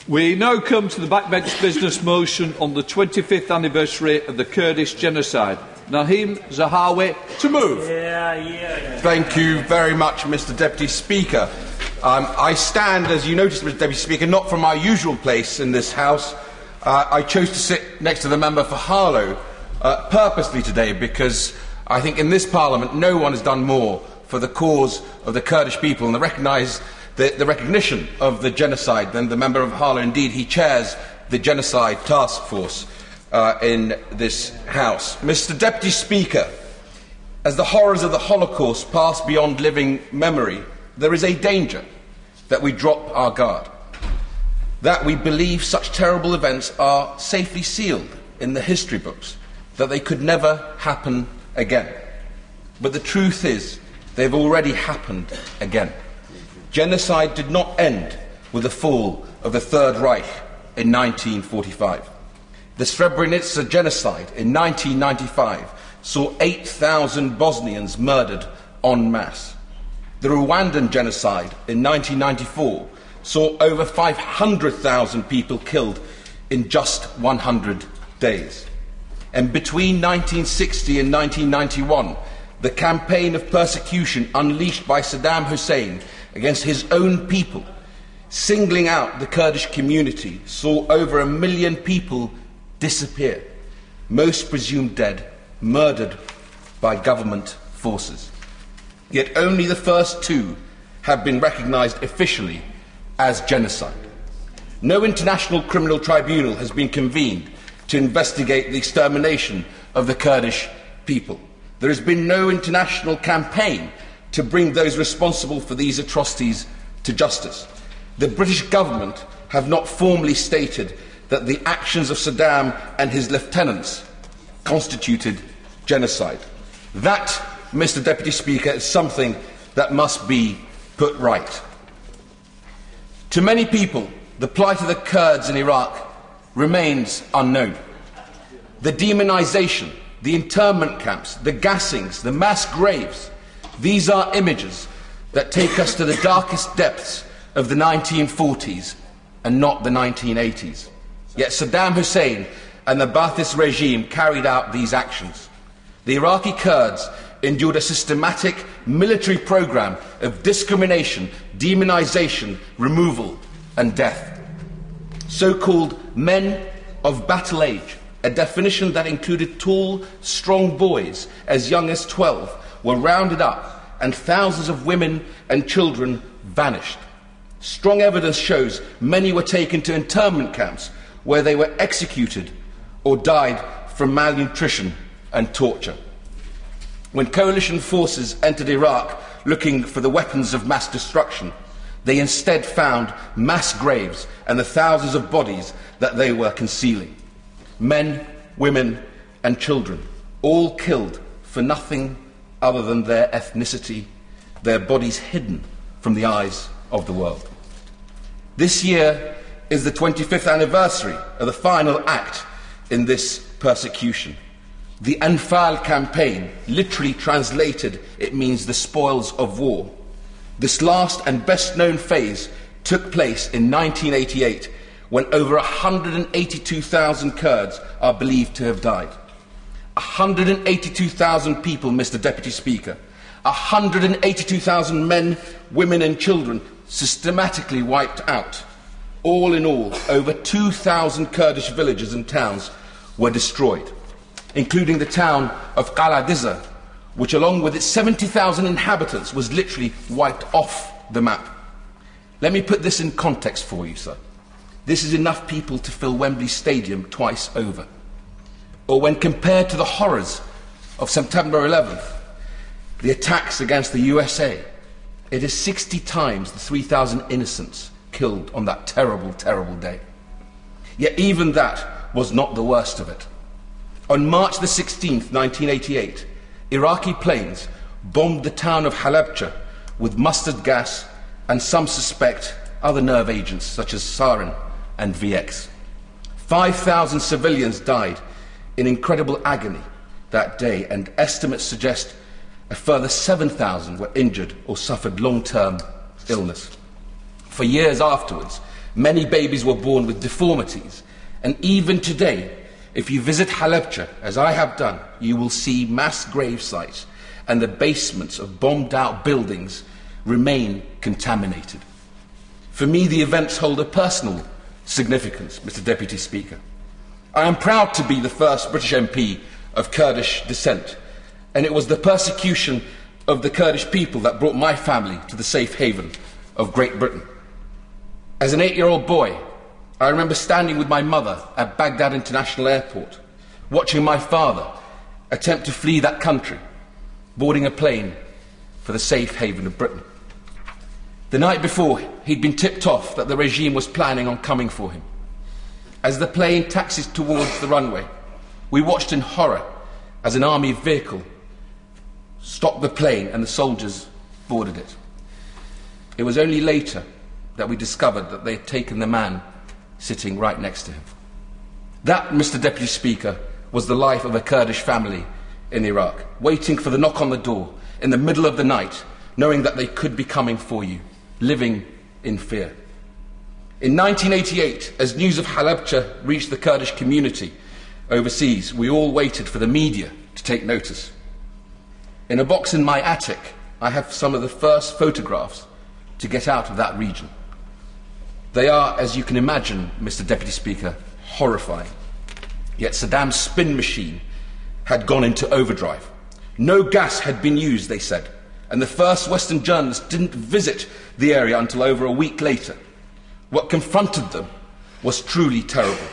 We now come to the backbench business motion on the 25th anniversary of the Kurdish genocide. Naheem Zahawi to move. Thank you very much, Mr Deputy Speaker. I stand, as you noticed, Mr Deputy Speaker, not from my usual place in this House. I chose to sit next to the member for Harlow purposely today because I think in this Parliament no one has done more for the cause of the Kurdish people and the recognition of the genocide than the member of Harlow. Indeed, he chairs the Genocide Task Force in this House. Mr Deputy Speaker, as the horrors of the Holocaust pass beyond living memory, there is a danger that we drop our guard, that we believe such terrible events are safely sealed in the history books, that they could never happen again. But the truth is, they've already happened again. Genocide did not end with the fall of the Third Reich in 1945. The Srebrenica genocide in 1995 saw 8,000 Bosnians murdered en masse. The Rwandan genocide in 1994 saw over 500,000 people killed in just 100 days. And between 1960 and 1991, the campaign of persecution unleashed by Saddam Hussein against his own people, singling out the Kurdish community, saw over 1 million people disappear, most presumed dead, murdered by government forces. Yet only the first two have been recognised officially as genocide. No international criminal tribunal has been convened to investigate the extermination of the Kurdish people. There has been no international campaign to bring those responsible for these atrocities to justice. The British government have not formally stated that the actions of Saddam and his lieutenants constituted genocide. That, Mr Deputy Speaker, is something that must be put right. To many people, the plight of the Kurds in Iraq remains unknown. The demonisation, the internment camps, the gassings, the mass graves, these are images that take us to the darkest depths of the 1940s and not the 1980s. Yet Saddam Hussein and the Ba'athist regime carried out these actions. The Iraqi Kurds endured a systematic military programme of discrimination, demonisation, removal and death. So-called men of battle age, a definition that included tall, strong boys as young as 12, were rounded up and thousands of women and children vanished. Strong evidence shows many were taken to internment camps where they were executed or died from malnutrition and torture. When coalition forces entered Iraq looking for the weapons of mass destruction, they instead found mass graves and the thousands of bodies that they were concealing. Men, women and children, all killed for nothing other than their ethnicity, their bodies hidden from the eyes of the world. This year is the 25th anniversary of the final act in this persecution. The Anfal campaign, literally translated, it means the spoils of war. This last and best known phase took place in 1988 when over 182,000 Kurds are believed to have died. 182,000 people, Mr Deputy Speaker. 182,000 men, women and children systematically wiped out. All in all, over 2,000 Kurdish villages and towns were destroyed, including the town of Qaladiza, which along with its 70,000 inhabitants was literally wiped off the map. Let me put this in context for you, sir. This is enough people to fill Wembley Stadium twice over. Or when compared to the horrors of September 11th, the attacks against the USA, it is 60 times the 3,000 innocents killed on that terrible, terrible day. Yet even that was not the worst of it. On March the 16th, 1988, Iraqi planes bombed the town of Halabja with mustard gas and some suspect other nerve agents such as sarin and VX. 5,000 civilians died in incredible agony that day, and estimates suggest a further 7,000 were injured or suffered long-term illness. For years afterwards, Many babies were born with deformities. And even today, if you visit Halabja, as I have done, you will see mass grave sites and the basements of bombed-out buildings remain contaminated. For me, the events hold a personal significance, Mr. Deputy Speaker. I am proud to be the first British MP of Kurdish descent, and it was the persecution of the Kurdish people that brought my family to the safe haven of Great Britain. As an 8-year-old boy, I remember standing with my mother at Baghdad International Airport, watching my father attempt to flee that country, boarding a plane for the safe haven of Britain. The night before, he'd been tipped off that the regime was planning on coming for him. As the plane taxis towards the runway, we watched in horror as an army vehicle stopped the plane and the soldiers boarded it. It was only later that we discovered that they had taken the man sitting right next to him. That, Mr. Deputy Speaker, was the life of a Kurdish family in Iraq, waiting for the knock on the door in the middle of the night, knowing that they could be coming for you, living in fear. In 1988, as news of Halabja reached the Kurdish community overseas, we all waited for the media to take notice. In a box in my attic, I have some of the first photographs to get out of that region. They are, as you can imagine, Mr. Deputy Speaker, horrifying. Yet Saddam's spin machine had gone into overdrive. No gas had been used, they said, and the first Western journalists didn't visit the area until over a week later. What confronted them was truly terrible.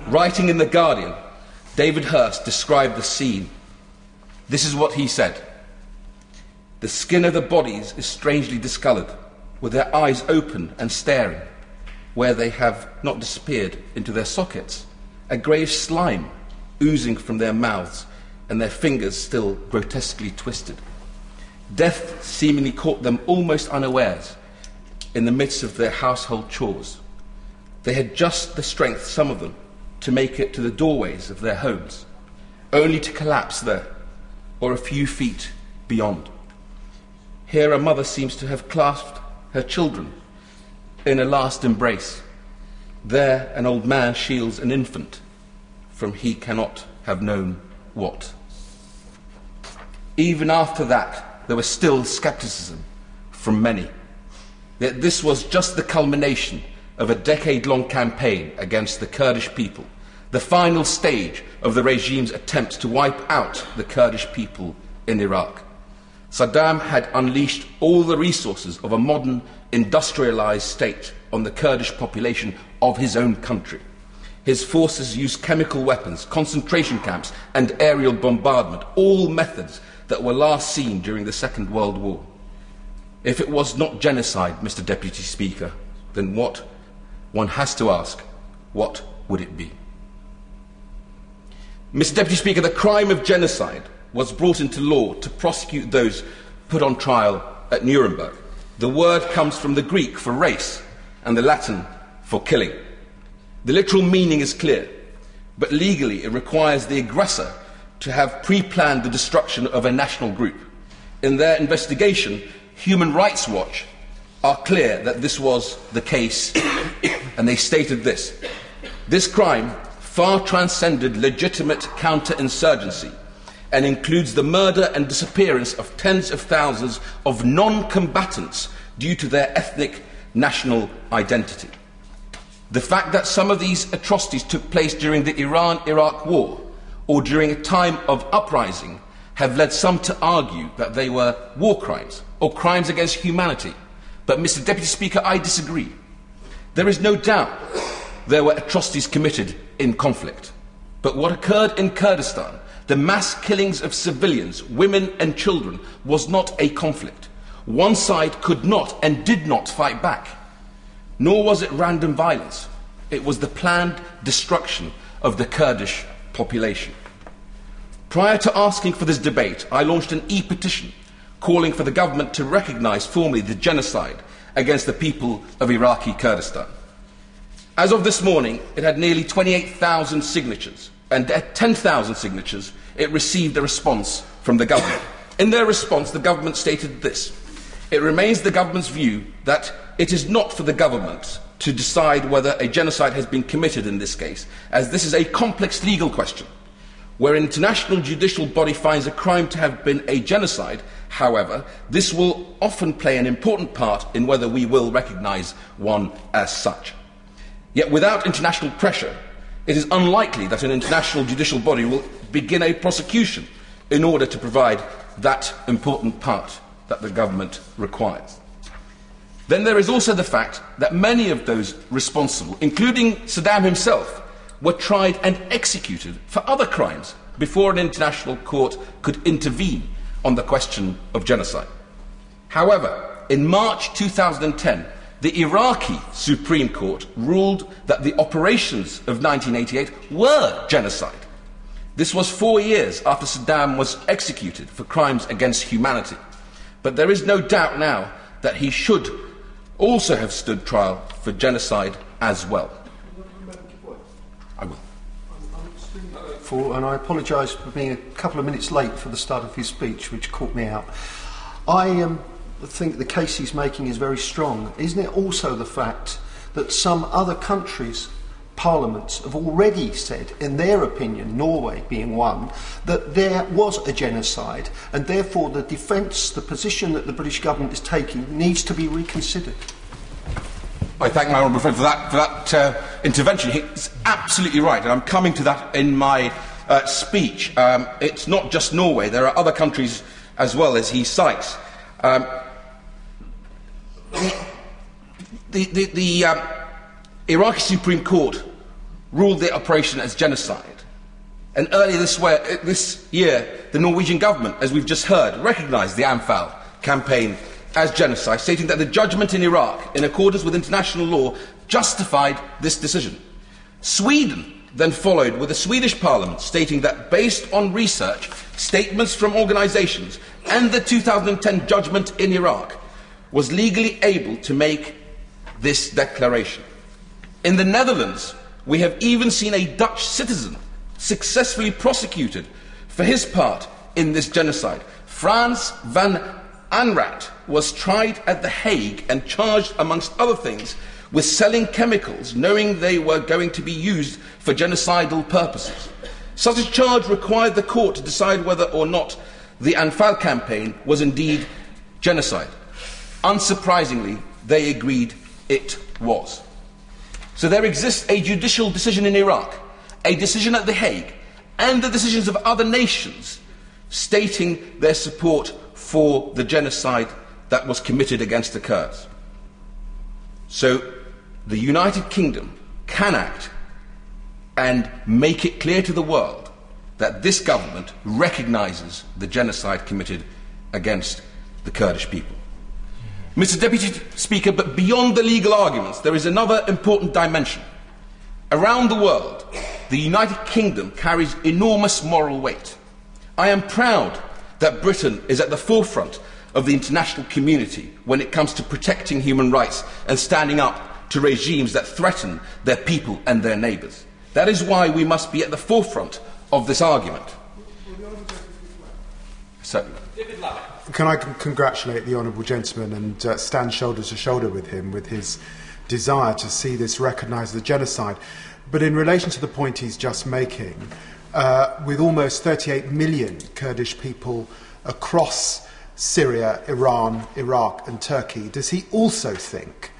Writing in The Guardian, David Hurst described the scene. This is what he said. The skin of the bodies is strangely discoloured, with their eyes open and staring, where they have not disappeared into their sockets, a greyish slime oozing from their mouths and their fingers still grotesquely twisted. Death seemingly caught them almost unawares in the midst of their household chores. They had just the strength, some of them, to make it to the doorways of their homes, only to collapse there or a few feet beyond. Here a mother seems to have clasped her children in a last embrace. There an old man shields an infant from he cannot have known what. Even after that, there was still scepticism from many. Yet this was just the culmination of a decade-long campaign against the Kurdish people, the final stage of the regime's attempts to wipe out the Kurdish people in Iraq. Saddam had unleashed all the resources of a modern, industrialized state on the Kurdish population of his own country. His forces used chemical weapons, concentration camps, and aerial bombardment, all methods that were last seen during the Second World War. If it was not genocide, Mr. Deputy Speaker, then what, one has to ask, what would it be? Mr. Deputy Speaker, the crime of genocide was brought into law to prosecute those put on trial at Nuremberg. The word comes from the Greek for race and the Latin for killing. The literal meaning is clear, but legally it requires the aggressor to have pre-planned the destruction of a national group. In their investigation, Human Rights Watch are clear that this was the case, and they stated this: this crime far transcended legitimate counterinsurgency and includes the murder and disappearance of tens of thousands of non-combatants due to their ethnic national identity. The fact that some of these atrocities took place during the Iran-Iraq war or during a time of uprising have led some to argue that they were war crimes or crimes against humanity. But, Mr. Deputy Speaker, I disagree. There is no doubt there were atrocities committed in conflict. But what occurred in Kurdistan, the mass killings of civilians, women and children, was not a conflict. One side could not and did not fight back. Nor was it random violence. It was the planned destruction of the Kurdish population. Prior to asking for this debate, I launched an e-petition calling for the government to recognise formally the genocide against the people of Iraqi Kurdistan. As of this morning, it had nearly 28,000 signatures, and at 10,000 signatures, it received a response from the government. In their response, the government stated this: it remains the government's view that it is not for the government to decide whether a genocide has been committed in this case, as this is a complex legal question. Where an international judicial body finds a crime to have been a genocide, however, this will often play an important part in whether we will recognise one as such. Yet without international pressure, it is unlikely that an international judicial body will begin a prosecution in order to provide that important part that the government requires. Then there is also the fact that many of those responsible, including Saddam himself, were tried and executed for other crimes before an international court could intervene on the question of genocide. However, in March 2010, the Iraqi Supreme Court ruled that the operations of 1988 were genocide. This was 4 years after Saddam was executed for crimes against humanity. But there is no doubt now that he should also have stood trial for genocide as well. I will. And I apologise for being a couple of minutes late for the start of his speech, which caught me out. I think the case he's making is very strong. Isn't it also the fact that some other countries' parliaments have already said, in their opinion, Norway being one, that there was a genocide, and therefore the defence, the position that the British government is taking, needs to be reconsidered? I thank my honourable friend for that intervention. He's absolutely right, and I'm coming to that in my speech. It's not just Norway, there are other countries as well, as he cites. The Iraqi Supreme Court ruled the operation as genocide. And earlier this year, the Norwegian government, as we've just heard, recognised the Anfal campaign as genocide, stating that the judgment in Iraq, in accordance with international law, justified this decision. Sweden then followed with the Swedish Parliament stating that, based on research, statements from organisations and the 2010 judgment in Iraq, was legally able to make this declaration. In the Netherlands, we have even seen a Dutch citizen successfully prosecuted for his part in this genocide. Frans van Anrat was tried at The Hague and charged, amongst other things, with selling chemicals, knowing they were going to be used for genocidal purposes. Such a charge required the court to decide whether or not the Anfal campaign was indeed genocide. Unsurprisingly, they agreed it was. So there exists a judicial decision in Iraq, a decision at The Hague, and the decisions of other nations stating their support for the genocide that was committed against the Kurds. So the United Kingdom can act and make it clear to the world that this government recognises the genocide committed against the Kurdish people. Mr. Deputy Speaker, but beyond the legal arguments, there is another important dimension. Around the world, the United Kingdom carries enormous moral weight. I am proud that Britain is at the forefront of the international community when it comes to protecting human rights and standing up to regimes that threaten their people and their neighbours. That is why we must be at the forefront of this argument. Certainly. Can I congratulate the honourable gentleman and stand shoulder to shoulder with him with his desire to see this recognised as a genocide. But in relation to the point he's just making, with almost 38 million Kurdish people across Syria, Iran, Iraq and Turkey, does he also think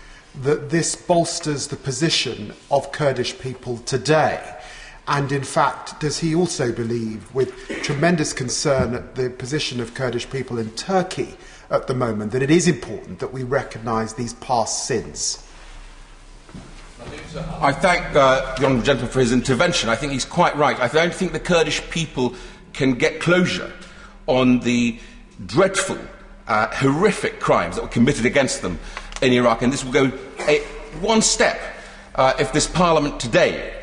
that this bolsters the position of Kurdish people today? And in fact, does he also believe, with tremendous concern at the position of Kurdish people in Turkey at the moment, that it is important that we recognise these past sins? I thank the honourable gentleman for his intervention. I think he's quite right. I don't think the Kurdish people can get closure on the dreadful, horrific crimes that were committed against them in Iraq. And this will go one step if this Parliament today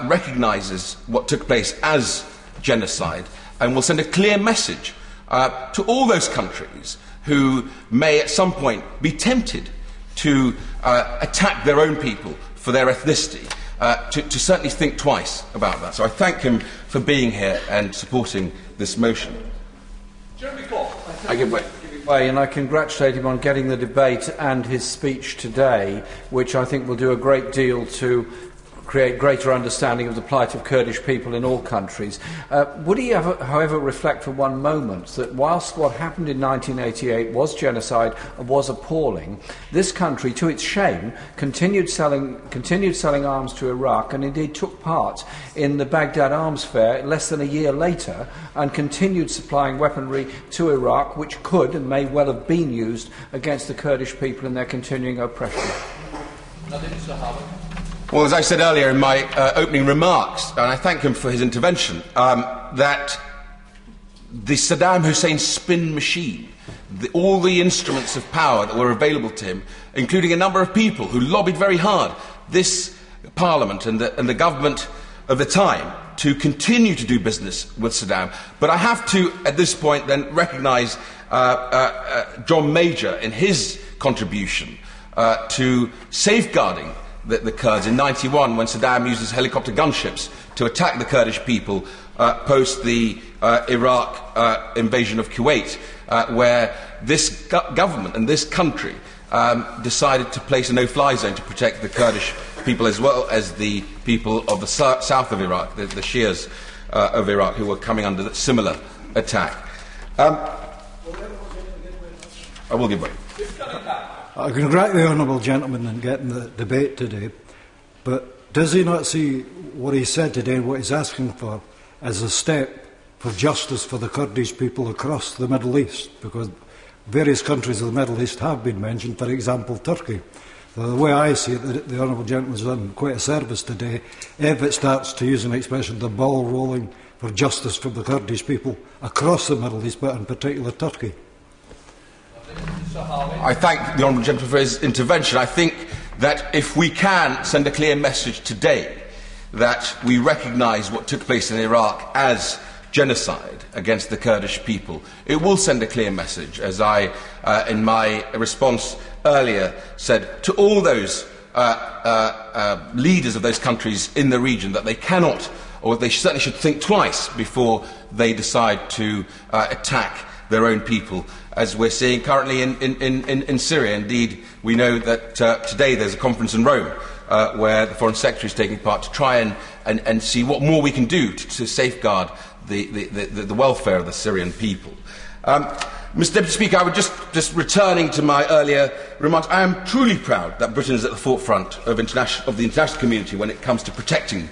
recognises what took place as genocide and will send a clear message to all those countries who may at some point be tempted to attack their own people for their ethnicity, to certainly think twice about that. So I thank him for being here and supporting this motion. Jeremy Clark. I give way. way, and I congratulate him on getting the debate and his speech today, which I think will do a great deal to create greater understanding of the plight of Kurdish people in all countries. Would he, however, reflect for one moment that whilst what happened in 1988 was genocide and was appalling, this country, to its shame, continued selling arms to Iraq and indeed took part in the Baghdad arms fair less than a year later and continued supplying weaponry to Iraq, which could and may well have been used against the Kurdish people in their continuing oppression? Well, as I said earlier in my opening remarks, and I thank him for his intervention, that the Saddam Hussein spin machine, all the instruments of power that were available to him, including a number of people who lobbied very hard, this Parliament and the government of the time, to continue to do business with Saddam. But I have to, at this point, then recognise John Major in his contribution to safeguarding the Kurds in 1991 when Saddam used his helicopter gunships to attack the Kurdish people post the Iraq invasion of Kuwait, where this government and this country decided to place a no-fly zone to protect the Kurdish people as well as the people of the south of Iraq, the Shias of Iraq, who were coming under a similar attack. I will give way. I congratulate the honourable gentleman on getting the debate today, but does he not see what he said today and what he's asking for as a step for justice for the Kurdish people across the Middle East? Because various countries of the Middle East have been mentioned, for example Turkey. The way I see it, the honourable gentleman's done quite a service today if it starts, to use an expression, the ball rolling for justice for the Kurdish people across the Middle East, but in particular Turkey. I thank the honourable gentleman for his intervention. I think that if we can send a clear message today that we recognise what took place in Iraq as genocide against the Kurdish people, it will send a clear message, as I, in my response earlier, said to all those leaders of those countries in the region that they cannot, or they certainly should think twice before they decide to attack their own people, as we're seeing currently in Syria. Indeed, we know that today there's a conference in Rome where the Foreign Secretary is taking part to try and see what more we can do to safeguard the welfare of the Syrian people. Mr. Deputy Speaker, I would just returning to my earlier remarks, I am truly proud that Britain is at the forefront of the international community when it comes to protecting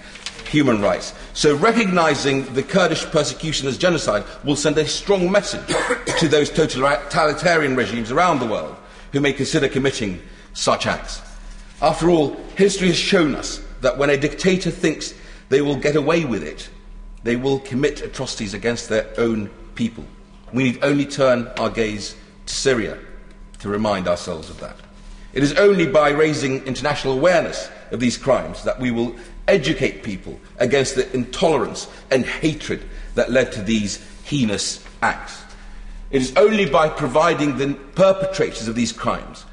human rights. So recognising the Kurdish persecution as genocide will send a strong message to those totalitarian regimes around the world who may consider committing such acts. After all, history has shown us that when a dictator thinks they will get away with it, they will commit atrocities against their own people. We need only turn our gaze to Syria to remind ourselves of that. It is only by raising international awareness of these crimes that we will educate people against the intolerance and hatred that led to these heinous acts. It is only by providing the perpetrators of these crimes,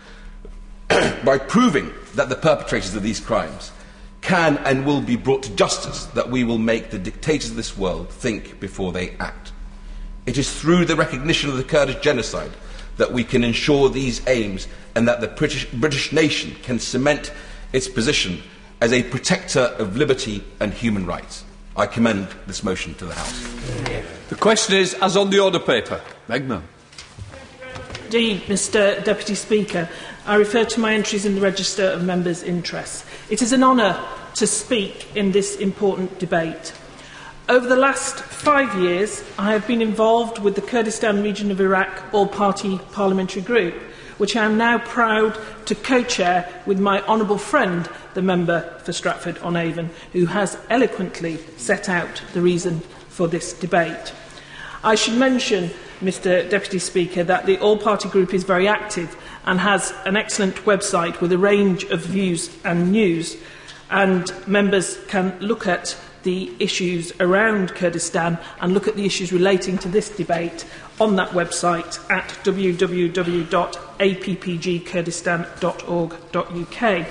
by proving that the perpetrators of these crimes can and will be brought to justice, that we will make the dictators of this world think before they act. It is through the recognition of the Kurdish genocide that we can ensure these aims and that the British nation can cement its position as a protector of liberty and human rights. I commend this motion to the House. The question is, as on the order paper. Megman. Indeed, Mr. Deputy Speaker, I refer to my entries in the Register of Members' Interests. It is an honour to speak in this important debate. Over the last 5 years, I have been involved with the Kurdistan region of Iraq all-party parliamentary group, which I am now proud to co-chair with my honourable friend, the member for Stratford-on-Avon, who has eloquently set out the reason for this debate. I should mention, Mr. Deputy Speaker, that the all-party group is very active and has an excellent website with a range of views and news, and members can look at the issues around Kurdistan and look at the issues relating to this debate on that website at www.appgkurdistan.org.uk.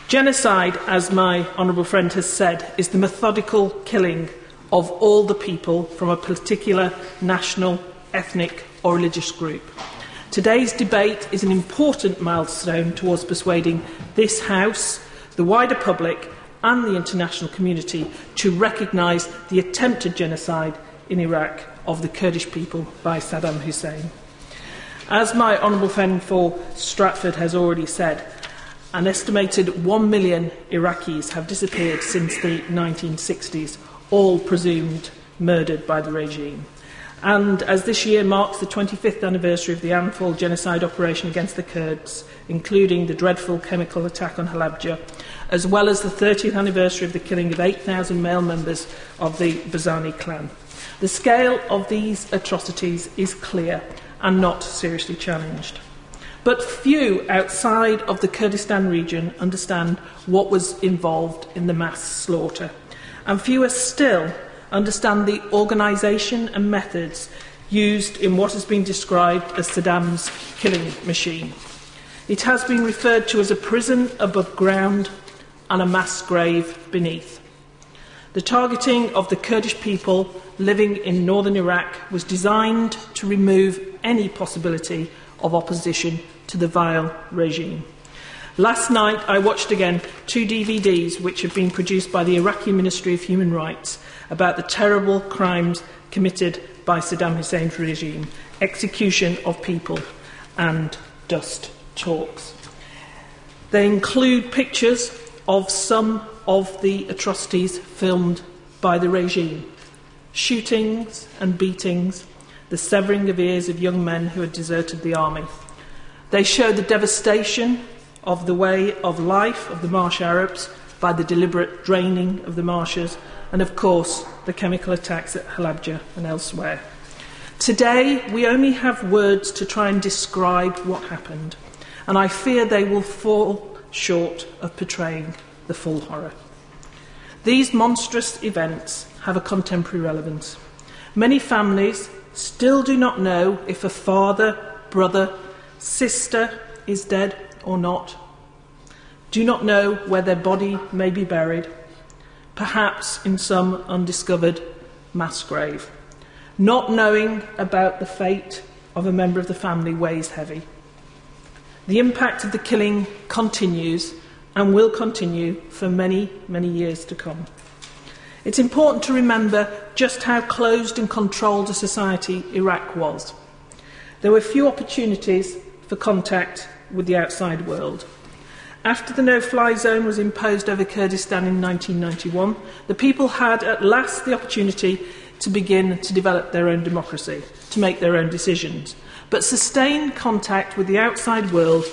Genocide, as my honourable friend has said, is the methodical killing of all the people from a particular national, ethnic or religious group. Today's debate is an important milestone towards persuading this House, the wider public and the international community to recognise the attempted genocide in Iraq of the Kurdish people by Saddam Hussein. As my honourable friend for Stratford has already said, an estimated 1 million Iraqis have disappeared since the 1960s, all presumed murdered by the regime. And as this year marks the 25th anniversary of the Anfal genocide operation against the Kurds, including the dreadful chemical attack on Halabja, as well as the 30th anniversary of the killing of 8,000 male members of the Bazani clan, the scale of these atrocities is clear and not seriously challenged. But few outside of the Kurdistan region understand what was involved in the mass slaughter, and fewer still understand the organisation and methods used in what has been described as Saddam's killing machine. It has been referred to as a prison above ground and a mass grave beneath. The targeting of the Kurdish people living in northern Iraq was designed to remove any possibility of opposition to the vile regime. Last night I watched again 2 DVDs which have been produced by the Iraqi Ministry of Human Rights about the terrible crimes committed by Saddam Hussein's regime, execution of people and dust talks. They include pictures of some of the atrocities filmed by the regime: shootings and beatings, the severing of ears of young men who had deserted the army. They show the devastation of the way of life of the marsh Arabs by the deliberate draining of the marshes, and of course the chemical attacks at Halabja and elsewhere. Today we only have words to try and describe what happened, and I fear they will fall short of portraying the full horror. These monstrous events have a contemporary relevance. Many families still do not know if a father, brother, sister is dead or not, do not know where their body may be buried, perhaps in some undiscovered mass grave. Not knowing about the fate of a member of the family weighs heavy. The impact of the killing continues and will continue for many, many years to come. It's important to remember just how closed and controlled a society Iraq was. There were few opportunities for contact with the outside world. After the no-fly zone was imposed over Kurdistan in 1991, the people had at last the opportunity to begin to develop their own democracy, to make their own decisions. But sustained contact with the outside world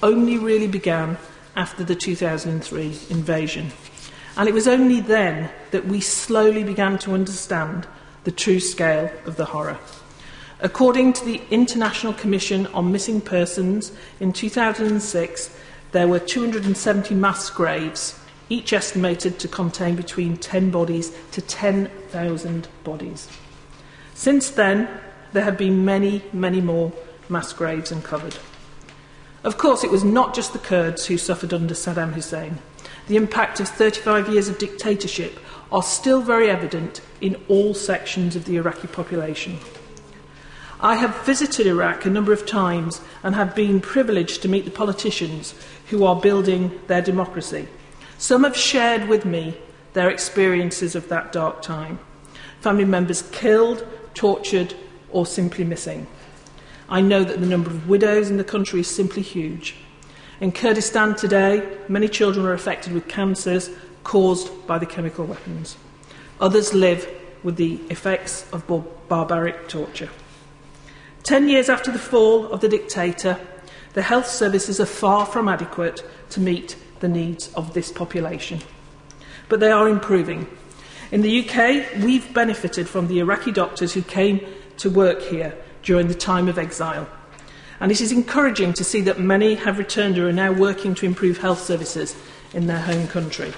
only really began after the 2003 invasion. And it was only then that we slowly began to understand the true scale of the horror. According to the International Commission on Missing Persons, in 2006, there were 270 mass graves, each estimated to contain between 10 bodies to 10,000 bodies. Since then, there have been many, many more mass graves uncovered. Of course, it was not just the Kurds who suffered under Saddam Hussein. The impact of 35 years of dictatorship are still very evident in all sections of the Iraqi population. I have visited Iraq a number of times and have been privileged to meet the politicians who are building their democracy. Some have shared with me their experiences of that dark time. Family members killed, tortured, or simply missing. I know that the number of widows in the country is simply huge. In Kurdistan today, many children are affected with cancers caused by the chemical weapons. Others live with the effects of barbaric torture. 10 years after the fall of the dictator, the health services are far from adequate to meet the needs of this population. But they are improving. In the UK, we've benefited from the Iraqi doctors who came to work here during the time of exile. And it is encouraging to see that many have returned and are now working to improve health services in their home country.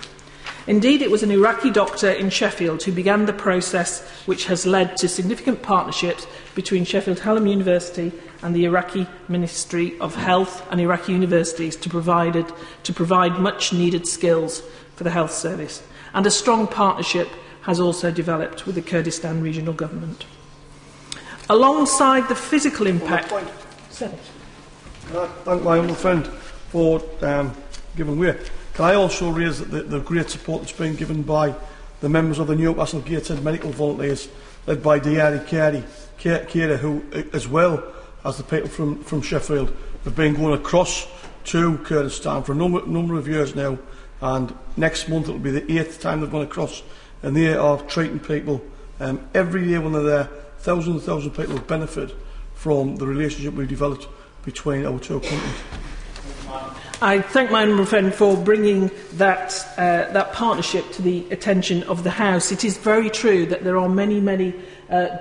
Indeed, it was an Iraqi doctor in Sheffield who began the process which has led to significant partnerships between Sheffield Hallam University and the Iraqi Ministry of Health and Iraqi universities to provide much-needed skills for the health service. And a strong partnership has also developed with the Kurdistan regional government. Alongside the physical impact... Can I thank my honourable friend for giving way? Can I also raise the great support that's been given by the members of the Newcastle Gateshead Medical Volunteers, led by Iraqi Kurdistan, who, as well as the people from Sheffield, have been going across to Kurdistan for a number of years now, and next month it will be the 8th time they've gone across, and they are treating people every day when they're there. Thousands and thousands of people have benefited from the relationship we've developed between our two countries. I thank my honourable friend for bringing that partnership to the attention of the House. It is very true that there are many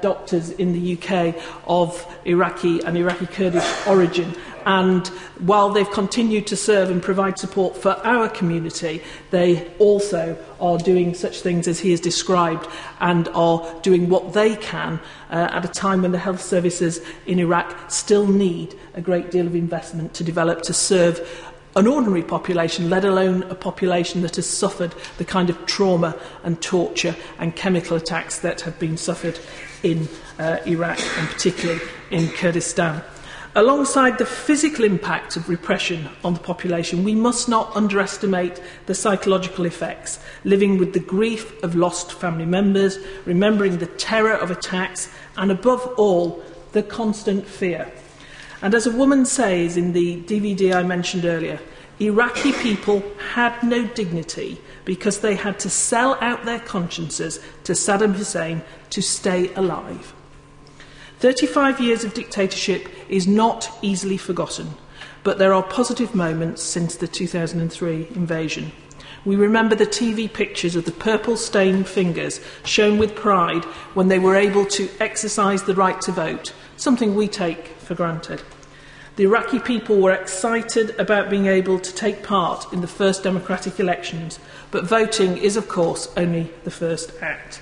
doctors in the UK of Iraqi and Iraqi Kurdish origin, and while they've continued to serve and provide support for our community, they also are doing such things as he has described and are doing what they can at a time when the health services in Iraq still need a great deal of investment to develop to serve an ordinary population, let alone a population that has suffered the kind of trauma and torture and chemical attacks that have been suffered in Iraq and particularly in Kurdistan. Alongside the physical impact of repression on the population, we must not underestimate the psychological effects, living with the grief of lost family members, remembering the terror of attacks, and above all, the constant fear. And as a woman says in the DVD I mentioned earlier, Iraqi people had no dignity because they had to sell out their consciences to Saddam Hussein to stay alive. 35 years of dictatorship is not easily forgotten, but there are positive moments since the 2003 invasion. We remember the TV pictures of the purple-stained fingers shown with pride when they were able to exercise the right to vote, something we take for granted. The Iraqi people were excited about being able to take part in the first democratic elections, but voting is, of course, only the first act.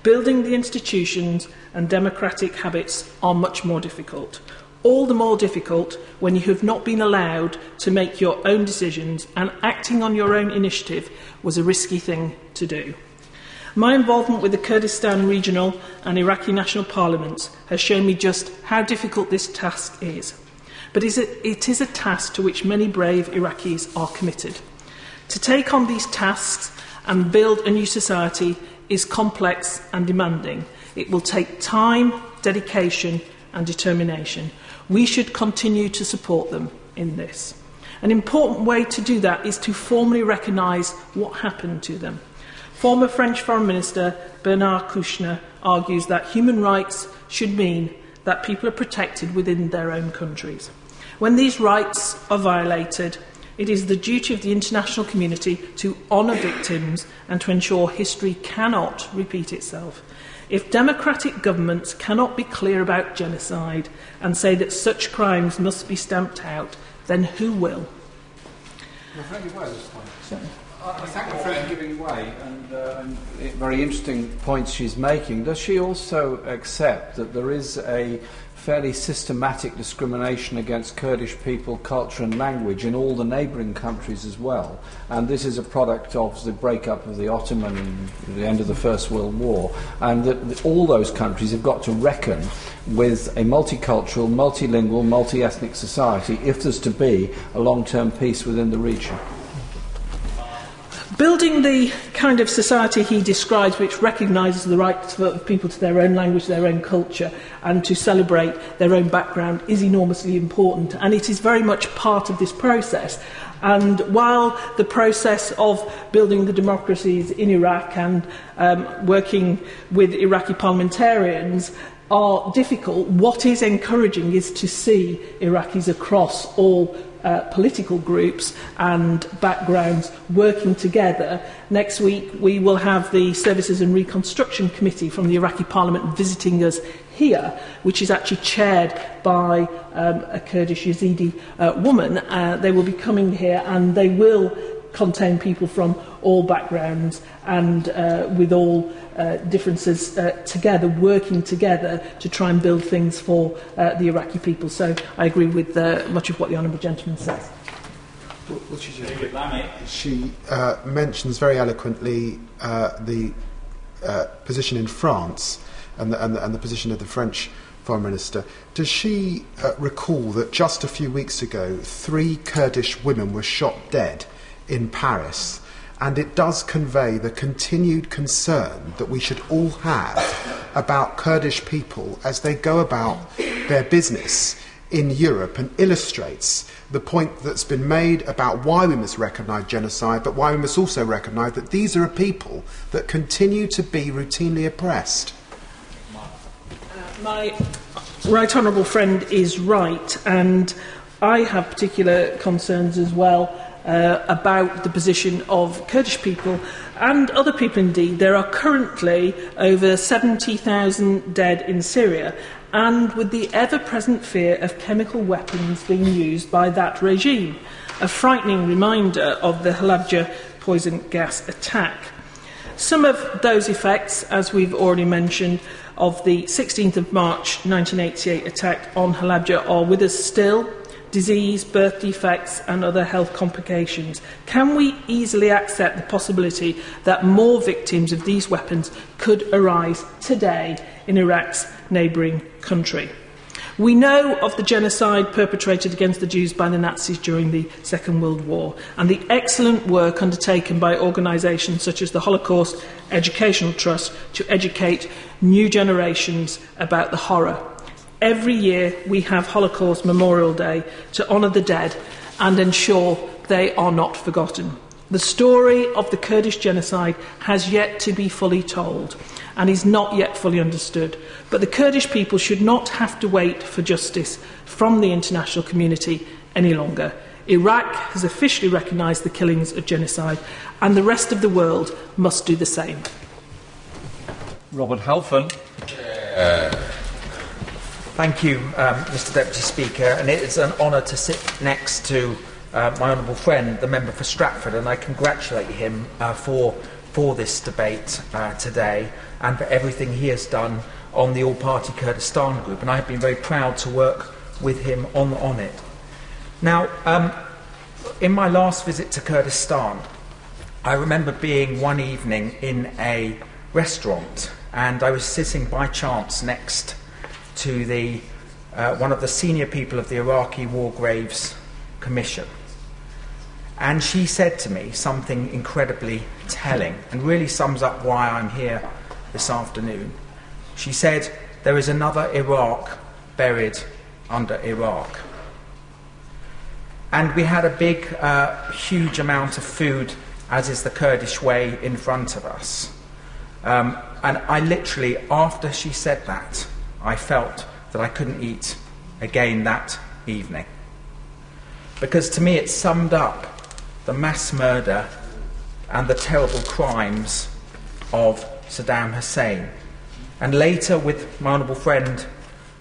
Building the institutions and democratic habits are much more difficult. All the more difficult when you have not been allowed to make your own decisions, and acting on your own initiative was a risky thing to do. My involvement with the Kurdistan Regional and Iraqi National Parliaments has shown me just how difficult this task is. But it is a task to which many brave Iraqis are committed. To take on these tasks and build a new society is complex and demanding. It will take time, dedication and determination. We should continue to support them in this. An important way to do that is to formally recognise what happened to them. Former French Foreign Minister Bernard Kouchner argues that human rights should mean that people are protected within their own countries. When these rights are violated, it is the duty of the international community to honour victims and to ensure history cannot repeat itself. If democratic governments cannot be clear about genocide and say that such crimes must be stamped out, then who will? I thank her for giving way and very interesting points she's making. Does she also accept that there is a fairly systematic discrimination against Kurdish people, culture and language in all the neighbouring countries as well? And this is a product of the breakup of the Ottoman and the end of the First World War, and that all those countries have got to reckon with a multicultural, multilingual, multi-ethnic society if there's to be a long-term peace within the region. Building the kind of society he describes, which recognises the right of people to their own language, their own culture, and to celebrate their own background, is enormously important, and it is very much part of this process. And while the process of building the democracies in Iraq and working with Iraqi parliamentarians are difficult, what is encouraging is to see Iraqis across all political groups and backgrounds working together. Next week we will have the Services and Reconstruction Committee from the Iraqi Parliament visiting us here, which is actually chaired by a Kurdish Yazidi woman. They will be coming here and they will contain people from all backgrounds and with all differences together, working together to try and build things for the Iraqi people. So I agree with much of what the Honourable Gentleman says. She mentions very eloquently the position in France and the position of the French Foreign Minister, does she recall that just a few weeks ago 3 Kurdish women were shot dead in Paris? And it does convey the continued concern that we should all have about Kurdish people as they go about their business in Europe, and illustrates the point that's been made about why we must recognise genocide, but why we must also recognise that these are a people that continue to be routinely oppressed. My right honourable friend is right, and I have particular concerns as well about the position of Kurdish people and other people indeed. There are currently over 70,000 dead in Syria, and with the ever-present fear of chemical weapons being used by that regime. A frightening reminder of the Halabja poison gas attack. Some of those effects, as we've already mentioned, of the 16th of March 1988 attack on Halabja are with us still. Disease, birth defects and other health complications. Can we easily accept the possibility that more victims of these weapons could arise today in Iraq's neighbouring country? We know of the genocide perpetrated against the Jews by the Nazis during the Second World War, and the excellent work undertaken by organisations such as the Holocaust Educational Trust to educate new generations about the horror. Every year we have Holocaust Memorial Day to honour the dead and ensure they are not forgotten. The story of the Kurdish genocide has yet to be fully told and is not yet fully understood. But the Kurdish people should not have to wait for justice from the international community any longer. Iraq has officially recognised the killings of genocide, and the rest of the world must do the same. Robert Halfon. Thank you, Mr Deputy Speaker, and it is an honour to sit next to my honourable friend, the member for Stratford, and I congratulate him for this debate today and for everything he has done on the All-Party Kurdistan Group, and I have been very proud to work with him on it. Now, in my last visit to Kurdistan, I remember being one evening in a restaurant, and I was sitting by chance next to the one of the senior people of the Iraqi War Graves Commission. And she said to me something incredibly telling and really sums up why I'm here this afternoon. She said, "There is another Iraq buried under Iraq." And we had a big, huge amount of food, as is the Kurdish way, in front of us. And I literally, after she said that, I felt that I couldn't eat again that evening. Because to me it summed up the mass murder and the terrible crimes of Saddam Hussein. And later, with my honourable friend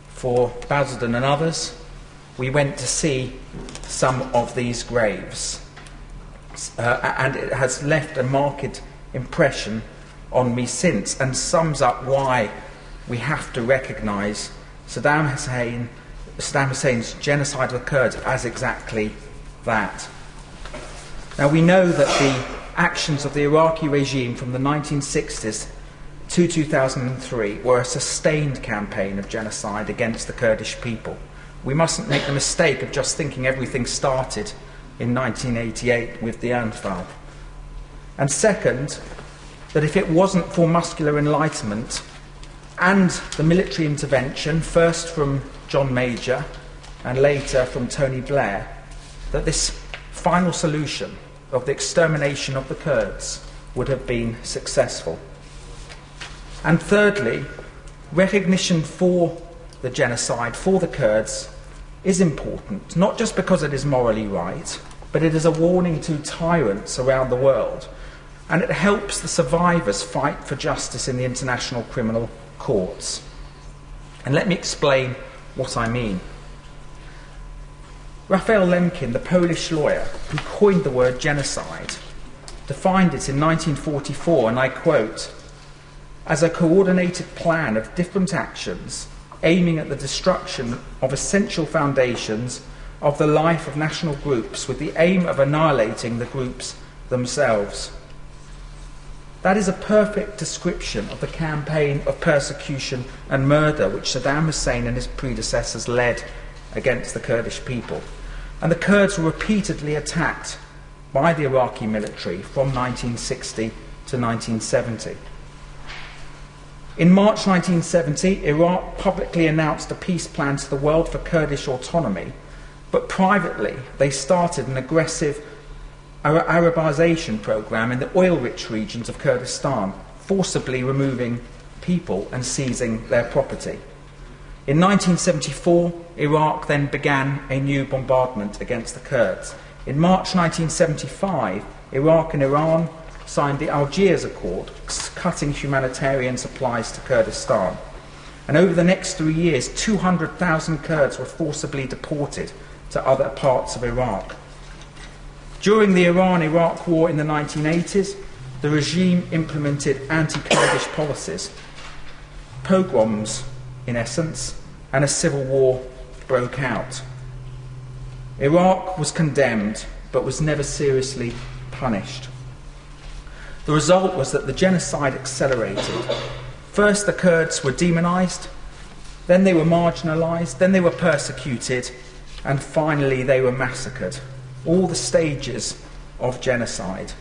for Basildon and others, we went to see some of these graves. And it has left a marked impression on me since, and sums up why we have to recognise Saddam Hussein's genocide of the Kurds as exactly that. Now, we know that the actions of the Iraqi regime from the 1960s to 2003 were a sustained campaign of genocide against the Kurdish people. We mustn't make the mistake of just thinking everything started in 1988 with the Anfal. And second, that if it wasn't for muscular enlightenment and the military intervention, first from John Major and later from Tony Blair, that this final solution of the extermination of the Kurds would have been successful. And thirdly, recognition for the genocide, for the Kurds, is important, not just because it is morally right, but it is a warning to tyrants around the world, and it helps the survivors fight for justice in the international criminal courts. And let me explain what I mean. Raphael Lemkin, the Polish lawyer who coined the word genocide, defined it in 1944, and I quote, "as a coordinated plan of different actions aiming at the destruction of essential foundations of the life of national groups with the aim of annihilating the groups themselves." That is a perfect description of the campaign of persecution and murder which Saddam Hussein and his predecessors led against the Kurdish people. And the Kurds were repeatedly attacked by the Iraqi military from 1960 to 1970. In March 1970, Iraq publicly announced a peace plan to the world for Kurdish autonomy, but privately they started an aggressive Arabization program in the oil-rich regions of Kurdistan, forcibly removing people and seizing their property. In 1974, Iraq then began a new bombardment against the Kurds. In March 1975, Iraq and Iran signed the Algiers Accord, cutting humanitarian supplies to Kurdistan. And over the next 3 years, 200,000 Kurds were forcibly deported to other parts of Iraq. During the Iran-Iraq war in the 1980s, the regime implemented anti-Kurdish policies, pogroms in essence, and a civil war broke out. Iraq was condemned, but was never seriously punished. The result was that the genocide accelerated. First the Kurds were demonized, then they were marginalized, then they were persecuted, and finally they were massacred. All the stages of genocide.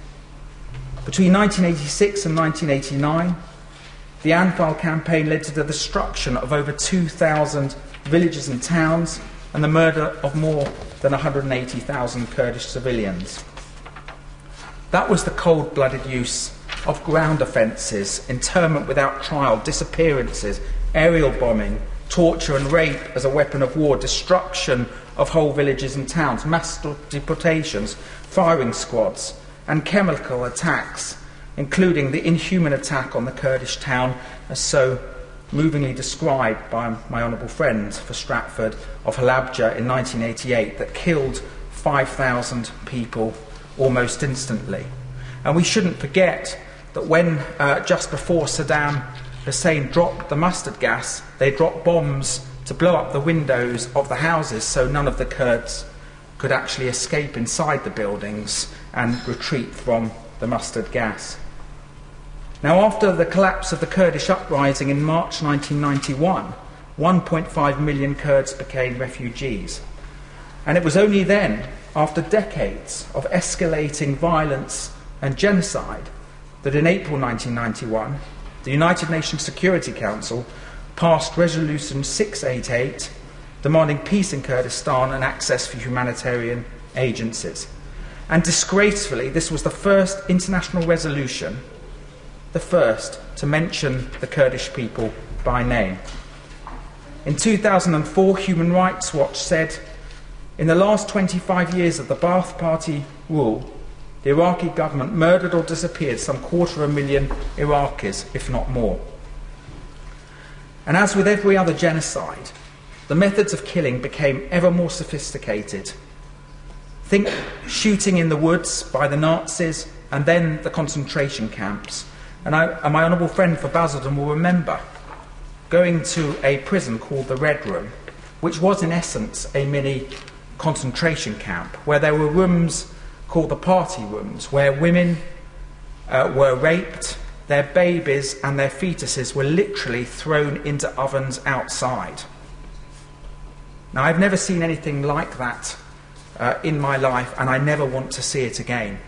Between 1986 and 1989, the Anfal campaign led to the destruction of over 2,000 villages and towns and the murder of more than 180,000 Kurdish civilians. That was the cold-blooded use of ground offences, internment without trial, disappearances, aerial bombing, torture and rape as a weapon of war, destruction of whole villages and towns, mass deportations, firing squads, and chemical attacks, including the inhuman attack on the Kurdish town, as so movingly described by my honourable friend for Stratford of Halabja in 1988, that killed 5,000 people almost instantly. And we shouldn't forget that when, just before Saddam Hussein dropped the mustard gas, they dropped bombs to blow up the windows of the houses so none of the Kurds could actually escape inside the buildings and retreat from the mustard gas. Now, after the collapse of the Kurdish uprising in March 1991, 1.5 million Kurds became refugees. And it was only then, after decades of escalating violence and genocide, that in April 1991, the United Nations Security Council passed Resolution 688, demanding peace in Kurdistan and access for humanitarian agencies. And disgracefully, this was the first international resolution, the first to mention the Kurdish people by name. In 2004, Human Rights Watch said, in the last 25 years of the Ba'ath Party rule, the Iraqi government murdered or disappeared some 250,000 Iraqis, if not more. And as with every other genocide, the methods of killing became ever more sophisticated. Think shooting in the woods by the Nazis, and then the concentration camps. And my honourable friend for Basildon will remember going to a prison called the Red Room, which was in essence a mini concentration camp, where there were rooms called the party rooms, where women were raped, their babies and their fetuses were literally thrown into ovens outside. Now, I've never seen anything like that in my life, and I never want to see it again.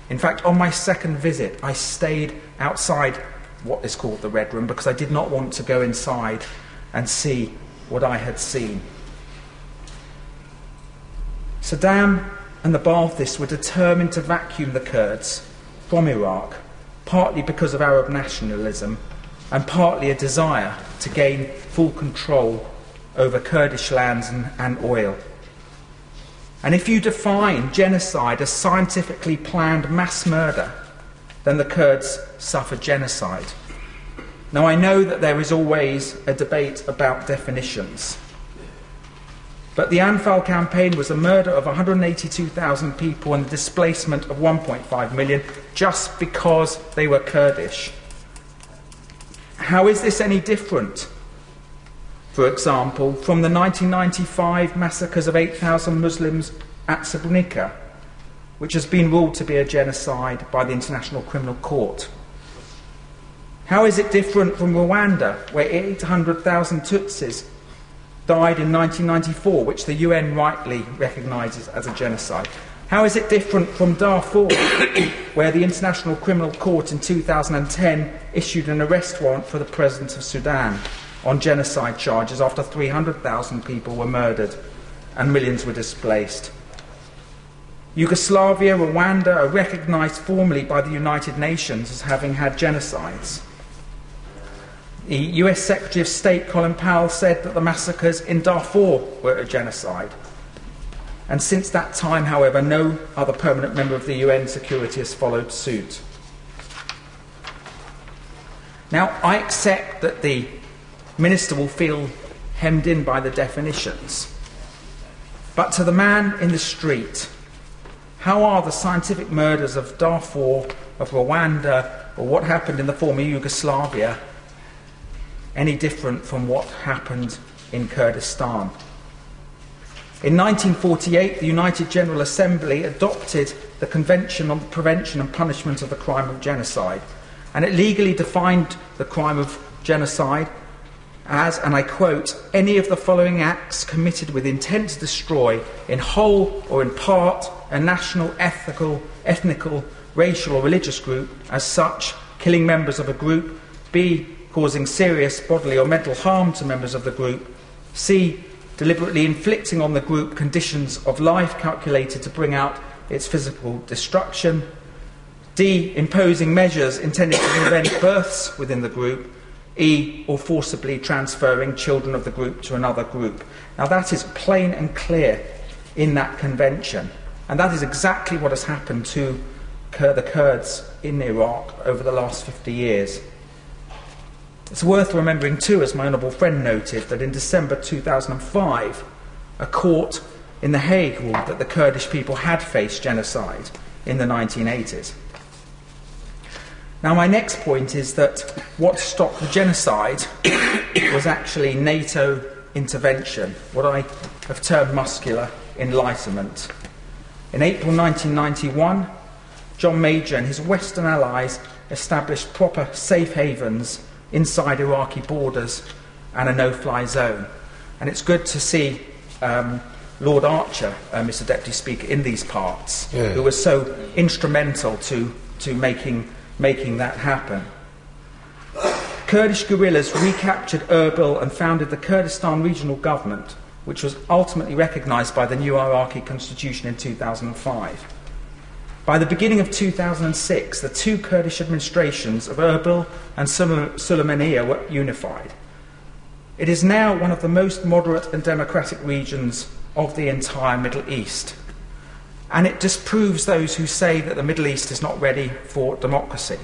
In fact, on my second visit, I stayed outside what is called the Red Room because I did not want to go inside and see what I had seen. Saddam and the Baathists were determined to vacuum the Kurds from Iraq, partly because of Arab nationalism and partly a desire to gain full control over Kurdish lands and oil. And if you define genocide as scientifically planned mass murder, then the Kurds suffered genocide. Now, I know that there is always a debate about definitions, but the Anfal campaign was a murder of 182,000 people and the displacement of 1.5 million just because they were Kurdish. How is this any different, for example, from the 1995 massacres of 8,000 Muslims at Srebrenica, which has been ruled to be a genocide by the International Criminal Court? How is it different from Rwanda, where 800,000 Tutsis died in 1994, which the UN rightly recognises as a genocide? How is it different from Darfur, where the International Criminal Court in 2010 issued an arrest warrant for the President of Sudan on genocide charges after 300,000 people were murdered and millions were displaced? Yugoslavia, Rwanda are recognised formally by the United Nations as having had genocides. The US Secretary of State Colin Powell said that the massacres in Darfur were a genocide. And since that time, however, no other permanent member of the UN security has followed suit. Now, I accept that the Minister will feel hemmed in by the definitions. But to the man in the street, how are the scientific murders of Darfur, of Rwanda, or what happened in the former Yugoslavia any different from what happened in Kurdistan? In 1948, the United General Assembly adopted the Convention on the Prevention and Punishment of the Crime of Genocide, and it legally defined the crime of genocide as, and I quote, any of the following acts committed with intent to destroy, in whole or in part, a national, ethnical, racial or religious group as such, killing members of a group, B, causing serious bodily or mental harm to members of the group, C, deliberately inflicting on the group conditions of life calculated to bring out its physical destruction, D, imposing measures intended to prevent births within the group, E, or forcibly transferring children of the group to another group. Now that is plain and clear in that convention, and that is exactly what has happened to the Kurds in Iraq over the last 50 years. It's worth remembering too, as my honourable friend noted, that in December 2005, a court in The Hague ruled that the Kurdish people had faced genocide in the 1980s. Now, my next point is that what stopped the genocide was actually NATO intervention, what I have termed muscular enlightenment. In April 1991, John Major and his Western allies established proper safe havens inside Iraqi borders and a no-fly zone. And it's good to see Lord Archer, Mr. Deputy Speaker, in these parts, who was so instrumental to making that happen. Kurdish guerrillas recaptured Erbil and founded the Kurdistan Regional Government, which was ultimately recognised by the new Iraqi constitution in 2005. By the beginning of 2006, the two Kurdish administrations of Erbil and Sulaymaniyah were unified. It is now one of the most moderate and democratic regions of the entire Middle East. And it disproves those who say that the Middle East is not ready for democracy.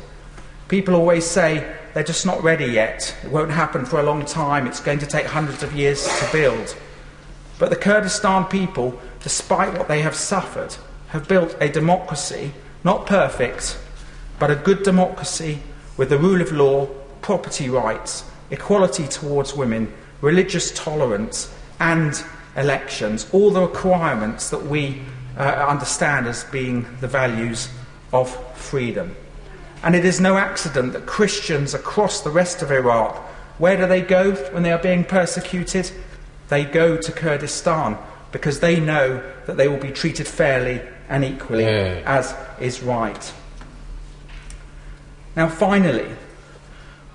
People always say they're just not ready yet. It won't happen for a long time. It's going to take hundreds of years to build. But the Kurdistan people, despite what they have suffered, have built a democracy, not perfect, but a good democracy with the rule of law, property rights, equality towards women, religious tolerance, and elections, all the requirements that we understand as being the values of freedom. And it is no accident that Christians across the rest of Iraq, where do they go when they are being persecuted? They go to Kurdistan because they know that they will be treated fairly and equally, as is right. Now finally,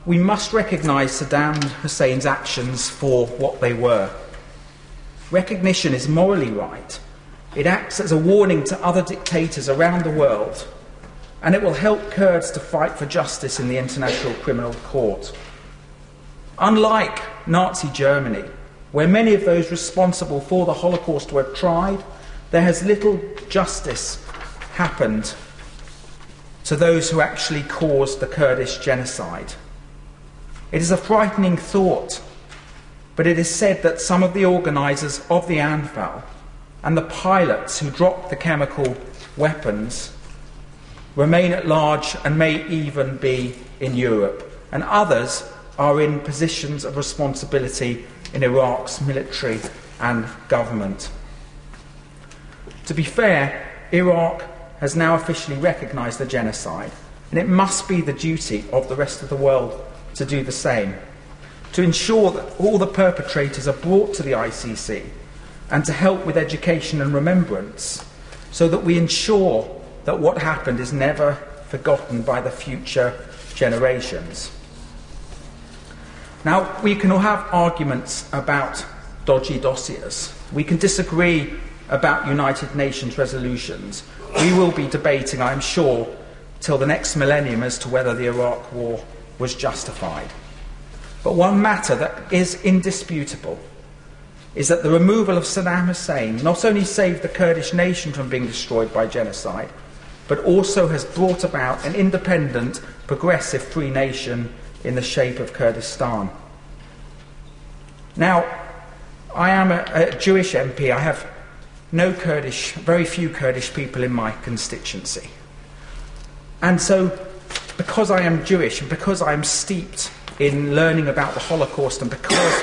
we must recognise Saddam Hussein's actions for what they were. Recognition is morally right. It acts as a warning to other dictators around the world, and it will help Kurds to fight for justice in the International Criminal Court. Unlike Nazi Germany, where many of those responsible for the Holocaust were tried, there has little justice happened to those who actually caused the Kurdish genocide. It is a frightening thought, but it is said that some of the organisers of the Anfal and the pilots who dropped the chemical weapons remain at large and may even be in Europe, and others are in positions of responsibility in Iraq's military and government. To be fair, Iraq has now officially recognised the genocide, And it must be the duty of the rest of the world to do the same, to ensure that all the perpetrators are brought to the ICC and to help with education and remembrance, so that we ensure that what happened is never forgotten by the future generations. Now, we can all have arguments about dodgy dossiers. We can disagree about United Nations resolutions. We will be debating, I'm sure, till the next millennium as to whether the Iraq War was justified. But one matter that is indisputable is that the removal of Saddam Hussein not only saved the Kurdish nation from being destroyed by genocide, but also has brought about an independent, progressive, free nation in the shape of Kurdistan. Now, I am a Jewish MP. I have very few Kurdish people in my constituency. And so, because I am Jewish and because I am steeped in learning about the Holocaust and because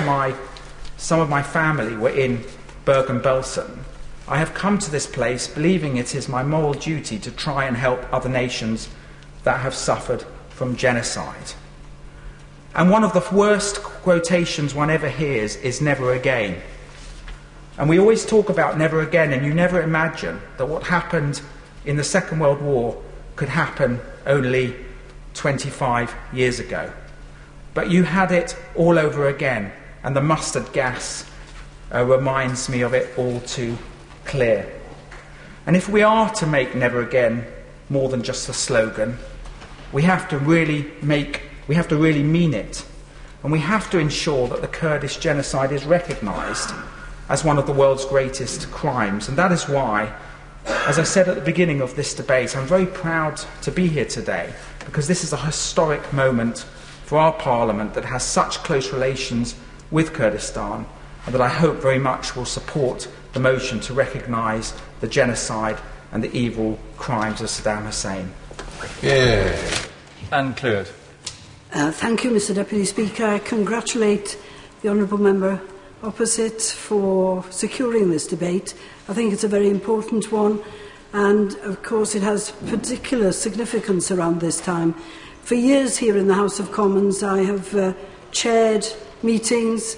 some of my family were in Bergen-Belsen, I have come to this place believing it is my moral duty to try and help other nations that have suffered from genocide. And one of the worst quotations one ever hears is "never again." And we always talk about never again, and you never imagine that what happened in the Second World War could happen only 25 years ago. But you had it all over again, and the mustard gas reminds me of it all too clear. And if we are to make never again more than just a slogan, we have to really mean it. And we have to ensure that the Kurdish genocide is recognised as one of the world's greatest crimes. And that is why, as I said at the beginning of this debate, I'm very proud to be here today, because this is a historic moment for our Parliament that has such close relations with Kurdistan, and that I hope very much will support the motion to recognise the genocide and the evil crimes of Saddam Hussein. Yeah. Anne Cleard. Thank you, Mr Deputy Speaker. I congratulate the Honourable Member opposite for securing this debate. I think it's a very important one, and of course it has particular significance around this time. For years here in the House of Commons I have chaired meetings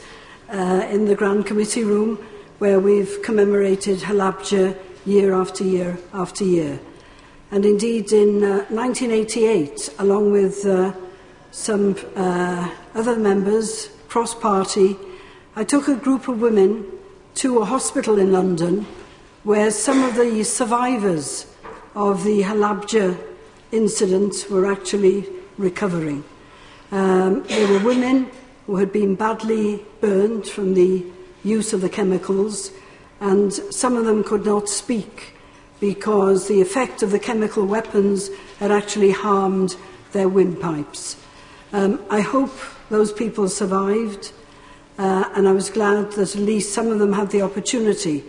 in the Grand Committee room where we've commemorated Halabja year after year after year. And indeed in 1988, along with some other members, cross-party, I took a group of women to a hospital in London where some of the survivors of the Halabja incident were actually recovering. They were women who had been badly burned from the use of the chemicals, and some of them could not speak because the effect of the chemical weapons had actually harmed their windpipes. I hope those people survived, and I was glad that at least some of them had the opportunity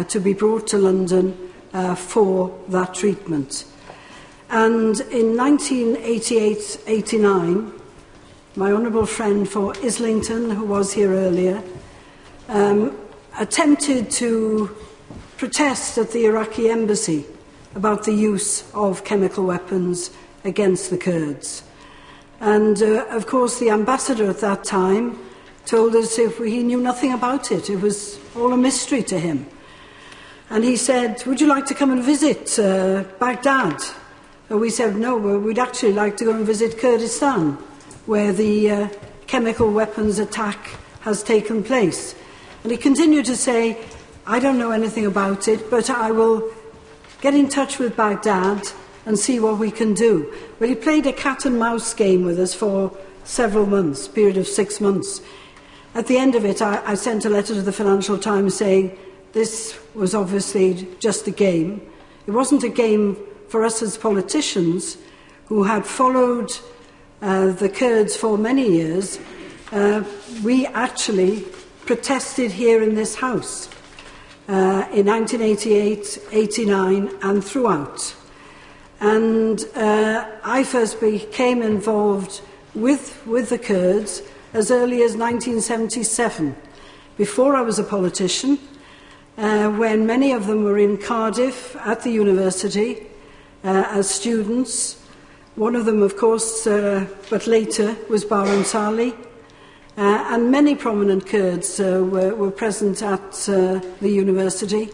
to be brought to London for that treatment. And in 1988-89, my honourable friend for Islington, who was here earlier, attempted to protest at the Iraqi embassy about the use of chemical weapons against the Kurds. And, of course, the ambassador at that time told us he knew nothing about it. It was all a mystery to him. And he said, "Would you like to come and visit Baghdad?" And we said, "No, we'd actually like to go and visit Kurdistan, where the chemical weapons attack has taken place." And he continued to say, "I don't know anything about it, but I will get in touch with Baghdad and see what we can do." Well, he played a cat and mouse game with us for several months, a period of 6 months. At the end of it, I sent a letter to the Financial Times saying this was obviously just a game. It wasn't a game for us as politicians who had followed the Kurds for many years. We actually protested here in this House in 1988, 89 and throughout. And I first became involved with the Kurds as early as 1977, before I was a politician, when many of them were in Cardiff at the university as students, One of them, of course, but later, was Bahram Salih. And many prominent Kurds were present at the university.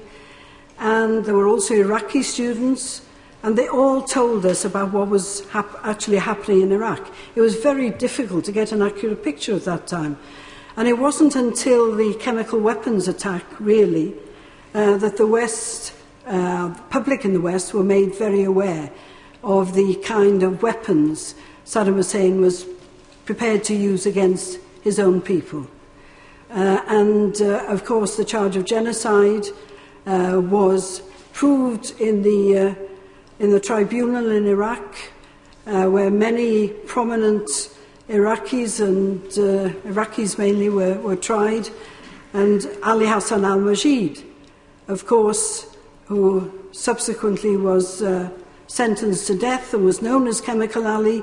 And there were also Iraqi students, and they all told us about what was actually happening in Iraq. It was very difficult to get an accurate picture at that time. And it wasn't until the chemical weapons attack, really, that the West, public in the West, were made very aware of the kind of weapons Saddam Hussein was prepared to use against his own people. Of course, the charge of genocide was proved in the tribunal in Iraq, where many prominent Iraqis and Iraqis mainly were tried, and Ali Hassan al-Majid, of course, who subsequently was sentenced to death and was known as Chemical Ali,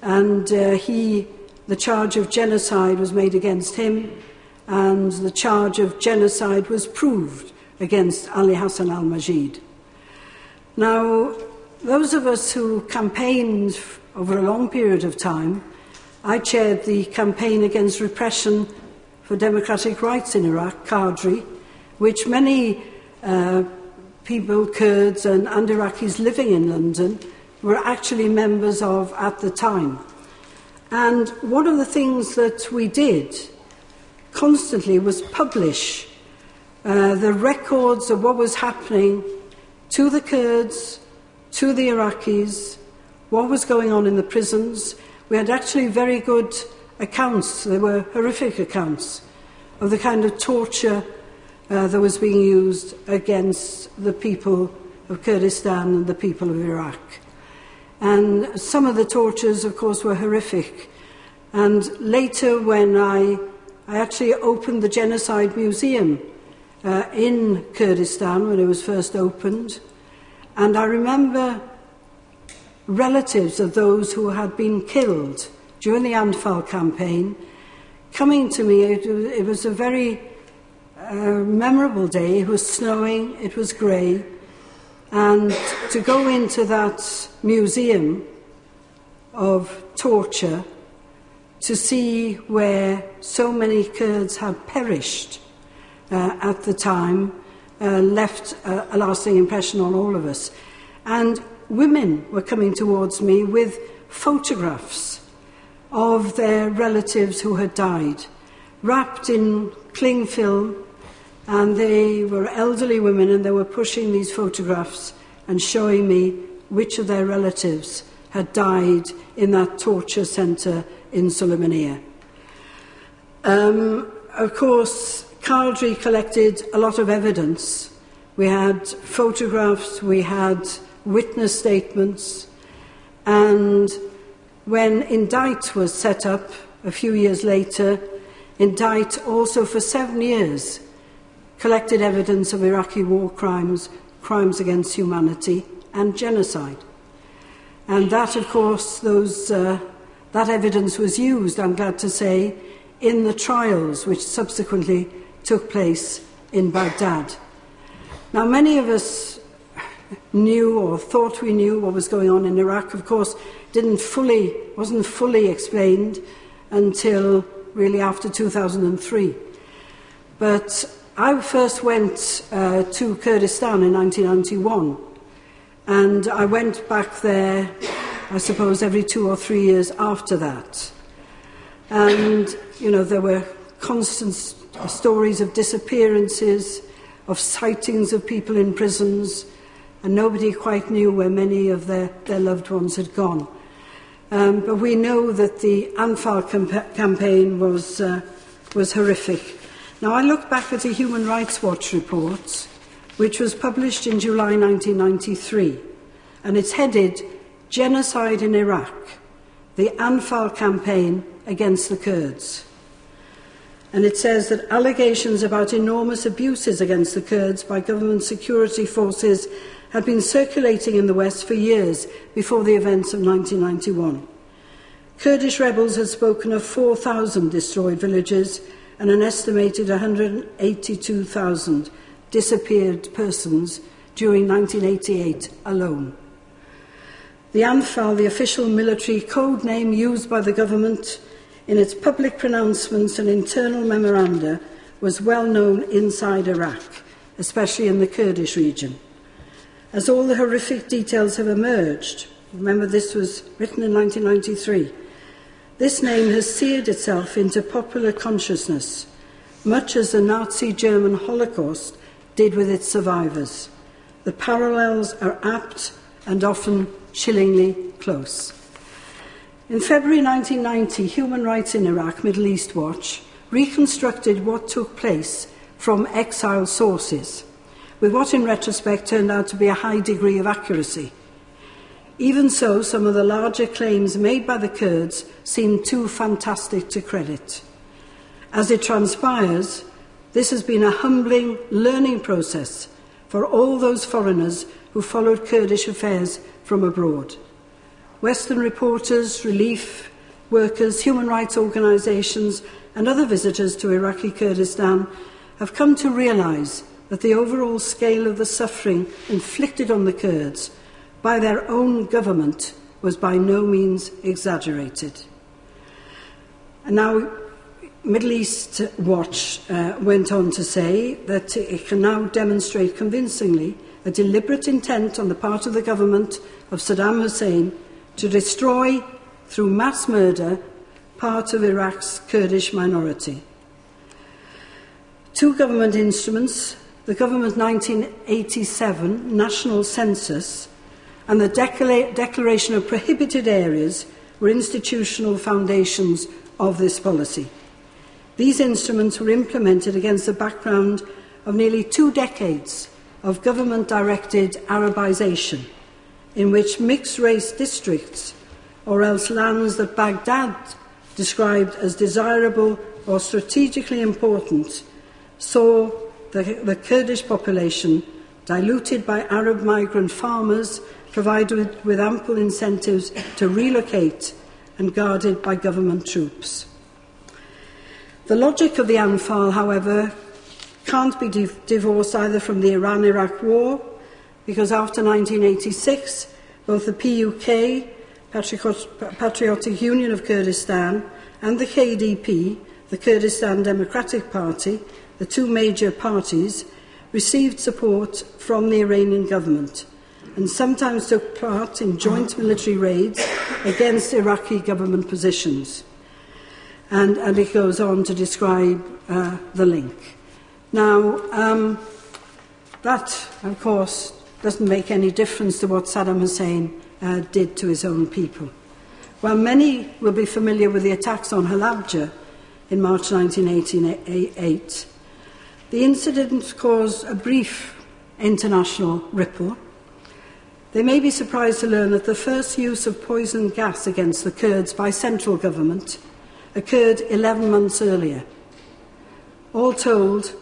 and the charge of genocide was made against him, and the charge of genocide was proved against Ali Hassan al-Majid. Now, those of us who campaigned over a long period of time, I chaired the campaign against repression for democratic rights in Iraq, Qadri, which many people, Kurds and Iraqis living in London, were actually members of at the time. And one of the things that we did constantly was publish the records of what was happening to the Kurds, to the Iraqis, what was going on in the prisons. We had actually very good accounts, they were horrific accounts, of the kind of torture that was being used against the people of Kurdistan and the people of Iraq. And some of the tortures, of course, were horrific. And later, when I actually opened the Genocide Museum in Kurdistan, when it was first opened, and I remember relatives of those who had been killed during the Anfal campaign coming to me. It was a very memorable day. It was snowing, it was grey, and to go into that museum of torture, to see where so many Kurds had perished at the time, left a lasting impression on all of us. And women were coming towards me with photographs of their relatives who had died, wrapped in cling film, and they were elderly women, and they were pushing these photographs and showing me which of their relatives had died in that torture centre in Sulaymaniyah. Of course, Qadri collected a lot of evidence. We had photographs, we had witness statements, and when Indite was set up a few years later, Indite also for 7 years collected evidence of Iraqi war crimes, crimes against humanity, and genocide. And that, of course, that evidence was used, I'm glad to say, in the trials which subsequently took place in Baghdad. Now, many of us knew or thought we knew what was going on in Iraq. Of course, wasn't fully explained until really after 2003. But I first went to Kurdistan in 1991, and I went back there, I suppose, every 2 or 3 years after that. And, you know, there were constant stories of disappearances, of sightings of people in prisons, and nobody quite knew where many of their loved ones had gone. But we know that the Anfal campaign was horrific. Now, I look back at a Human Rights Watch report, which was published in July 1993, and it's headed Genocide in Iraq, the Anfal campaign against the Kurds. And it says that allegations about enormous abuses against the Kurds by government security forces had been circulating in the West for years before the events of 1991. Kurdish rebels had spoken of 4,000 destroyed villages and an estimated 182,000 disappeared persons during 1988 alone. The Anfal, the official military code name used by the government in its public pronouncements and internal memoranda, was well known inside Iraq, especially in the Kurdish region. As all the horrific details have emerged, remember this was written in 1993, this name has seared itself into popular consciousness, much as the Nazi German Holocaust did with its survivors. The parallels are apt and often chillingly close. In February 1990, Human Rights in Iraq, Middle East Watch, reconstructed what took place from exiled sources, with what in retrospect turned out to be a high degree of accuracy. Even so, some of the larger claims made by the Kurds seem too fantastic to credit. As it transpires, this has been a humbling learning process for all those foreigners who followed Kurdish affairs from abroad. Western reporters, relief workers, human rights organisations and other visitors to Iraqi Kurdistan have come to realise that the overall scale of the suffering inflicted on the Kurds by their own government was by no means exaggerated. And now, Middle East Watch went on to say that it can now demonstrate convincingly a deliberate intent on the part of the government of Saddam Hussein to destroy, through mass murder, part of Iraq's Kurdish minority. Two government instruments, the government 1987 national census and the declaration of prohibited areas, were institutional foundations of this policy. These instruments were implemented against the background of nearly 2 decades of government-directed Arabization, in which mixed-race districts, or else lands that Baghdad described as desirable or strategically important, saw the Kurdish population diluted by Arab migrant farmers, provided with ample incentives to relocate and guarded by government troops. The logic of the Anfal, however, can't be divorced either from the Iran-Iraq war, because after 1986, both the PUK, Patriotic Union of Kurdistan, and the KDP, the Kurdistan Democratic Party, the two major parties, received support from the Iranian government and sometimes took part in joint military raids against Iraqi government positions. And it goes on to describe the link. Now, that, of course, doesn't make any difference to what Saddam Hussein did to his own people. While many will be familiar with the attacks on Halabja in March 1988, the incident caused a brief international ripple. They may be surprised to learn that the first use of poison gas against the Kurds by central government occurred 11 months earlier. All told,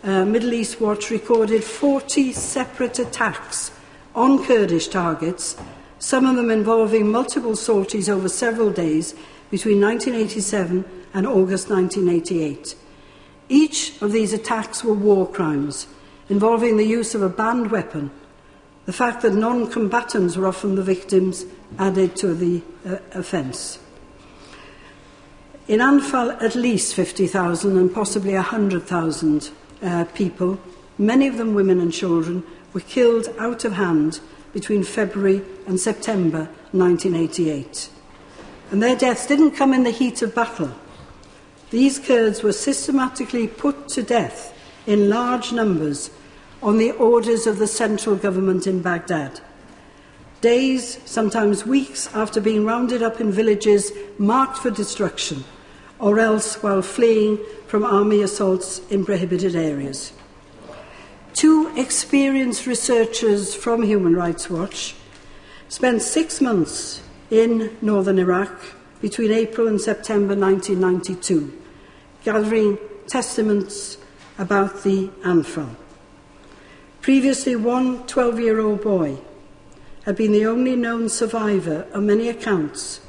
Middle East Watch recorded 40 separate attacks on Kurdish targets, some of them involving multiple sorties over several days between 1987 and August 1988. Each of these attacks were war crimes, involving the use of a banned weapon. The fact that non-combatants were often the victims added to the offence. In Anfal, at least 50,000 and possibly 100,000 people, many of them women and children, were killed out of hand between February and September 1988. And their deaths didn't come in the heat of battle. These Kurds were systematically put to death in large numbers on the orders of the central government in Baghdad. Days, sometimes weeks, after being rounded up in villages marked for destruction, or else while fleeing from army assaults in prohibited areas. Two experienced researchers from Human Rights Watch spent 6 months in northern Iraq between April and September 1992, gathering testaments about the Anfal. Previously, one 12-year-old boy had been the only known survivor on many accounts.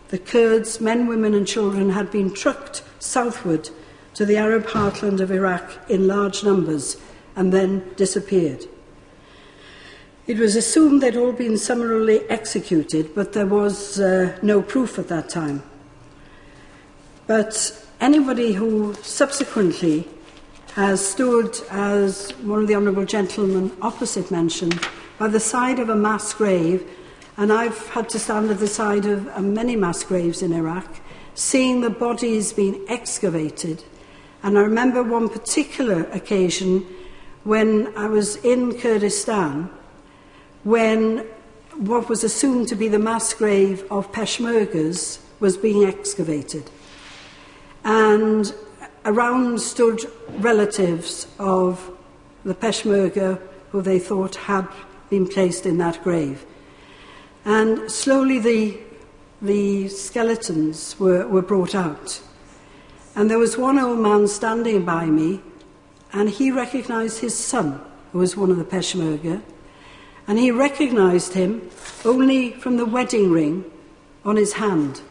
The Kurds, men, women and children, had been trucked southward to the Arab heartland of Iraq in large numbers and then disappeared. It was assumed they'd all been summarily executed, but there was no proof at that time. But anybody who subsequently has stood, as one of the honourable gentlemen opposite mentioned, by the side of a mass grave, and I've had to stand at the side of many mass graves in Iraq, seeing the bodies being excavated. And I remember one particular occasion when I was in Kurdistan, when what was assumed to be the mass grave of Peshmergas was being excavated. And around stood relatives of the Peshmerga who they thought had been placed in that grave. And slowly the skeletons were brought out. And there was one old man standing by me, and he recognised his son, who was one of the Peshmerga, and he recognised him only from the wedding ring on his hand,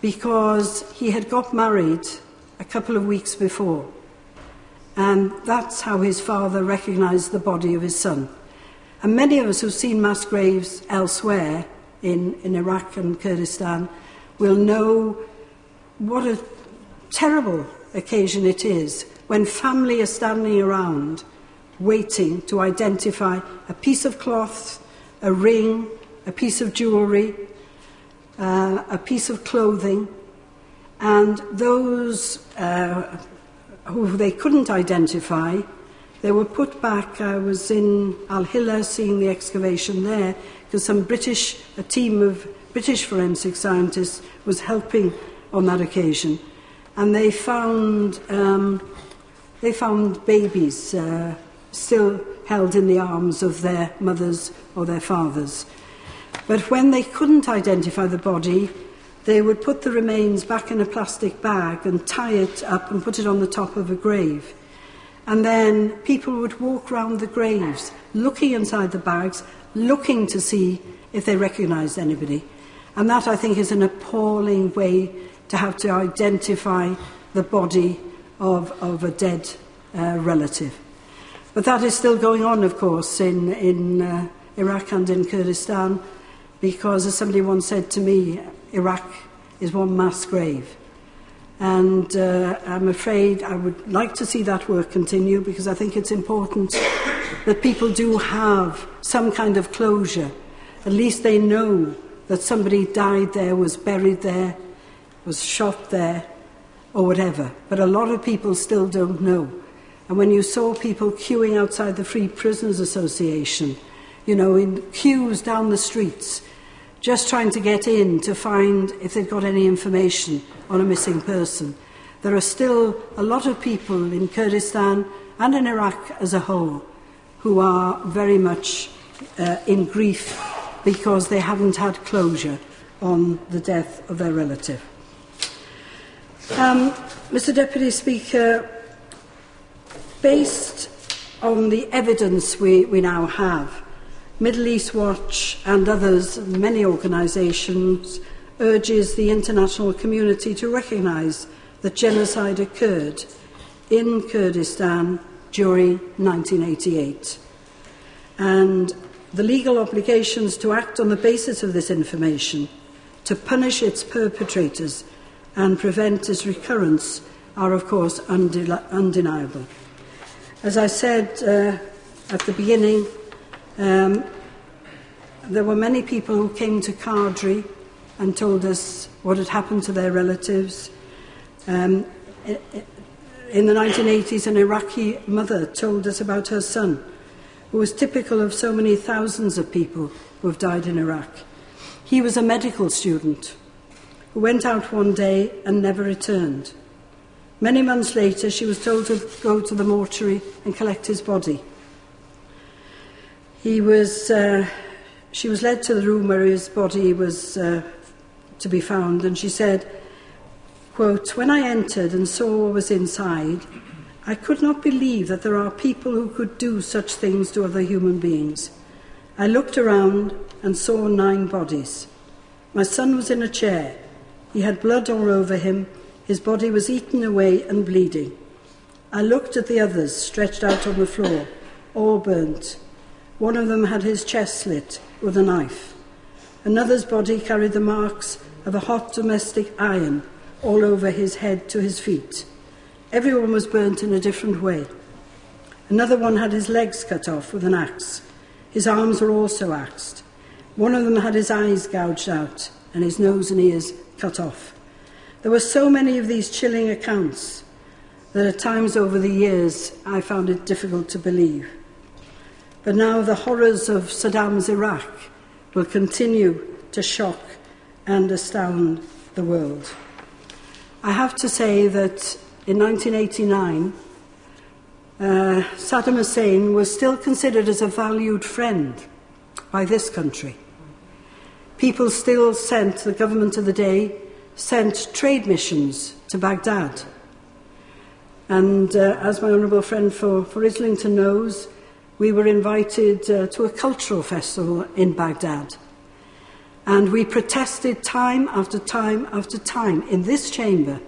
because he had got married a couple of weeks before. And that's how his father recognised the body of his son. And many of us who've seen mass graves elsewhere in Iraq and Kurdistan will know what a terrible occasion it is when family are standing around waiting to identify a piece of cloth, a ring, a piece of jewellery, a piece of clothing, and those who they couldn't identify, they were put back. I was in Al-Hilla seeing the excavation there, because a team of British forensic scientists was helping on that occasion, and they found babies still held in the arms of their mothers or their fathers. But when they couldn't identify the body, they would put the remains back in a plastic bag and tie it up and put it on the top of a grave. And then people would walk round the graves, looking inside the bags, looking to see if they recognised anybody. And that, I think, is an appalling way to have to identify the body of a dead relative. But that is still going on, of course, in Iraq and in Kurdistan, because, as somebody once said to me, Iraq is one mass grave. And I'm afraid I would like to see that work continue, because I think it's important that people do have some kind of closure. At least they know that somebody died there, was buried there, was shot there, or whatever. But a lot of people still don't know. And when you saw people queuing outside the Free Prisoners Association, you know, in queues down the streets, just trying to get in to find if they've got any information on a missing person, there are still a lot of people in Kurdistan and in Iraq as a whole who are very much in grief because they haven't had closure on the death of their relative. Mr. Deputy Speaker, based on the evidence we now have, Middle East Watch and others, many organisations, urges the international community to recognise that genocide occurred in Kurdistan during 1988. And the legal obligations to act on the basis of this information, to punish its perpetrators and prevent its recurrence, are of course undeniable. As I said at the beginning, there were many people who came to Qadri and told us what had happened to their relatives. In the 1980s, an Iraqi mother told us about her son, who was typical of so many thousands of people who have died in Iraq. He was a medical student who went out one day and never returned. Many months later, she was told to go to the mortuary and collect his body. She was led to the room where his body was to be found, and she said, quote, "When I entered and saw what was inside, I could not believe that there are people who could do such things to other human beings. I looked around and saw 9 bodies. My son was in a chair. He had blood all over him. His body was eaten away and bleeding. I looked at the others stretched out on the floor, all burnt. One of them had his chest slit with a knife. Another's body carried the marks of a hot domestic iron all over his head to his feet. Everyone was burnt in a different way. Another one had his legs cut off with an axe. His arms were also axed. One of them had his eyes gouged out and his nose and ears cut off. There were so many of these chilling accounts that at times over the years I found it difficult to believe. But now the horrors of Saddam's Iraq will continue to shock and astound the world. I have to say that in 1989, Saddam Hussein was still considered as a valued friend by this country. People still sent, the government of the day, sent trade missions to Baghdad. And as my honourable friend for Islington knows, we were invited to a cultural festival in Baghdad. And we protested time after time after time in this chamber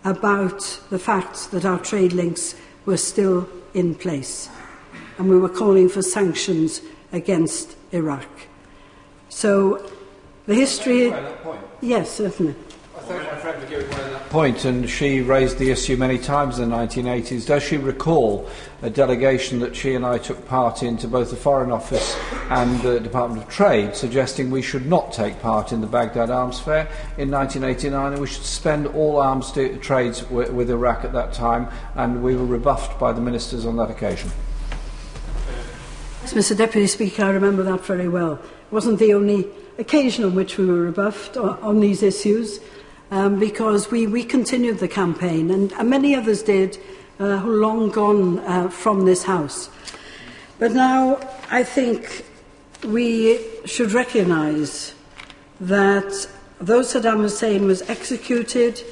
about the fact that our trade links were still in place. And we were calling for sanctions against Iraq. So the history... Yes, certainly. I thank my friend for giving away that point, and she raised the issue many times in the 1980s. Does she recall a delegation that she and I took part in to both the Foreign Office and the Department of Trade, suggesting we should not take part in the Baghdad Arms Fair in 1989 and we should suspend all arms trades with Iraq at that time, and we were rebuffed by the ministers on that occasion? Mr. Deputy Speaker, I remember that very well. It wasn't the only occasion on which we were rebuffed on these issues, because we continued the campaign, and many others did, who are long gone from this House. But now I think we should recognise that though Saddam Hussein was executed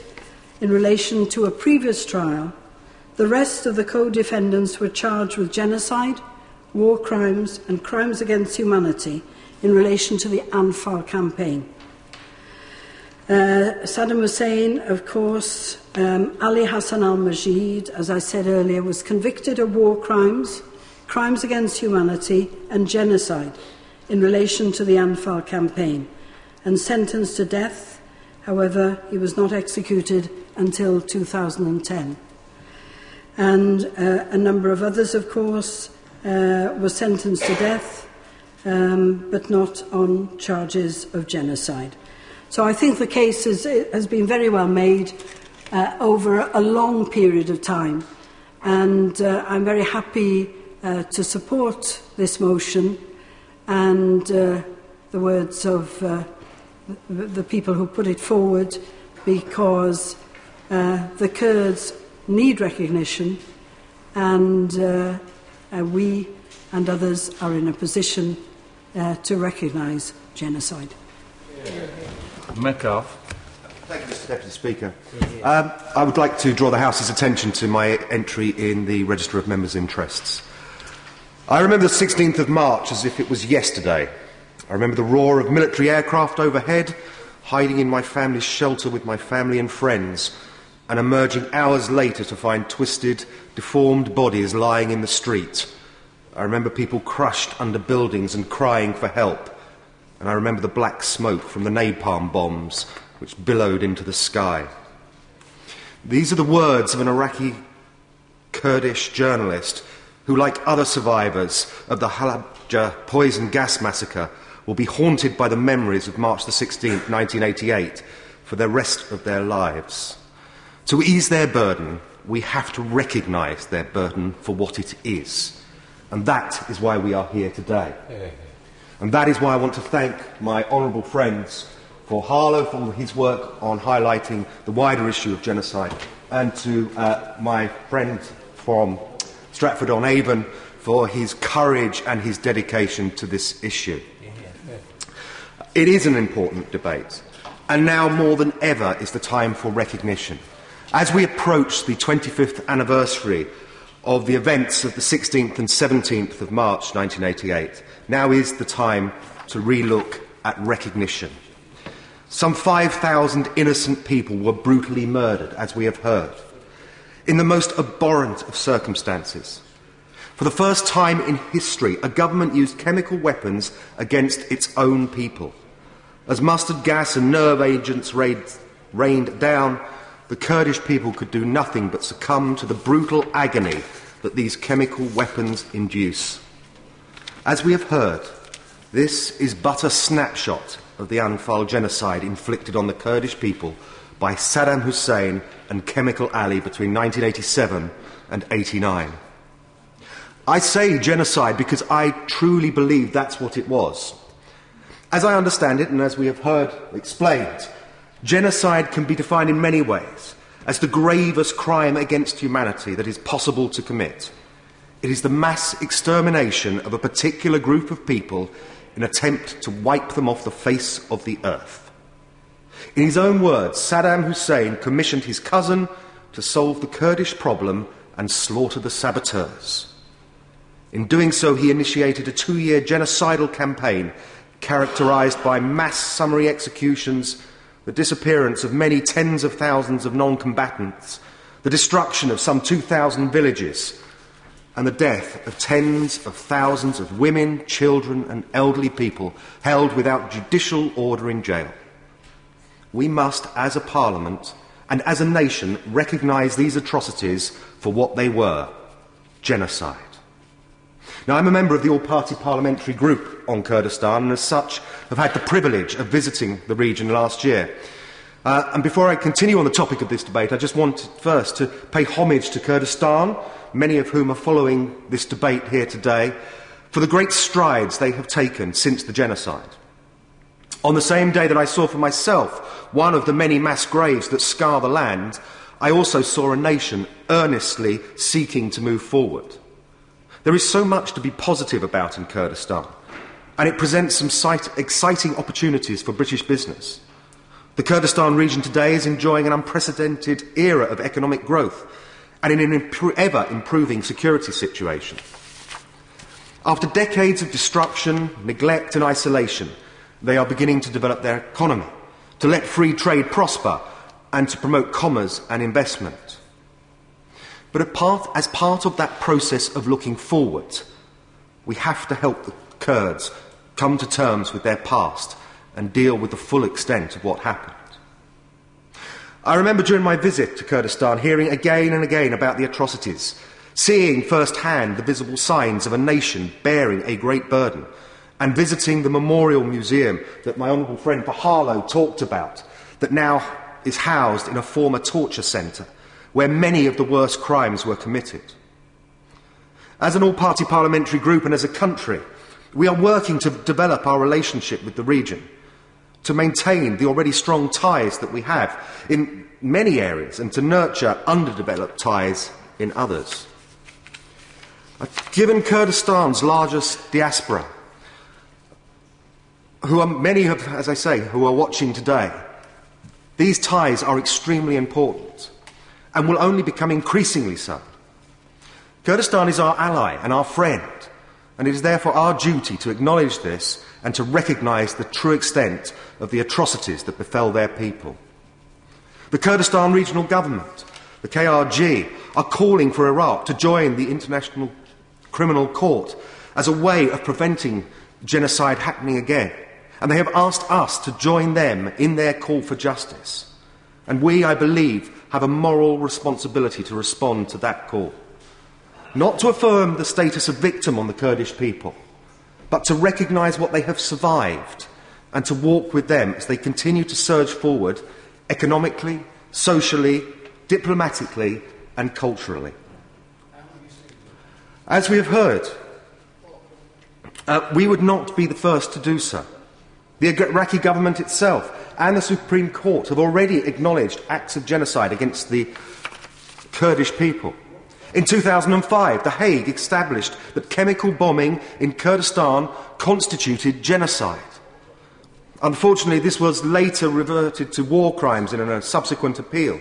in relation to a previous trial, the rest of the co-defendants were charged with genocide, war crimes and crimes against humanity in relation to the Anfal campaign. Saddam Hussein, of course, Ali Hassan al-Majid, as I said earlier, was convicted of war crimes, crimes against humanity and genocide in relation to the Anfal campaign and sentenced to death. However, he was not executed until 2010. And a number of others, of course, were sentenced to death, but not on charges of genocide. So I think the case has been very well made over a long period of time, and I'm very happy to support this motion and the words of the people who put it forward, because the Kurds need recognition, and we and others are in a position to recognise genocide. Metcalfe. Thank you, Mr. Deputy Speaker. I would like to draw the House's attention to my entry in the Register of Members' Interests. I remember the 16th of March as if it was yesterday. I remember the roar of military aircraft overhead, hiding in my family's shelter with my family and friends, and emerging hours later to find twisted, deformed bodies lying in the street. I remember people crushed under buildings and crying for help. And I remember the black smoke from the napalm bombs which billowed into the sky. These are the words of an Iraqi Kurdish journalist who, like other survivors of the Halabja poison gas massacre, will be haunted by the memories of March the 16th, 1988, for the rest of their lives. To ease their burden, we have to recognise their burden for what it is. And that is why we are here today. And that is why I want to thank my honourable friends for Harlow for his work on highlighting the wider issue of genocide, and to my friend from Stratford-on-Avon for his courage and his dedication to this issue. It is an important debate, and now more than ever is the time for recognition. As we approach the 25th anniversary of the events of the 16th and 17th of March 1988, now is the time to relook at recognition. Some 5,000 innocent people were brutally murdered, as we have heard, in the most abhorrent of circumstances. For the first time in history, a government used chemical weapons against its own people. As mustard gas and nerve agents rained down, the Kurdish people could do nothing but succumb to the brutal agony that these chemical weapons induce. As we have heard, this is but a snapshot of the Anfal genocide inflicted on the Kurdish people by Saddam Hussein and Chemical Ali between 1987 and 89. I say genocide because I truly believe that's what it was. As I understand it, and as we have heard explained, genocide can be defined in many ways as the gravest crime against humanity that is possible to commit. It is the mass extermination of a particular group of people in an attempt to wipe them off the face of the earth. In his own words, Saddam Hussein commissioned his cousin to solve the Kurdish problem and slaughter the saboteurs. In doing so, he initiated a 2-year genocidal campaign characterised by mass summary executions, the disappearance of many tens of thousands of non-combatants, the destruction of some 2,000 villages, and the death of tens of thousands of women, children and elderly people held without judicial order in jail. We must, as a parliament and as a nation, recognise these atrocities for what they were: genocide. Now, I'm a member of the all-party parliamentary group on Kurdistan and as such have had the privilege of visiting the region last year. And before I continue on the topic of this debate, I just wanted first to pay homage to Kurdistan, many of whom are following this debate here today, for the great strides they have taken since the genocide. On the same day that I saw for myself one of the many mass graves that scar the land, I also saw a nation earnestly seeking to move forward. There is so much to be positive about in Kurdistan, and it presents some exciting opportunities for British business. The Kurdistan region today is enjoying an unprecedented era of economic growth and in an ever-improving security situation. After decades of destruction, neglect and isolation, they are beginning to develop their economy, to let free trade prosper and to promote commerce and investment. But as part of that process of looking forward, we have to help the Kurds come to terms with their past and deal with the full extent of what happened. I remember during my visit to Kurdistan hearing again and again about the atrocities, seeing firsthand the visible signs of a nation bearing a great burden, and visiting the memorial museum that my honourable friend Pahalo talked about, that now is housed in a former torture centre, where many of the worst crimes were committed. As an all-party parliamentary group and as a country, we are working to develop our relationship with the region, to maintain the already strong ties that we have in many areas and to nurture underdeveloped ties in others. Given Kurdistan's largest diaspora, many of, as I say, who are watching today, these ties are extremely important and will only become increasingly so. Kurdistan is our ally and our friend, and it is therefore our duty to acknowledge this and to recognise the true extent of the atrocities that befell their people. The Kurdistan Regional Government, the KRG, are calling for Iraq to join the International Criminal Court as a way of preventing genocide happening again, and they have asked us to join them in their call for justice. And we, I believe, have a moral responsibility to respond to that call. Not to affirm the status of victim on the Kurdish people, but to recognise what they have survived and to walk with them as they continue to surge forward economically, socially, diplomatically and culturally. As we have heard, we would not be the first to do so. The Iraqi government itself and the Supreme Court have already acknowledged acts of genocide against the Kurdish people. In 2005, The Hague established that chemical bombing in Kurdistan constituted genocide. Unfortunately, this was later reverted to war crimes in a subsequent appeal.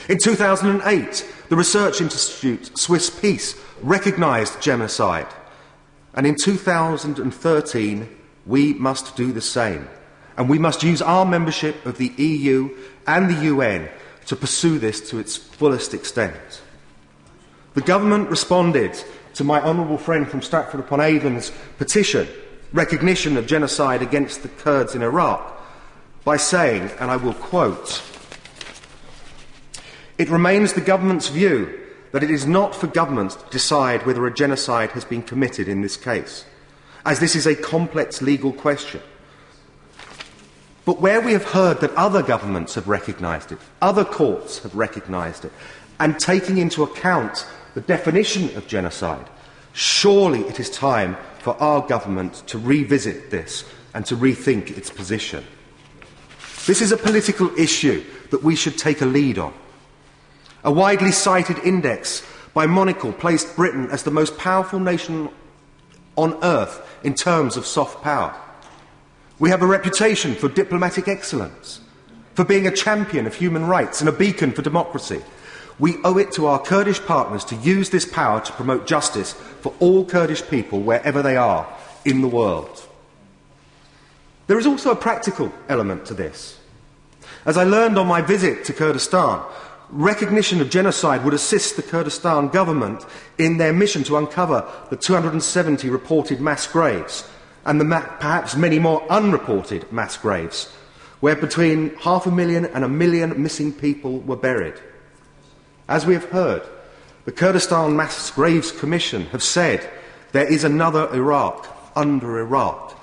In 2008, the research institute Swiss Peace recognised genocide. And in 2013, we must do the same. And we must use our membership of the EU and the UN to pursue this to its fullest extent. The government responded to my honourable friend from Stratford-upon-Avon's petition, recognition of genocide against the Kurds in Iraq, by saying, and I will quote, "It remains the government's view that it is not for governments to decide whether a genocide has been committed in this case, as this is a complex legal question. But where we have heard that other governments have recognised it, other courts have recognised it, and taking into account the definition of genocide, surely it is time for our government to revisit this and to rethink its position. This is a political issue that we should take a lead on. A widely cited index by Monocle placed Britain as the most powerful nation on earth in terms of soft power. We have a reputation for diplomatic excellence, for being a champion of human rights and a beacon for democracy. We owe it to our Kurdish partners to use this power to promote justice for all Kurdish people wherever they are in the world." There is also a practical element to this. As I learned on my visit to Kurdistan, recognition of genocide would assist the Kurdistan government in their mission to uncover the 270 reported mass graves and the perhaps many more unreported mass graves, where between 500,000 and 1 million missing people were buried. As we have heard, the Kurdistan Mass Graves Commission have said there is another Iraq under Iraq,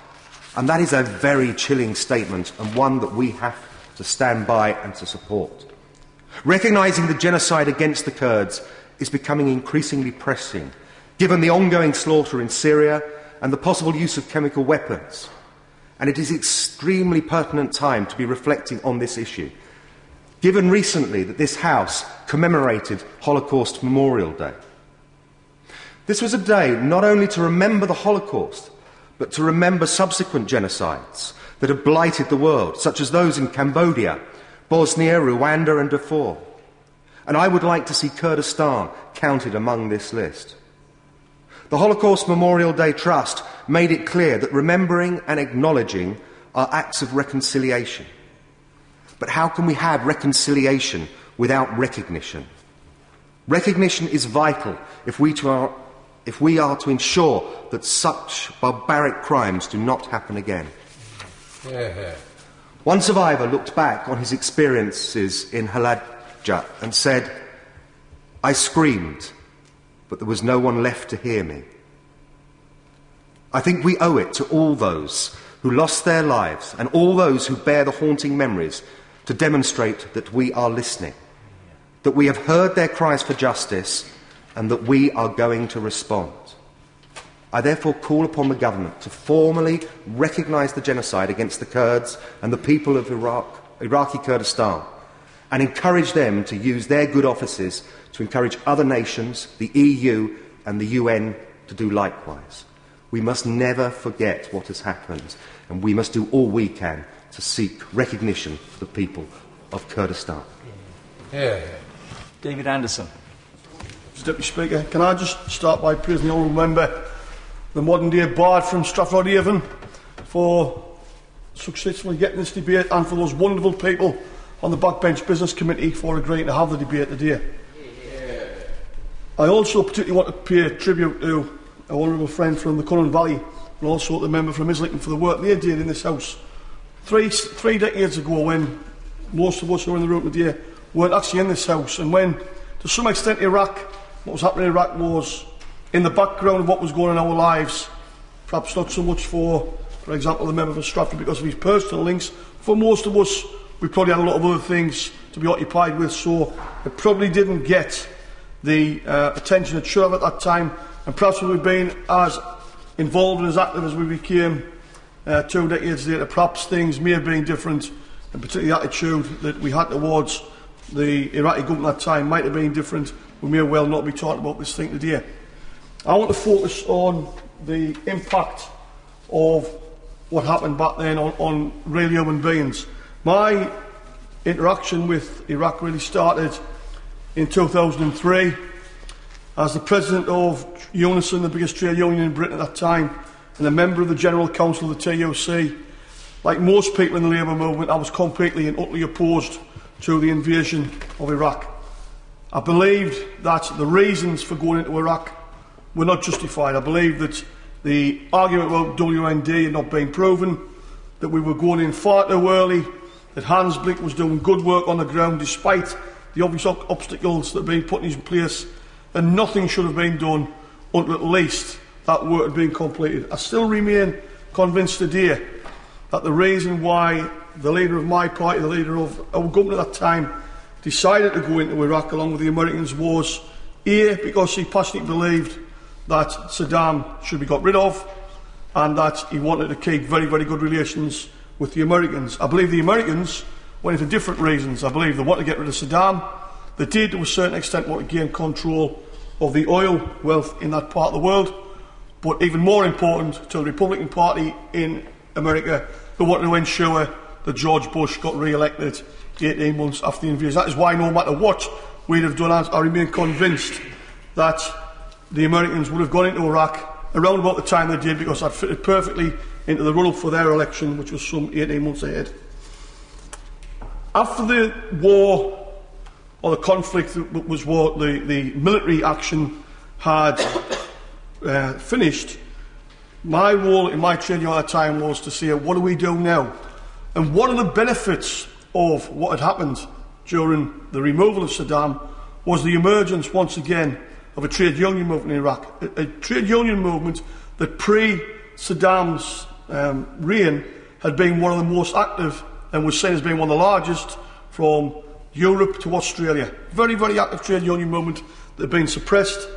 and that is a very chilling statement and one that we have to stand by and to support. Recognising the genocide against the Kurds is becoming increasingly pressing, given the ongoing slaughter in Syria and the possible use of chemical weapons. And it is extremely pertinent time to be reflecting on this issue, given recently that this House commemorated Holocaust Memorial Day. This was a day not only to remember the Holocaust, but to remember subsequent genocides that have blighted the world, such as those in Cambodia, Bosnia, Rwanda and Darfur. And I would like to see Kurdistan counted among this list. The Holocaust Memorial Day Trust made it clear that remembering and acknowledging are acts of reconciliation. But how can we have reconciliation without recognition? Recognition is vital if we are to ensure that such barbaric crimes do not happen again. Yeah. One survivor looked back on his experiences in Halabja and said, "I screamed, but there was no one left to hear me." I think we owe it to all those who lost their lives and all those who bear the haunting memories to demonstrate that we are listening, that we have heard their cries for justice and that we are going to respond. I therefore call upon the government to formally recognise the genocide against the Kurds and the people of Iraqi Kurdistan, and encourage them to use their good offices to encourage other nations, the EU and the UN to do likewise. We must never forget what has happened, and we must do all we can to seek recognition for the people of Kurdistan. David Anderson. Mr. Deputy Speaker, can I just start by praising the honourable member, the modern-day bard from Stratford-Avon, for successfully getting this debate, and for those wonderful people on the Backbench Business Committee for agreeing to have the debate today. I also particularly want to pay tribute to our honourable friend from the Cunnon Valley and also the member from Islington for the work they did in this House. Three decades ago, when most of us who are in the room today weren't actually in this House, and when, to some extent, Iraq, what was happening in Iraq was in the background of what was going on in our lives, perhaps not so much for example, the member for Stratford because of his personal links. For most of us, we probably had a lot of other things to be occupied with, so it probably didn't get the attention it should have at that time, and perhaps we've been as involved and as active as we became 2 decades later. Perhaps things may have been different, and particularly the attitude that we had towards the Iraqi government at that time might have been different. We may well not be talking about this thing today. I want to focus on the impact of what happened back then on real human beings. My interaction with Iraq really started in 2003 as the president of Unison, the biggest trade union in Britain at that time, and a member of the General Council of the TUC. Like most people in the Labour movement, I was completely and utterly opposed to the invasion of Iraq. I believed that the reasons for going into Iraq were not justified. I believe that the argument about WND had not been proven, that we were going in far too early, that Hans Blick was doing good work on the ground despite the obvious obstacles that had been put in place, and nothing should have been done until at least that work had been completed. I still remain convinced today that the reason why the leader of my party, the leader of our government at that time, decided to go into Iraq along with the Americans was A, because he passionately believed that Saddam should be got rid of, and that he wanted to keep very, very good relations with the Americans. I believe the Americans went in for different reasons. I believe they wanted to get rid of Saddam. They did, to a certain extent, want to gain control of the oil wealth in that part of the world. But even more important to the Republican Party in America, they wanted to ensure that George Bush got re-elected 18 months after the invasion. That is why, no matter what we'd have done, I remain convinced that the Americans would have gone into Iraq around about the time they did, because that fitted perfectly into the run-up for their election, which was some 18 months ahead. After the war, or the conflict that was what the military action had finished, my role in my training at that time was to say, what do we do now? And one of the benefits of what had happened during the removal of Saddam was the emergence, once again, of a trade union movement in Iraq. A trade union movement that pre-Saddam's reign had been one of the most active and was seen as being one of the largest from Europe to Australia. Very, very active trade union movement that had been suppressed.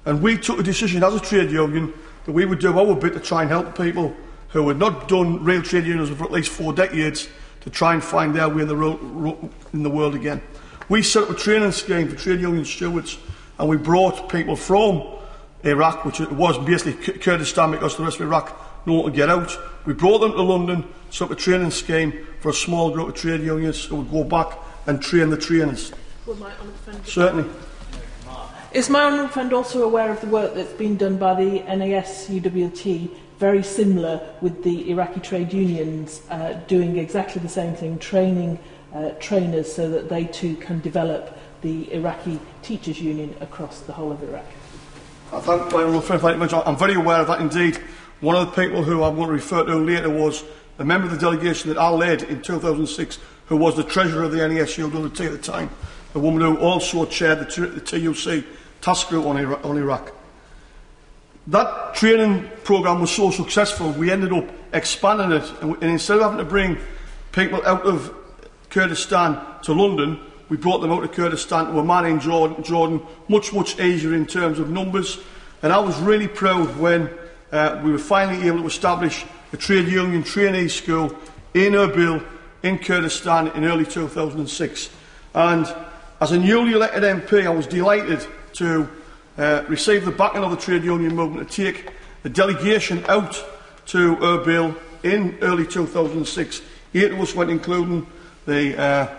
And we took a decision as a trade union that we would do our bit to try and help people who had not done real trade unions for at least 4 decades to try and find their way in the world again. We set up a training scheme for trade union stewards, and we brought people from Iraq, which it was basically Kurdistan because the rest of Iraq no one could get out. We brought them to London, set up a training scheme for a small group of trade unions who would go back and train the trainers. Certainly. Is my honourable friend also aware of the work that's been done by the NAS-UWT, very similar with the Iraqi trade unions, doing exactly the same thing, training trainers so that they too can develop the Iraqi teachers union across the whole of Iraq? I thank my honourable friend for that mention. I'm very aware of that indeed. One of the people who I'm going to refer to later was a member of the delegation that I led in 2006, who was the treasurer of the NAS-UWT at the time, a woman who also chaired the TUC task group on Iraq. That training programme was so successful, we ended up expanding it, and instead of having to bring people out of Kurdistan to London, we brought them out of Kurdistan to Amman in Jordan, much, much easier in terms of numbers. And I was really proud when we were finally able to establish a trade union trainee school in Erbil, in Kurdistan, in early 2006. And as a newly elected MP, I was delighted to receive the backing of the trade union movement to take a delegation out to Erbil in early 2006. 8 of us went, including the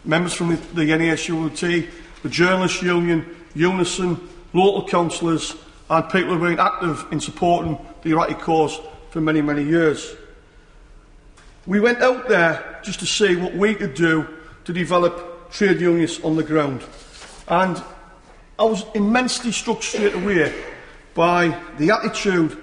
members from the NAS-UWT, the Journalists Union, Unison, local councillors, and people who have been active in supporting the Iraqi cause for many, many years. We went out there just to see what we could do to develop trade unions on the ground. And I was immensely struck straight away by the attitude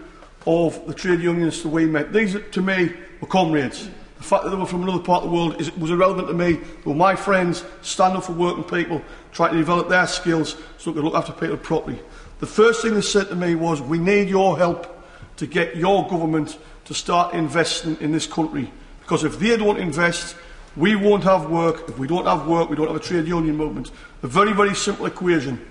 of the trade unionists that we met. These, to me, were comrades. The fact that they were from another part of the world was irrelevant to me. They were my friends, standing up for working people, trying to develop their skills so they could look after people properly. The first thing they said to me was, we need your help to get your government to start investing in this country. Because if they don't invest, we won't have work. If we don't have work, we don't have a trade union movement. A very, very simple equation.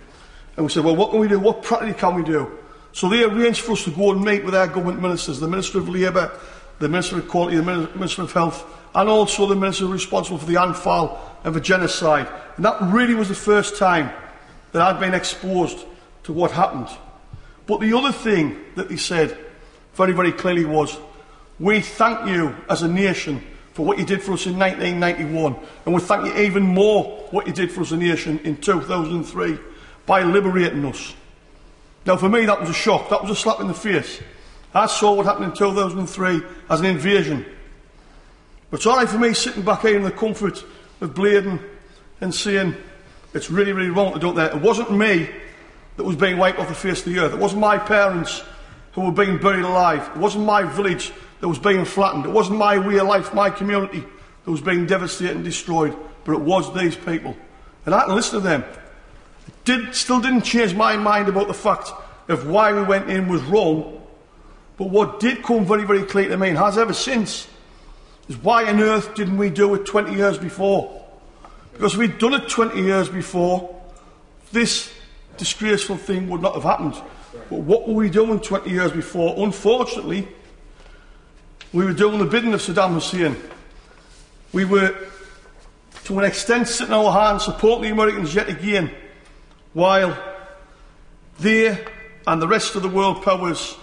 And we said, well, what can we do? What practically can we do? So they arranged for us to go and meet with our government ministers, the Minister of Labour, the Minister of Equality, the Minister of Health, and also the Minister responsible for the Anfal and for genocide. And that really was the first time that I'd been exposed to what happened. But the other thing that they said very, very clearly was, we thank you as a nation for what you did for us in 1991, and we thank you even more what you did for us as a nation in 2003 by liberating us. Now, for me, that was a shock. That was a slap in the face. I saw what happened in 2003 as an invasion. But it's all right for me sitting back here in the comfort of bleeding and saying it's really, really wrong to do that. It wasn't me that was being wiped off the face of the earth. It wasn't my parents who were being buried alive. It wasn't my village that was being flattened. It wasn't my way of life, my community that was being devastated and destroyed. But it was these people. And I had to listen to them. It still didn't change my mind about the fact of why we went in was wrong. But what did come very, very clear to me, and has ever since, is why on earth didn't we do it 20 years before? Because if we'd done it 20 years before, this disgraceful thing would not have happened. But what were we doing 20 years before? Unfortunately, we were doing the bidding of Saddam Hussein. We were, to an extent, sitting on our hands, supporting the Americans yet again, while they and the rest of the world powers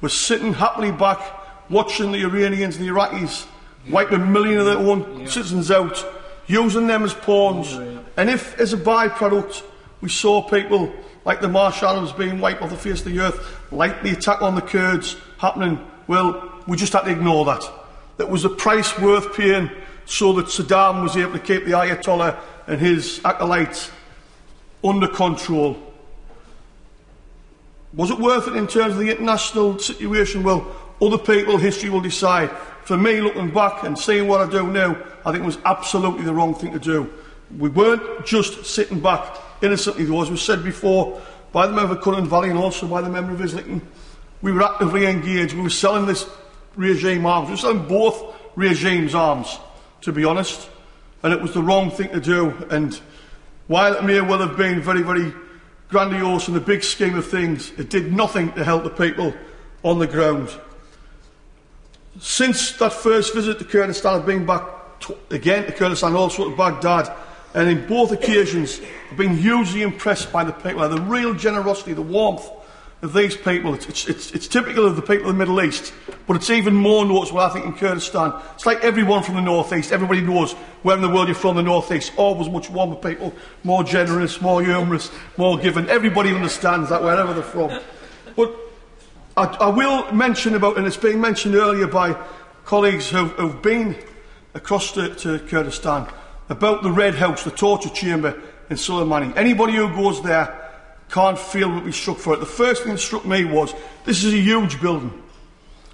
were sitting happily back, watching the Iranians and the Iraqis wipe a million of their own citizens out, using them as pawns. And if, as a byproduct, we saw people like the Marshall Islands being wiped off the face of the earth, like the attack on the Kurds happening, well, we just had to ignore that. That was a price worth paying so that Saddam was able to keep the Ayatollah and his acolytes under control. Was it worth it in terms of the international situation? Well, other people, history will decide. For me, looking back and seeing what I do now, I think it was absolutely the wrong thing to do. We weren't just sitting back innocently. As was said before by the member of Cullen Valley and also by the member of Islington, we were actively engaged. We were selling this regime arms. We were selling both regimes arms, to be honest. And it was the wrong thing to do. And while it may well have been very, very grandiose in the big scheme of things, it did nothing to help the people on the ground. Since that first visit to Kurdistan, I've been back again to Kurdistan, also to Baghdad, and in both occasions I've been hugely impressed by the people, the real generosity, the warmth of these people. It's typical of the people of the Middle East, but it's even more noticeable, I think, in Kurdistan. It's like everyone from the North East. Everybody knows where in the world you're from, the North East. Always much warmer people, more generous, more humorous, more giving. Everybody understands that wherever they're from. But I will mention about, and it's been mentioned earlier by colleagues who've been across to Kurdistan, about the Red House, the torture chamber in Soleimani. Anybody who goes there can't feel what we struck for it. The first thing that struck me was, this is a huge building.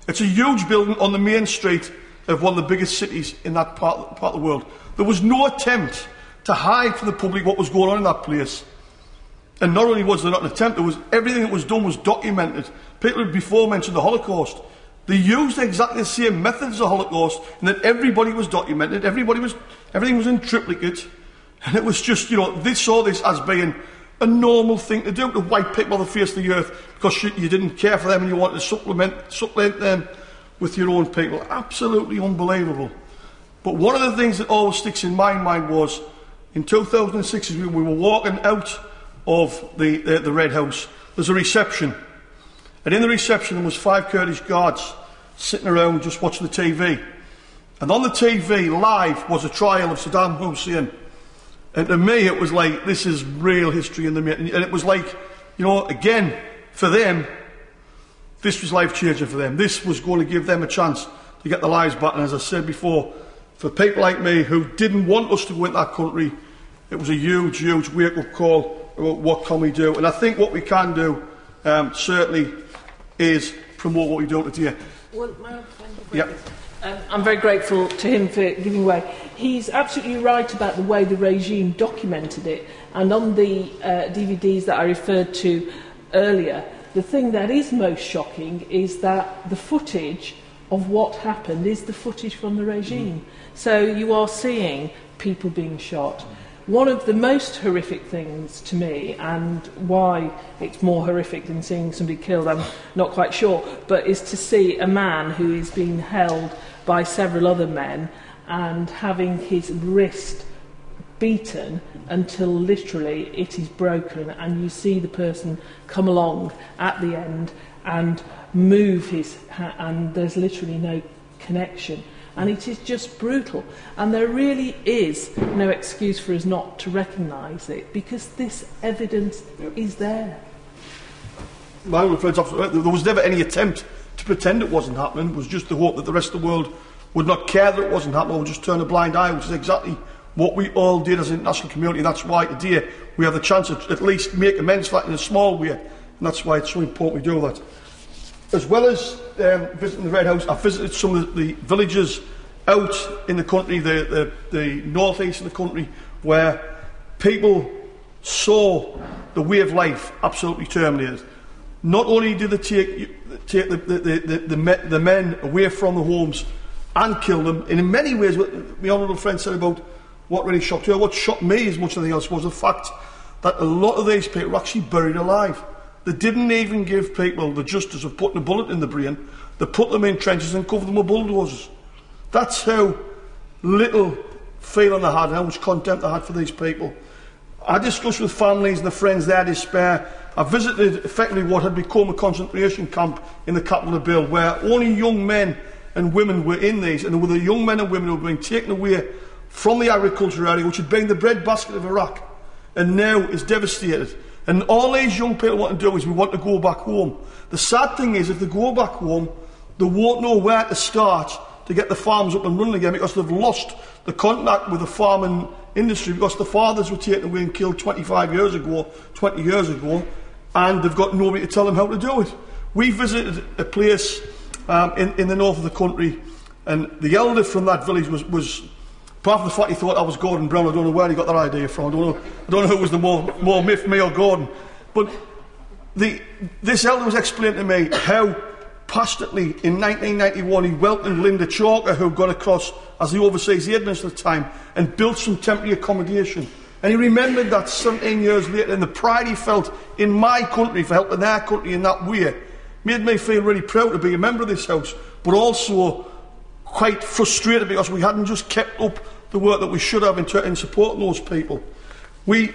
It's a huge building on the main street of one of the biggest cities in that part of the world. There was no attempt to hide from the public what was going on in that place. And not only was there not an attempt, there was everything that was done was documented. People had before mentioned the Holocaust. They used exactly the same methods of the Holocaust, and that everybody was documented, everything was in triplicate, and it was just, they saw this as being a normal thing to do, to wipe people off the face of the earth because you didn't care for them and you wanted to supplement them with your own people. Absolutely unbelievable. But one of the things that always sticks in my mind was, in 2006, as we were walking out of the Red House, there's a reception. And in the reception there was 5 Kurdish guards sitting around just watching the TV. And on the TV, live, was a trial of Saddam Hussein. And to me it was like, this is real history in the making. And it was like, again, for them, this was life-changing for them. This was going to give them a chance to get their lives back. And as I said before, for people like me who didn't want us to go into that country, it was a huge, huge wake-up call about what can we do. And I think what we can do, certainly, is promote what we do today. Well, my own friend, I'm very grateful to him for giving way. He's absolutely right about the way the regime documented it. And on the DVDs that I referred to earlier, the thing that is most shocking is that the footage of what happened is the footage from the regime. So you are seeing people being shot. One of the most horrific things to me, and why it's more horrific than seeing somebody killed, I'm not quite sure, but is to see a man who is being held by several other men and having his wrist beaten until literally it is broken, and you see the person come along at the end and move his hand, and there's literally no connection. And it is just brutal. And there really is no excuse for us not to recognise it, because this evidence is there. My own friends, there was never any attempt to pretend it wasn't happening. It was just the hope that the rest of the world would not care that it wasn't happening, or would just turn a blind eye, which is exactly what we all did as an international community. That's why today we have the chance to at least make amends for that in a small way, and that's why it's so important we do that. As well as visiting the Red House, I visited some of the villages out in the country, the northeast of the country, where people saw the way of life absolutely terminated. Not only did they take the men away from the homes and kill them, and in many ways, what my honourable friend said about what really shocked her, what shocked me as much as anything else was the fact that a lot of these people were actually buried alive. They didn't even give people the justice of putting a bullet in the brain. They put them in trenches and covered them with bulldozers. That's how little feeling they had, how much contempt they had for these people. I discussed with families and the friends their despair. I visited effectively what had become a concentration camp in the capital of Bill, where only young men and women were in these, and there were the young men and women who were being taken away from the agriculture area, which had been the breadbasket of Iraq, and now is devastated. And all these young people want to do is we want to go back home. The sad thing is, if they go back home, they won't know where to start to get the farms up and running again, because they've lost the contact with the farming industry, because the fathers were taken away and killed 20 years ago, and they've got nobody to tell them how to do it. We visited a place in the north of the country, and the elder from that village was apart from the fact he thought I was Gordon Brown. I don't know where he got that idea from. I don't know who was the more myth, me or Gordon. But this elder was explaining to me how passionately in 1991 he welcomed Linda Chalker, who got across as the overseas headmaster at the time, and built some temporary accommodation. And he remembered that 17 years later, and the pride he felt in my country for helping their country in that way made me feel really proud to be a member of this house, but also quite frustrated because we hadn't just kept up the work that we should have in supporting those people. We,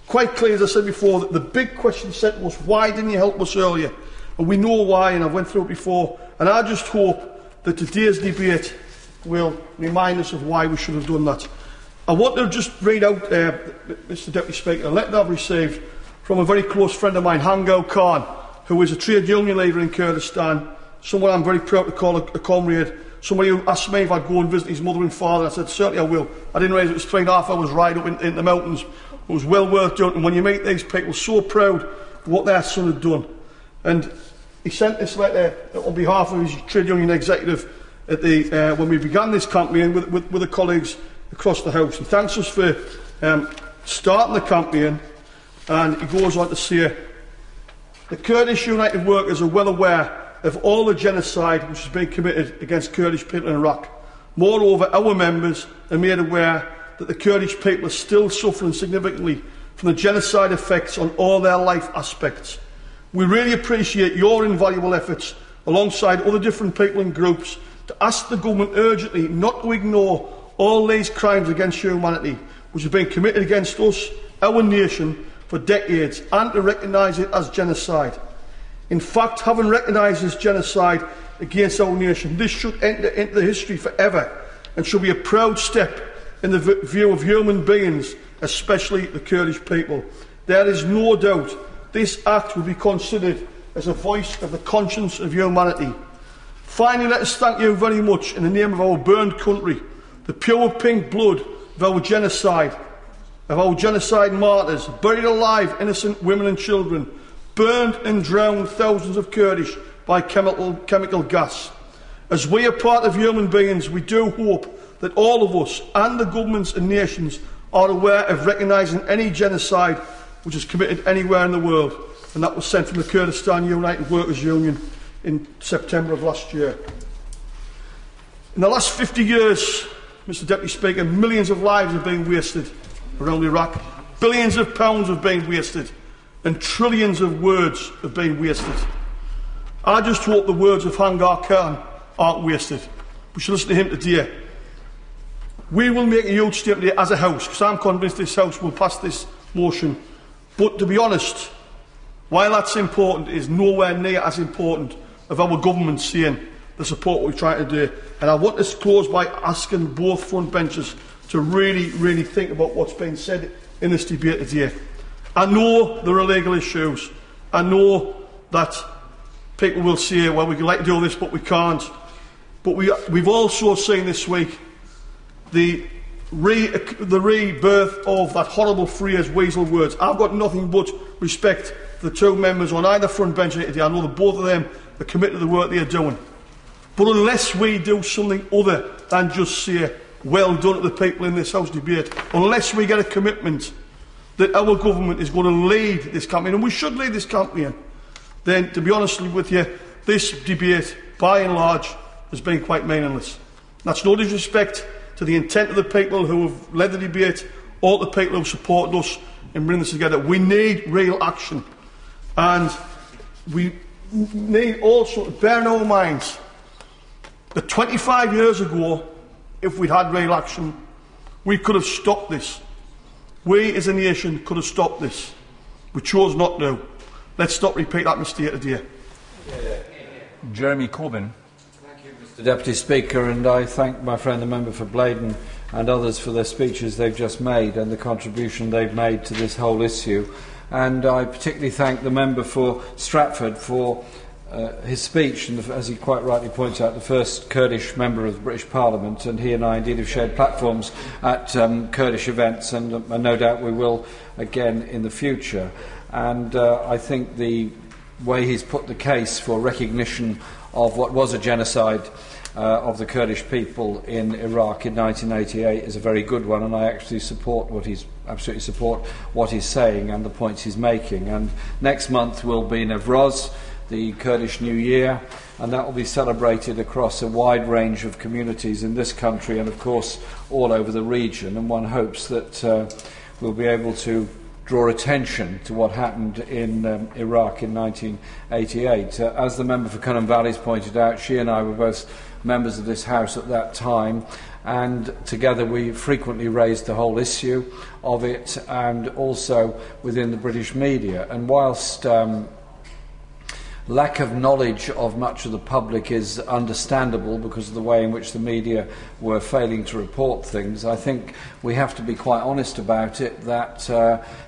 quite clear, as I said before, that the big question set was, why didn't you help us earlier? And we know why, and I've went through it before, and I just hope that today's debate will remind us of why we should have done that. I want to just read out, Mr Deputy Speaker, a letter I've received from a very close friend of mine, Hango Khan, who is a trade union leader in Kurdistan, someone I'm very proud to call a comrade, somebody who asked me if I'd go and visit his mother and father. I said, certainly I will. I didn't realise it was 3.5 hours ride up in the mountains. It was well worth doing, and when you meet these people, so proud of what their son had done. And he sent this letter on behalf of his trade union executive at when we began this campaign with the colleagues across the House. He thanks us for starting the campaign, and he goes on to say, the Kurdish United Workers are well aware of all the genocide which has been committed against Kurdish people in Iraq. Moreover, our members are made aware that the Kurdish people are still suffering significantly from the genocide effects on all their life aspects. We really appreciate your invaluable efforts, alongside other different people and groups, to ask the government urgently not to ignore all these crimes against humanity which have been committed against us, our nation, for decades, and to recognise it as genocide. In fact, having recognised this genocide against our nation, this should enter into the history forever and should be a proud step in the view of human beings, especially the Kurdish people. There is no doubt this act will be considered as a voice of the conscience of humanity. Finally, let us thank you very much in the name of our burned country, the pure pink blood of our genocide martyrs, buried alive innocent women and children, burned and drowned thousands of Kurdish by chemical gas. As we are part of human beings, we do hope that all of us and the governments and nations are aware of recognising any genocide which is committed anywhere in the world, and that was sent from the Kurdistan United Workers Union in September of last year. In the last 50 years, Mr Deputy Speaker, millions of lives have been wasted around Iraq, billions of pounds have been wasted, and trillions of words have been wasted. I just hope the words of Hangar Khan aren't wasted. We should listen to him today. We will make a huge statement as a House, because I'm convinced this House will pass this motion. But to be honest, while that's important, it is nowhere near as important of our government saying the support we're trying to do. And I want to close by asking both front benches to really, really think about what's being said in this debate today. I know there are legal issues. I know that people will say, well, we'd like to do this, but we can't. But we've also seen this week the the rebirth of that horrible phrase, weasel words. I've got nothing but respect for the two members on either front bench here today. I know that both of them are committed to the work they are doing. But unless we do something other than just say, well done to the people in this House debate, unless we get a commitment that our government is going to lead this campaign, and we should lead this campaign, then, to be honest with you, this debate, by and large, has been quite meaningless. That's no disrespect to the intent of the people who have led the debate, all the people who have supported us in bringing this together. We need real action. And we need also to bear in our minds that 25 years ago, if we'd had real action, we could have stopped this. We as a nation could have stopped this. We chose not to. Let's not repeat that mistake today. Jeremy Corbyn. Thank you, Mr. Deputy Speaker, and I thank my friend the member for Blaydon and others for their speeches they've just made and the contribution they've made to this whole issue. And I particularly thank the member for Stratford for his speech, and as he quite rightly points out, the first Kurdish member of the British Parliament, and he and I indeed have shared platforms at Kurdish events, and no doubt we will again in the future. And I think the way he's put the case for recognition of what was a genocide of the Kurdish people in Iraq in 1988 is a very good one, and I actually absolutely support what he's saying and the points he's making. And next month will be Navroz, the Kurdish New Year, and that will be celebrated across a wide range of communities in this country and, of course, all over the region. And one hopes that we'll be able to draw attention to what happened in Iraq in 1988. As the member for Cunham Valley's pointed out, she and I were both members of this House at that time, and together we frequently raised the whole issue of it, and also within the British media. And whilst lack of knowledge of much of the public is understandable because of the way in which the media were failing to report things, I think we have to be quite honest about it, that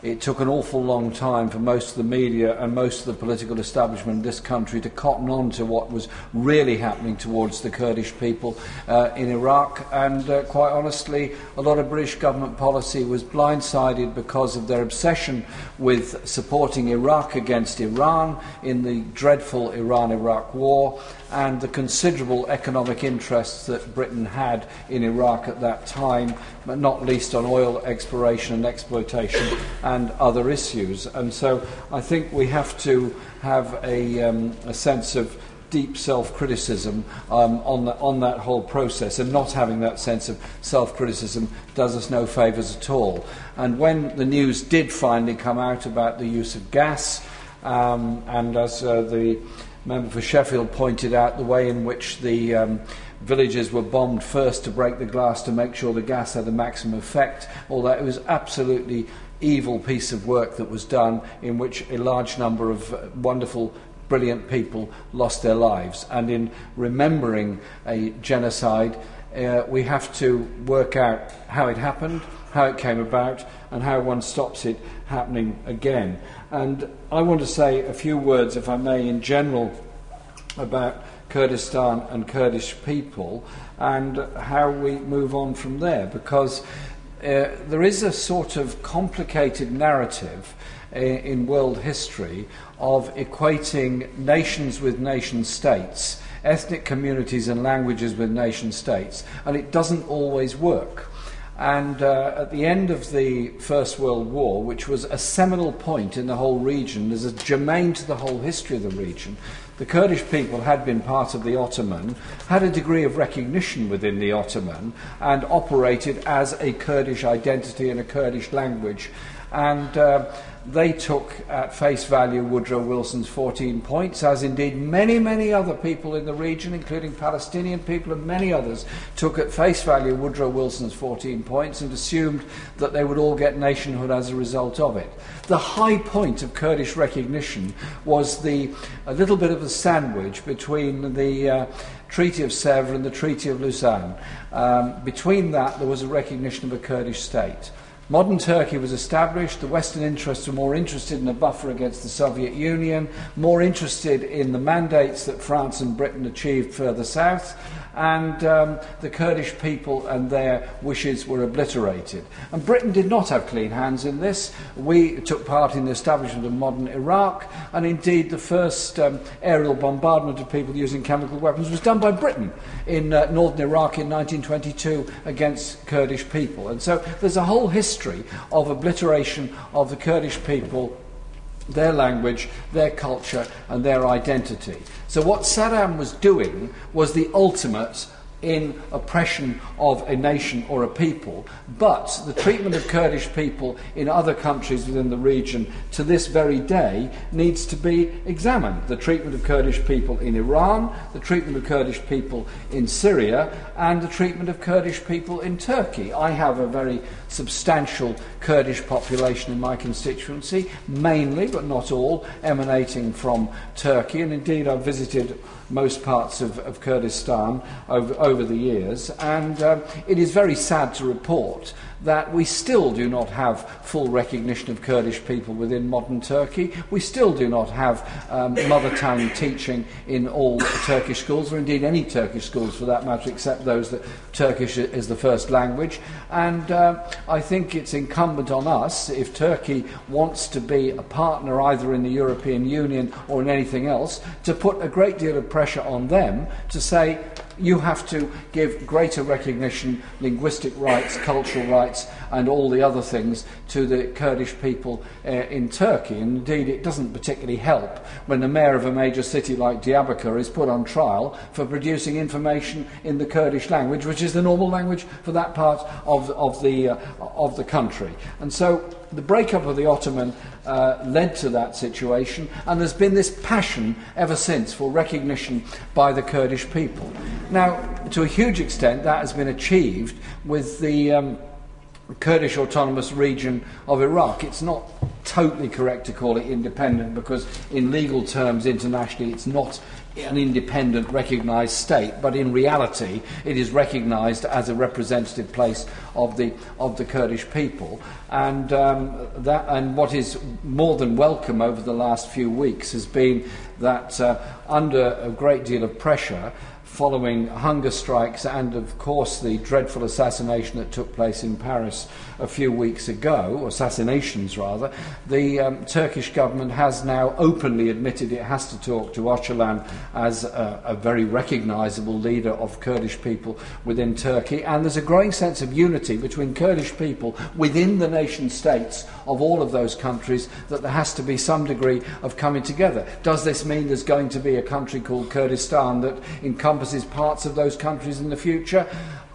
it took an awful long time for most of the media and most of the political establishment in this country to cotton on to what was really happening towards the Kurdish people in Iraq. And quite honestly, a lot of British government policy was blindsided because of their obsession with supporting Iraq against Iran in the dreadful Iran-Iraq war, and the considerable economic interests that Britain had in Iraq at that time, but not least on oil exploration and exploitation and other issues. And so I think we have to have a sense of deep self-criticism on that whole process, and not having that sense of self-criticism does us no favours at all. And when the news did finally come out about the use of gas, and as the member for Sheffield pointed out, the way in which the villages were bombed first to break the glass to make sure the gas had the maximum effect, all that, it was absolutely evil piece of work that was done, in which a large number of wonderful, brilliant people lost their lives. And in remembering a genocide, we have to work out how it happened, how it came about, and how one stops it happening again. And I want to say a few words, if I may, in general about Kurdistan and Kurdish people and how we move on from there, because there is a sort of complicated narrative in world history of equating nations with nation-states, ethnic communities and languages with nation-states, and it doesn't always work. And at the end of the First World War, which was a seminal point in the whole region, as a germane to the whole history of the region, the Kurdish people had been part of the Ottoman, had a degree of recognition within the Ottoman, and operated as a Kurdish identity and a Kurdish language. And they took at face value Woodrow Wilson's 14 points, as indeed many, many other people in the region, including Palestinian people and many others, took at face value Woodrow Wilson's 14 points and assumed that they would all get nationhood as a result of it. The high point of Kurdish recognition was a little bit of a sandwich between the Treaty of Sèvres and the Treaty of Lausanne. Between that, there was a recognition of a Kurdish state. Modern Turkey was established. The Western interests were more interested in a buffer against the Soviet Union, more interested in the mandates that France and Britain achieved further south, and the Kurdish people and their wishes were obliterated. And Britain did not have clean hands in this. We took part in the establishment of modern Iraq, and indeed the first aerial bombardment of people using chemical weapons was done by Britain in northern Iraq in 1922 against Kurdish people. And so there's a whole history of obliteration of the Kurdish people, their language, their culture and their identity. So what Saddam was doing was the ultimate in oppression of a nation or a people, but the treatment of Kurdish people in other countries within the region to this very day needs to be examined. The treatment of Kurdish people in Iran, the treatment of Kurdish people in Syria, and the treatment of Kurdish people in Turkey. I have a very substantial Kurdish population in my constituency, mainly, but not all, emanating from Turkey, and indeed I've visited most parts of Kurdistan over the years, and it is very sad to report that we still do not have full recognition of Kurdish people within modern Turkey. We still do not have mother tongue teaching in all Turkish schools, or indeed any Turkish schools for that matter, except those that Turkish is the first language. And I think it's incumbent on us, if Turkey wants to be a partner either in the European Union or in anything else, to put a great deal of pressure on them to say, you have to give greater recognition, linguistic rights, cultural rights, and all the other things to the Kurdish people in Turkey. And indeed, it doesn't particularly help when the mayor of a major city like Diyarbakir is put on trial for producing information in the Kurdish language, which is the normal language for that part of the country. And so the breakup of the Ottoman led to that situation, and there's been this passion ever since for recognition by the Kurdish people. Now, to a huge extent, that has been achieved with the Kurdish autonomous region of Iraq. It's not totally correct to call it independent, because in legal terms internationally it's not an independent recognised state, but in reality it is recognised as a representative place of the Kurdish people. And what is more than welcome over the last few weeks has been that under a great deal of pressure, following hunger strikes and, of course, the dreadful assassination that took place in Paris a few weeks ago, or assassinations rather, the Turkish government has now openly admitted it has to talk to Öcalan as a very recognisable leader of Kurdish people within Turkey, and there's a growing sense of unity between Kurdish people within the nation states of all of those countries, that there has to be some degree of coming together. Does this mean there's going to be a country called Kurdistan that encompasses parts of those countries in the future?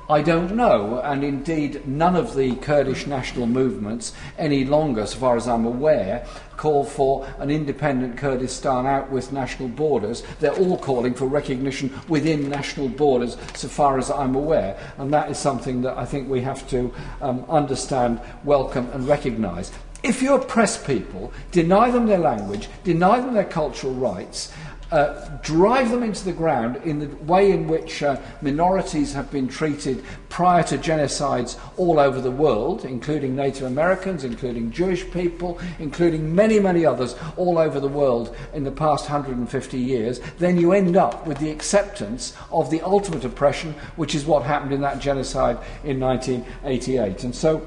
I don't know, and indeed none of the Kurdish national movements any longer, so far as I'm aware, call for an independent Kurdistan out with national borders. They're all calling for recognition within national borders, so far as I'm aware, and that is something that I think we have to understand, welcome and recognise. If you oppress people, deny them their language, deny them their cultural rights, drive them into the ground in the way in which minorities have been treated prior to genocides all over the world, including Native Americans, including Jewish people, including many, many others all over the world in the past 150 years, then you end up with the acceptance of the ultimate oppression, which is what happened in that genocide in 1988. And so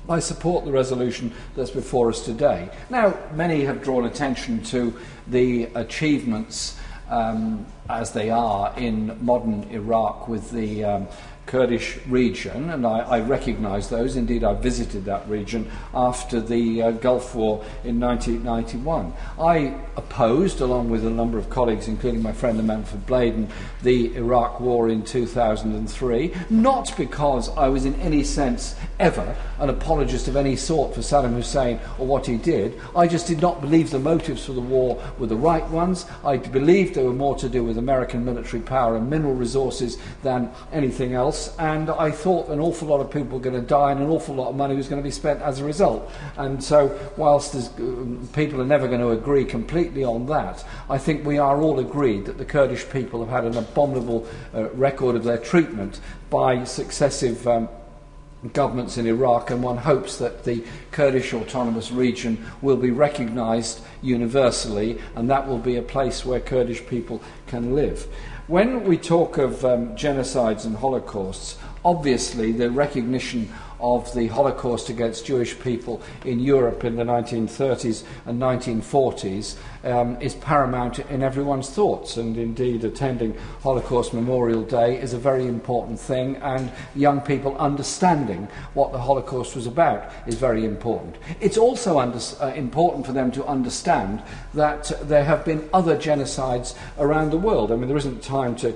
I support the resolution that's before us today. Now, many have drawn attention to the achievements as they are in modern Iraq with the Kurdish region, and I recognise those. Indeed, I visited that region after the Gulf War in 1991. I opposed, along with a number of colleagues, including my friend the member for Bladen, the Iraq War in 2003, not because I was in any sense ever an apologist of any sort for Saddam Hussein or what he did. I just did not believe the motives for the war were the right ones. I believed they were more to do with American military power and mineral resources than anything else. And I thought an awful lot of people were going to die and an awful lot of money was going to be spent as a result. And so, whilst people are never going to agree completely on that, I think we are all agreed that the Kurdish people have had an abominable record of their treatment by successive governments in Iraq, and one hopes that the Kurdish autonomous region will be recognised universally, and that will be a place where Kurdish people can live. When we talk of genocides and holocausts, obviously the recognition of the Holocaust against Jewish people in Europe in the 1930s and 1940s is paramount in everyone's thoughts, and indeed attending Holocaust Memorial Day is a very important thing, and young people understanding what the Holocaust was about is very important. It's also important for them to understand that there have been other genocides around the world. I mean, there isn't time to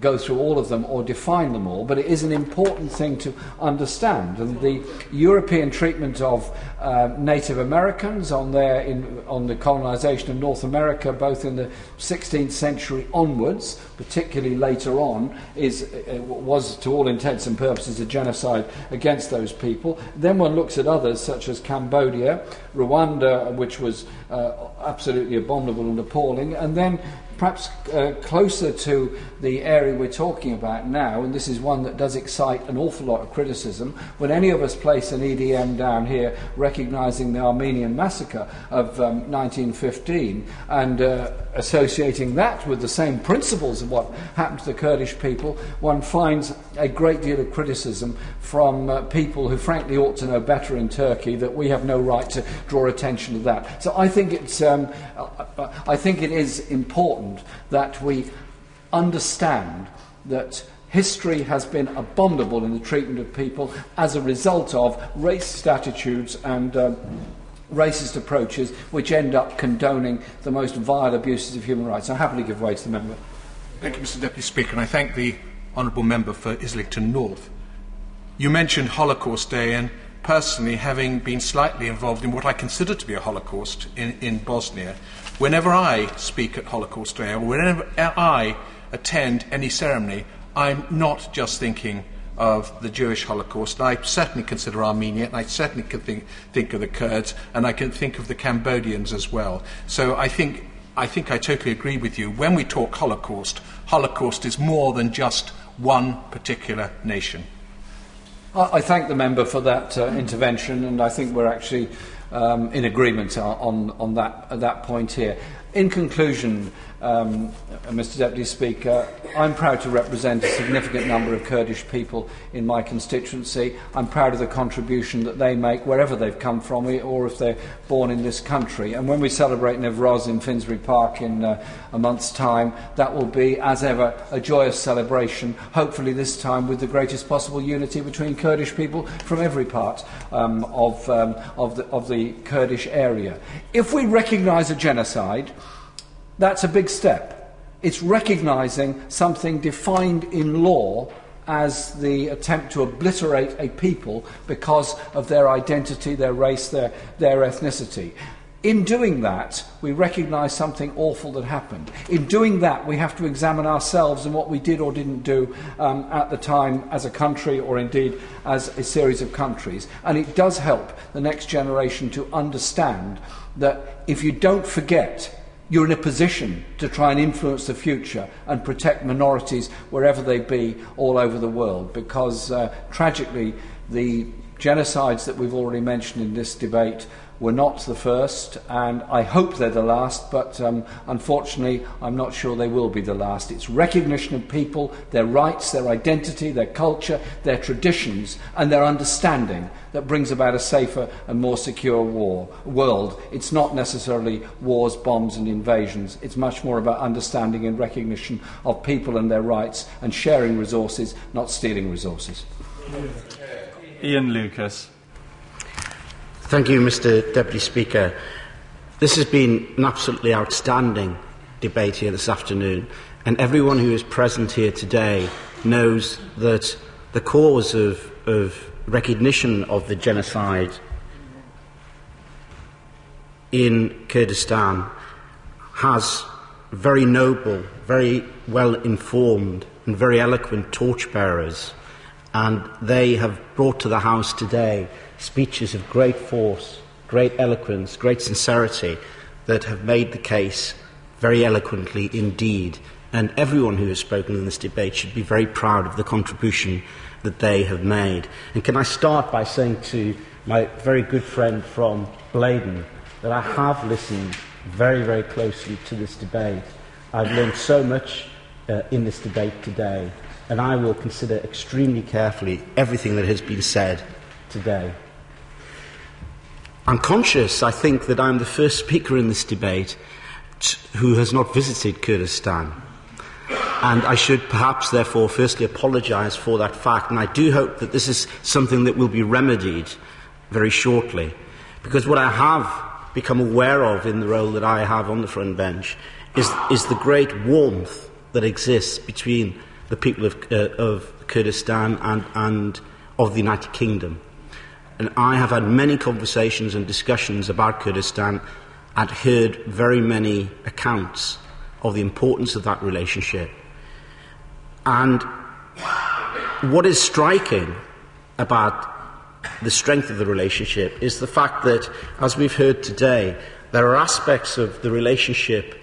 go through all of them or define them all, but it is an important thing to understand. And the European treatment of Native Americans on the colonisation of North America, both in the 16th century onwards, particularly later on, was to all intents and purposes a genocide against those people. Then one looks at others such as Cambodia, Rwanda, which was absolutely abominable and appalling, and then perhaps closer to the area we're talking about now, and this is one that does excite an awful lot of criticism, when any of us place an EDM down here recognising the Armenian massacre of 1915 and associating that with the same principles of what happened to the Kurdish people, one finds a great deal of criticism from people who frankly ought to know better in Turkey, that we have no right to draw attention to that. So I think it is important that we understand that history has been abominable in the treatment of people as a result of racist attitudes and racist approaches which end up condoning the most vile abuses of human rights. I happily give way to the member. Thank you, Mr. Deputy Speaker, and I thank the Honourable Member for Islington North. You mentioned Holocaust Day, and personally, having been slightly involved in what I consider to be a Holocaust in Bosnia, whenever I speak at Holocaust Day or whenever I attend any ceremony, I'm not just thinking of the Jewish Holocaust. I certainly consider Armenia, and I certainly can think of the Kurds, and I can think of the Cambodians as well. So I think I totally agree with you. When we talk Holocaust, Holocaust is more than just one particular nation. I thank the member for that intervention, and I think we're actually in agreement on that point here. In conclusion, Mr. Deputy Speaker, I'm proud to represent a significant number of Kurdish people in my constituency. I'm proud of the contribution that they make wherever they've come from, or if they're born in this country. And when we celebrate Newroz in Finsbury Park in a month's time, that will be, as ever, a joyous celebration, hopefully this time with the greatest possible unity between Kurdish people from every part of the Kurdish area. If we recognise a genocide, that's a big step. It's recognising something defined in law as the attempt to obliterate a people because of their identity, their race, their ethnicity. In doing that, we recognise something awful that happened. In doing that, we have to examine ourselves and what we did or didn't do at the time as a country, or indeed as a series of countries. And it does help the next generation to understand that if you don't forget, you're in a position to try and influence the future and protect minorities wherever they be all over the world, because tragically the genocides that we've already mentioned in this debate were not the first, and I hope they're the last, but unfortunately I'm not sure they will be the last. It's recognition of people, their rights, their identity, their culture, their traditions and their understanding that brings about a safer and more secure world. It's not necessarily wars, bombs and invasions. It's much more about understanding and recognition of people and their rights and sharing resources, not stealing resources. Ian Lucas. Thank you, Mr. Deputy Speaker. This has been an absolutely outstanding debate here this afternoon, and everyone who is present here today knows that the cause of recognition of the genocide in Kurdistan has very noble, very well-informed and very eloquent torchbearers, and they have brought to the House today speeches of great force, great eloquence, great sincerity that have made the case very eloquently indeed. And everyone who has spoken in this debate should be very proud of the contribution that they have made. And can I start by saying to my very good friend from Blaydon that I have listened very, very closely to this debate. I've learned so much in this debate today, and I will consider extremely carefully everything that has been said today. I'm conscious, I think, that I'm the first speaker in this debate who has not visited Kurdistan. And I should perhaps, therefore, firstly apologise for that fact. And I do hope that this is something that will be remedied very shortly. Because what I have become aware of in the role that I have on the front bench is the great warmth that exists between the people of Kurdistan and of the United Kingdom. And I have had many conversations and discussions about Kurdistan and heard very many accounts of the importance of that relationship. And what is striking about the strength of the relationship is the fact that, as we've heard today, there are aspects of the relationship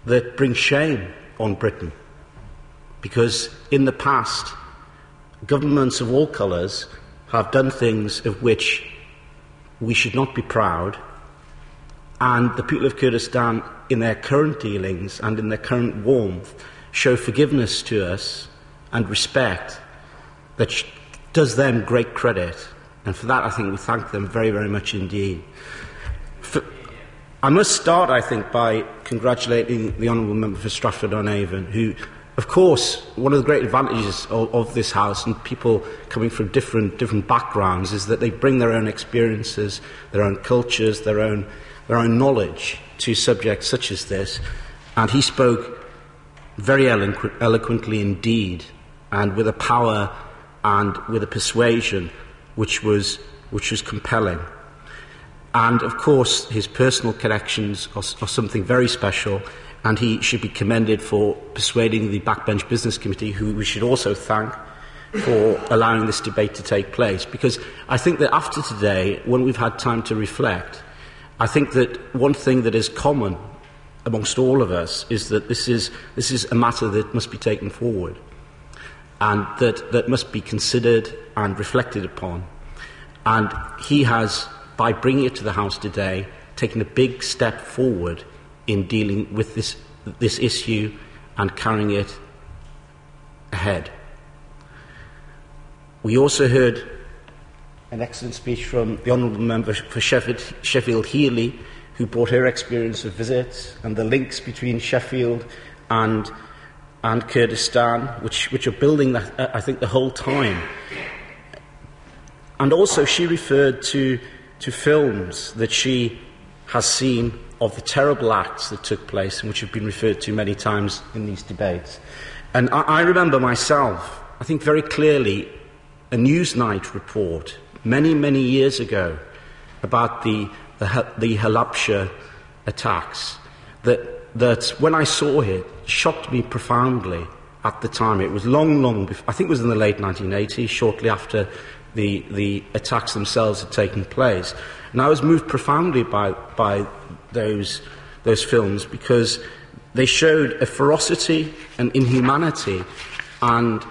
that bring shame on Britain. Because in the past, governments of all colours have done things of which we should not be proud, and the people of Kurdistan, in their current dealings and in their current warmth, show forgiveness to us and respect that does them great credit. And for that, I think we thank them very, very much indeed. I must start, I think, by congratulating the Honourable Member for Stratford-on-Avon, who, of course, one of the great advantages of this House and people coming from different backgrounds is that they bring their own experiences, their own cultures, their own knowledge to subjects such as this. And he spoke very eloquently indeed, and with a power and with a persuasion which was compelling. And of course his personal connections are something very special, and he should be commended for persuading the Backbench Business Committee, who we should also thank for allowing this debate to take place. Because I think that after today, when we've had time to reflect, I think that one thing that is common amongst all of us is that this is a matter that must be taken forward and that must be considered and reflected upon. And he has, by bringing it to the House today, taken a big step forward in dealing with this issue and carrying it ahead. We also heard an excellent speech from the Honourable Member for Sheffield Heeley, who brought her experience of visits and the links between Sheffield and Kurdistan, which are building that, I think, the whole time. And also she referred to films that she has seen of the terrible acts that took place and which have been referred to many times in these debates. And I remember myself, I think very clearly, a Newsnight report many, many years ago about the Halabja attacks that when I saw it shocked me profoundly at the time. It was long before, I think it was in the late 1980s, shortly after the attacks themselves had taken place. And I was moved profoundly by those films, because they showed a ferocity and inhumanity and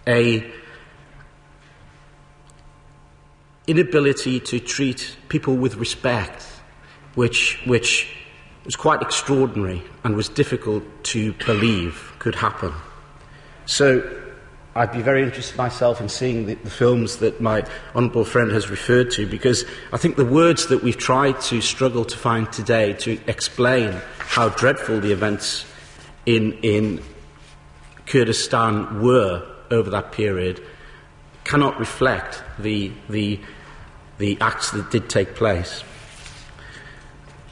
a inability to treat people with respect, which was quite extraordinary and was difficult to believe could happen. So I'd be very interested myself in seeing the films that my honourable friend has referred to, because I think the words that we've tried to struggle to find today to explain how dreadful the events in Kurdistan were over that period cannot reflect the acts that did take place.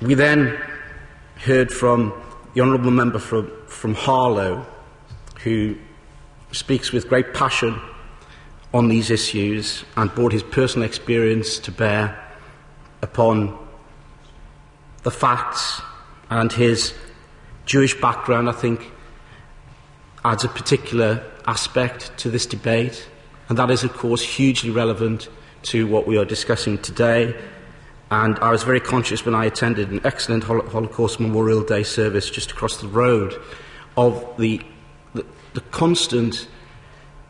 We then heard from the Honourable Member from Harlow, who speaks with great passion on these issues and brought his personal experience to bear upon the facts, and his Jewish background, I think, adds a particular aspect to this debate, and that is, of course, hugely relevant to what we are discussing today. And I was very conscious when I attended an excellent Holocaust Memorial Day service just across the road of the constant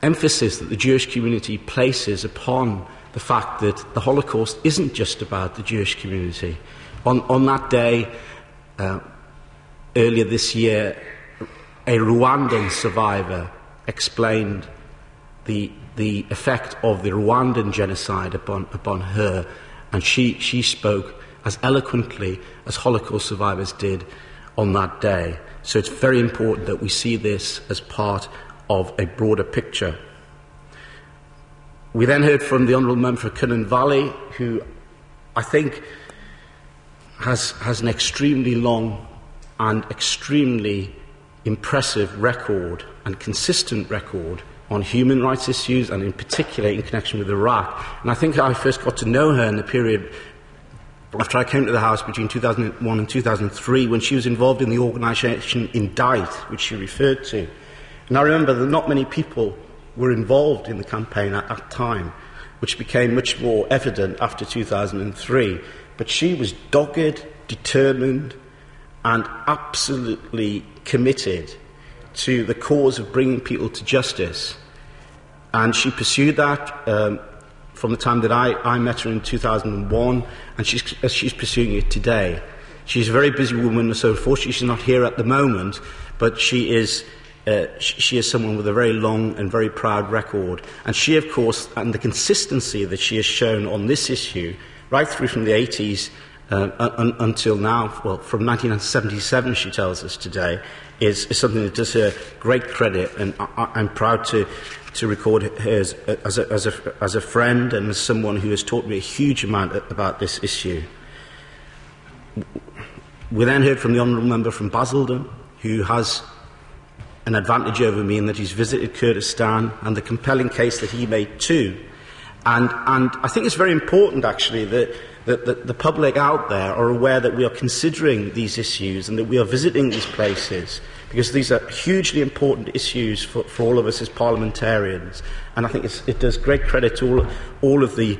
emphasis that the Jewish community places upon the fact that the Holocaust isn't just about the Jewish community. On that day, earlier this year, a Rwandan survivor explained the effect of the Rwandan genocide upon her, and she spoke as eloquently as Holocaust survivors did on that day. So it's very important that we see this as part of a broader picture. We then heard from the Honourable Member for Cynon Valley, who I think has an extremely long and extremely impressive record and consistent record on human rights issues, and in particular in connection with Iraq. And I think I first got to know her in the period after I came to the House between 2001 and 2003, when she was involved in the organisation Indict, which she referred to. And I remember that not many people were involved in the campaign at that time, which became much more evident after 2003. But she was dogged, determined, and absolutely committed to the cause of bringing people to justice. And she pursued that from the time that I met her in 2001, and she's pursuing it today. She's a very busy woman, so unfortunately she's not here at the moment, but she is someone with a very long and very proud record. And she, of course, and the consistency that she has shown on this issue, right through from the 80s until now, well, from 1977, she tells us today, is something that does her great credit, and I'm proud to record her as a friend and as someone who has taught me a huge amount about this issue. We then heard from the Honourable Member from Basildon, who has an advantage over me in that he's visited Kurdistan, and the compelling case that he made too. And I think it's very important, actually, that the public out there are aware that we are considering these issues and that we are visiting these places, because these are hugely important issues for all of us as parliamentarians. And I think it does great credit to all of the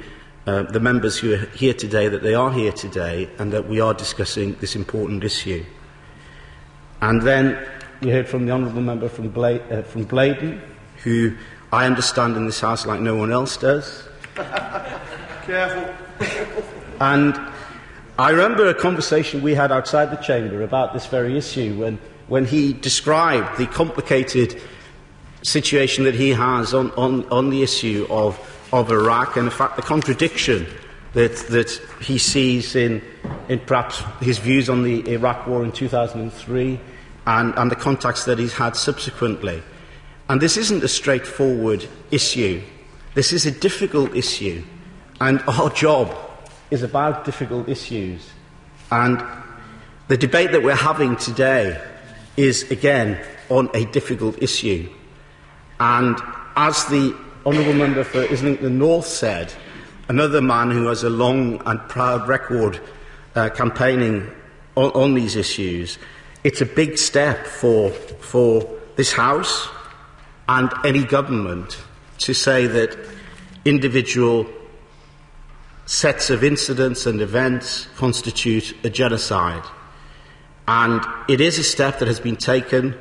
members who are here today, that they are here today and that we are discussing this important issue. And then we heard from the Honourable Member from Blaydon, who I understand in this House like no one else does. Careful. And I remember a conversation we had outside the chamber about this very issue when he described the complicated situation that he has on the issue of Iraq, and in fact the contradiction that he sees in perhaps his views on the Iraq war in 2003 and the contacts that he's had subsequently. And this isn't a straightforward issue. This is a difficult issue, and our job is about difficult issues. And the debate that we're having today is, again, on a difficult issue. And as the Honourable Member for Islington North said, another man who has a long and proud record campaigning on these issues, it's a big step for this House and any government to say that individual sets of incidents and events constitute a genocide. And it is a step that has been taken,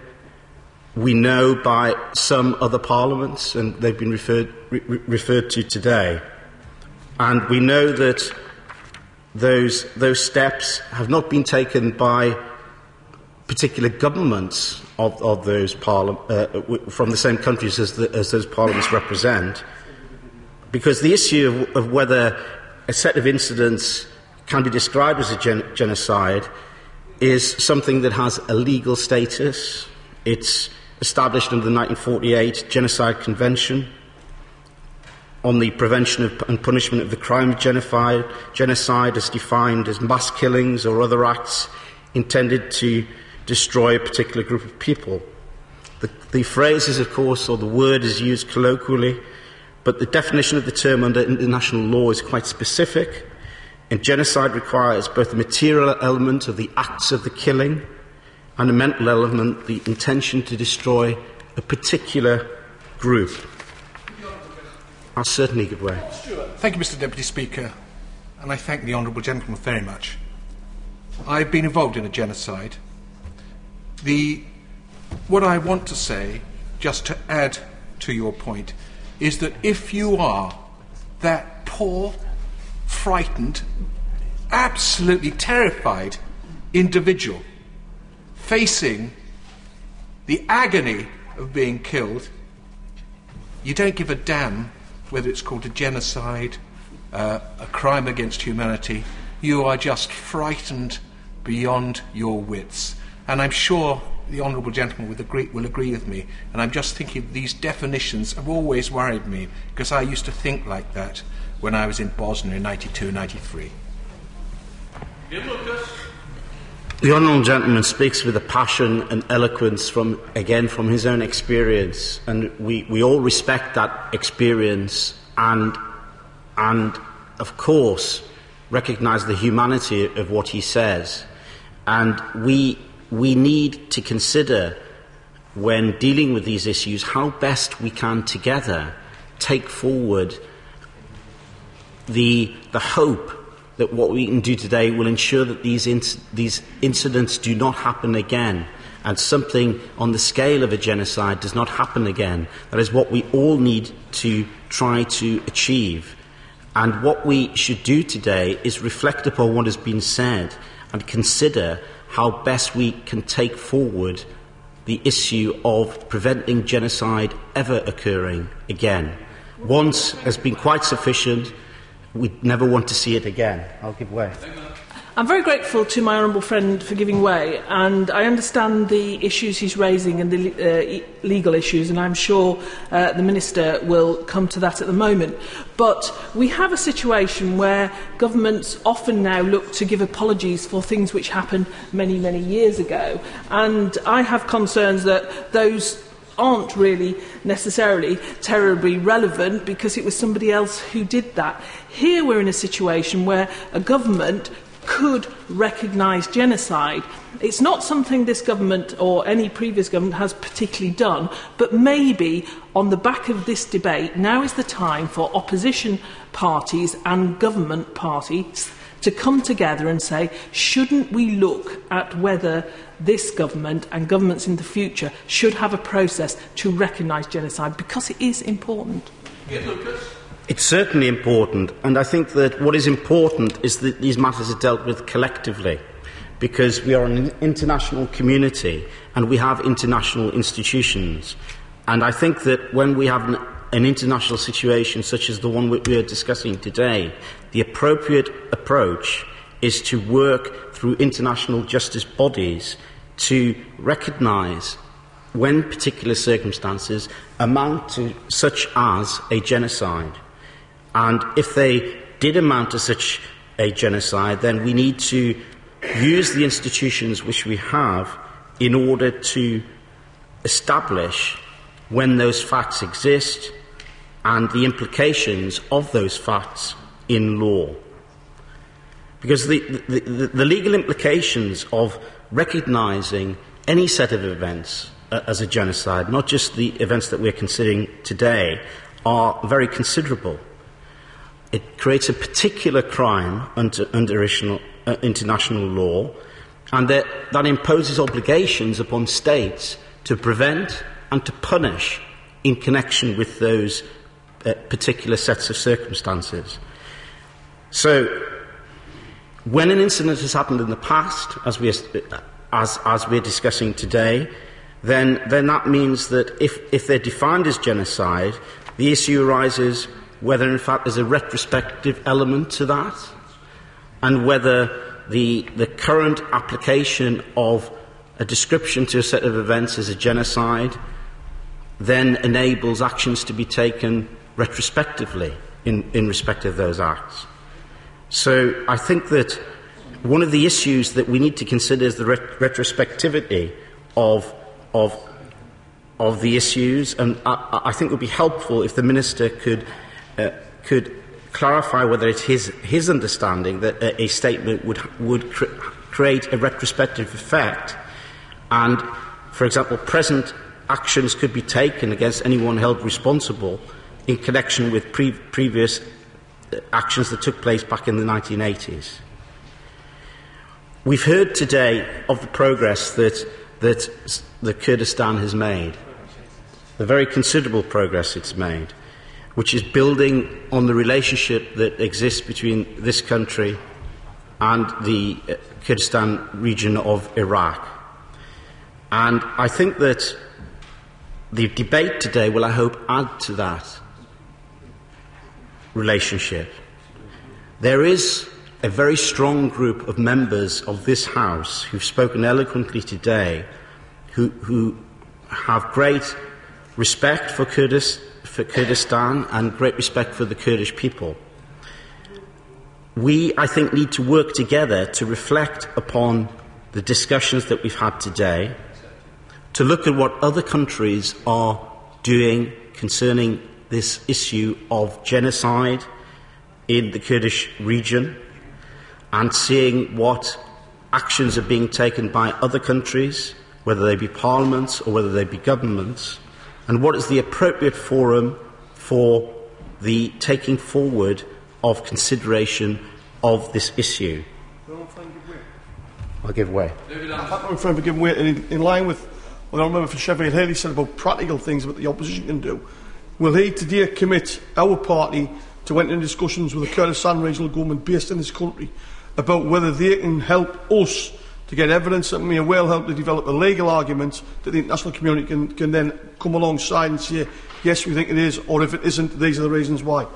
we know, by some other parliaments, and they've been referred to today. And we know that those steps have not been taken by particular governments of those from the same countries as those parliaments represent, because the issue of whether a set of incidents can be described as a genocide is something that has a legal status. It's established under the 1948 Genocide Convention on the prevention and punishment of the crime of genocide, as defined as mass killings or other acts intended to destroy a particular group of people. The phrase is, of course, or the word is used colloquially, but the definition of the term under international law is quite specific, and genocide requires both a material element of the acts of the killing and a mental element, the intention to destroy a particular group. I'll certainly give way. Thank you, Mr. Deputy Speaker, and I thank the Honourable Gentleman very much. I've been involved in a genocide. What I want to say, just to add to your point, is that if you are that poor, frightened, absolutely terrified individual facing the agony of being killed, you don't give a damn whether it's called a genocide, a crime against humanity. You are just frightened beyond your wits. And I'm sure the honourable gentleman will agree with me. And I'm just thinking these definitions have always worried me, because I used to think like that when I was in Bosnia in 92, 93. The honourable gentleman speaks with a passion and eloquence from his own experience, and we all respect that experience and of course recognise the humanity of what he says. And we need to consider, when dealing with these issues, how best we can together take forward the hope that what we can do today will ensure that these incidents do not happen again, and something on the scale of a genocide does not happen again. That is what we all need to try to achieve. And what we should do today is reflect upon what has been said and consider how best we can take forward the issue of preventing genocide ever occurring again. Once has been quite sufficient. We never want to see it again. I'll give way. I'm very grateful to my honourable friend for giving way, and I understand the issues he's raising and the legal issues, and I'm sure the Minister will come to that at the moment. But we have a situation where governments often now look to give apologies for things which happened many, many years ago, and I have concerns that those aren't really necessarily terribly relevant because it was somebody else who did that. Here we're in a situation where a government could recognise genocide. It's not something this government or any previous government has particularly done, but maybe on the back of this debate, now is the time for opposition parties and government parties to come together and say, shouldn't we look at whether this government and governments in the future should have a process to recognise genocide, because it is important. It's certainly important, and I think that what is important is that these matters are dealt with collectively, because we are an international community and we have international institutions. And I think that when we have an international situation such as the one we are discussing today, the appropriate approach is to work through international justice bodies to recognise when particular circumstances amount to such as a genocide. And if they did amount to such a genocide, then we need to use the institutions which we have in order to establish when those facts exist and the implications of those facts in law. Because the legal implications of recognising any set of events as a genocide, not just the events that we're considering today, are very considerable. It creates a particular crime under international law, and that imposes obligations upon states to prevent and to punish in connection with those particular sets of circumstances. So, when an incident has happened in the past, as we're discussing today, then that means that if they're defined as genocide, the issue arises whether in fact there's a retrospective element to that, and whether the current application of a description to a set of events as a genocide then enables actions to be taken retrospectively in respect of those acts. So I think that one of the issues that we need to consider is the retrospectivity of the issues, and I think it would be helpful if the Minister could clarify whether it's his understanding that a statement would create a retrospective effect, and, for example, present actions could be taken against anyone held responsible in connection with previous actions that took place back in the 1980s. We've heard today of the progress that Kurdistan has made, the very considerable progress it's made, which is building on the relationship that exists between this country and the Kurdistan region of Iraq. And I think that the debate today will, I hope, add to that relationship. There is a very strong group of members of this House who've spoken eloquently today, who have great respect for Kurdistan and great respect for the Kurdish people. We, I think, need to work together to reflect upon the discussions that we've had today, to look at what other countries are doing concerning this issue of genocide in the Kurdish region, and seeing what actions are being taken by other countries, whether they be parliaments or whether they be governments, and what is the appropriate forum for the taking forward of consideration of this issue. I'll give way. I'm trying to give way in line with what I remember for Sheffield Haley said about practical things that the opposition can do. Will he today commit our party to enter into discussions with the Kurdistan regional government based in this country about whether they can help us to get evidence that may well help to develop a legal argument that the international community can then come alongside and say, yes, we think it is, or if it isn't, these are the reasons why?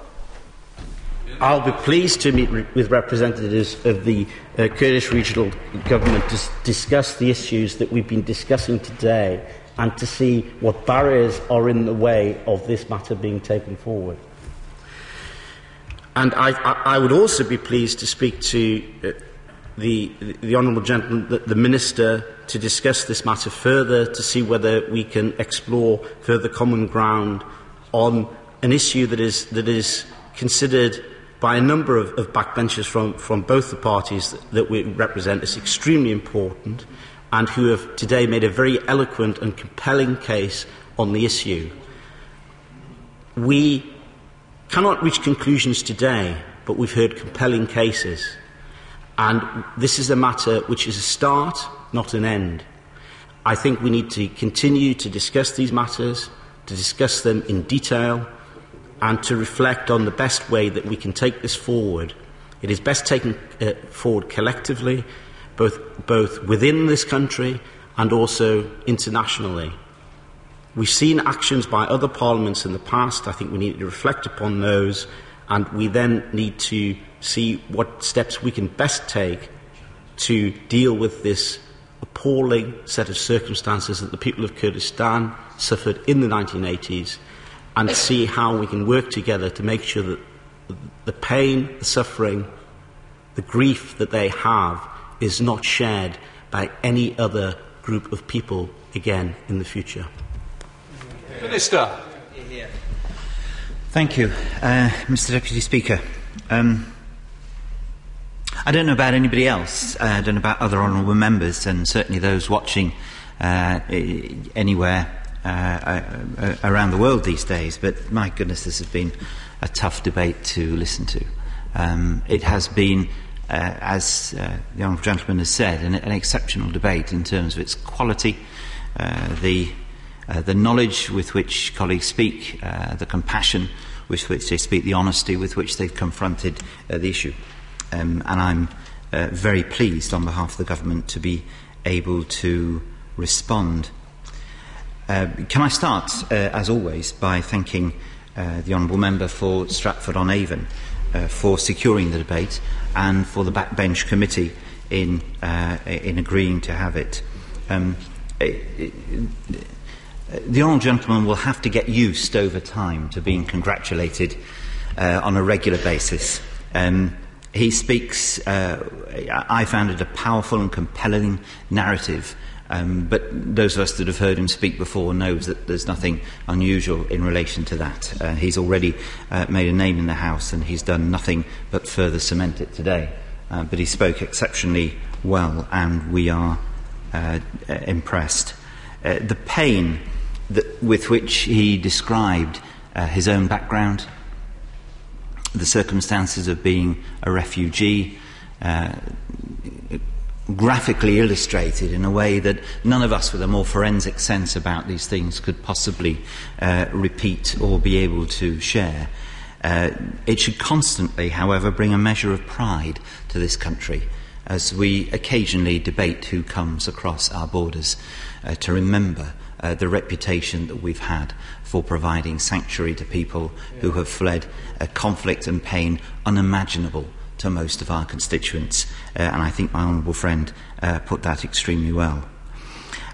I'll be pleased to meet with representatives of the Kurdish regional government to discuss the issues that we've been discussing today and to see what barriers are in the way of this matter being taken forward. And I would also be pleased to speak to the Honourable Gentleman, the Minister, to discuss this matter further, to see whether we can explore further common ground on an issue that is considered by a number of backbenchers from both the parties that we represent as extremely important, and who have today made a very eloquent and compelling case on the issue. We cannot reach conclusions today, but we've heard compelling cases. And this is a matter which is a start, not an end. I think we need to continue to discuss these matters, to discuss them in detail, and to reflect on the best way that we can take this forward. It is best taken forward collectively, both within this country and also internationally. We've seen actions by other parliaments in the past. I think we need to reflect upon those, and we then need to see what steps we can best take to deal with this appalling set of circumstances that the people of Kurdistan suffered in the 1980s, and see how we can work together to make sure that the pain, the suffering, the grief that they have is not shared by any other group of people again in the future. Minister. Thank you, Mr. Deputy Speaker. I don't know about anybody else. I don't know about other honourable members, and certainly those watching anywhere around the world these days, but my goodness, this has been a tough debate to listen to. It has been, as the Honourable Gentleman has said, an exceptional debate in terms of its quality, the knowledge with which colleagues speak, the compassion with which they speak, the honesty with which they've confronted the issue. And I'm very pleased on behalf of the government to be able to respond. Can I start, as always, by thanking the Honourable Member for Stratford-on-Avon for securing the debate and for the Backbench Committee in agreeing to have it. The Honourable Gentleman will have to get used over time to being congratulated on a regular basis. He speaks, I found it a powerful and compelling narrative. But those of us that have heard him speak before knows that there's nothing unusual in relation to that. He's already made a name in the House, and he's done nothing but further cement it today. But he spoke exceptionally well, and we are impressed. The pain with which he described his own background, the circumstances of being a refugee, graphically illustrated in a way that none of us with a more forensic sense about these things could possibly repeat or be able to share. It should constantly, however, bring a measure of pride to this country as we occasionally debate who comes across our borders, to remember the reputation that we've had for providing sanctuary to people who have fled conflict and pain unimaginable to most of our constituents. And I think my honourable friend put that extremely well.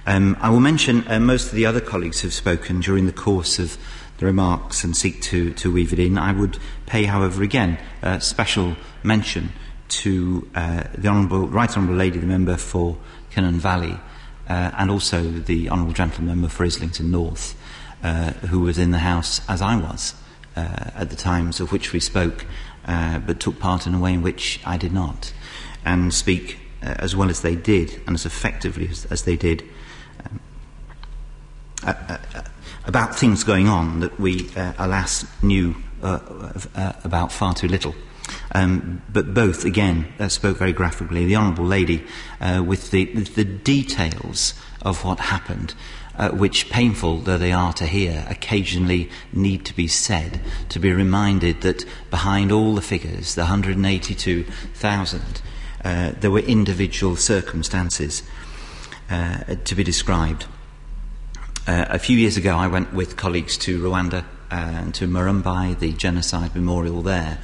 I will mention most of the other colleagues who have spoken during the course of the remarks and seek to weave it in. I would pay, however, again, special mention to the Right Honourable Lady, the member for Cynon Valley, and also the Honourable Gentleman member for Islington North, who was in the House as I was at the times of which we spoke, but took part in a way in which I did not, and speak as well as they did and as effectively as they did about things going on that we, alas, knew about far too little. But both, again, spoke very graphically. The Honourable Lady, with the details of what happened, which, painful though they are to hear, occasionally need to be said, to be reminded that behind all the figures, the 182,000, there were individual circumstances to be described. A few years ago, I went with colleagues to Rwanda and to Murumbai, the genocide memorial there,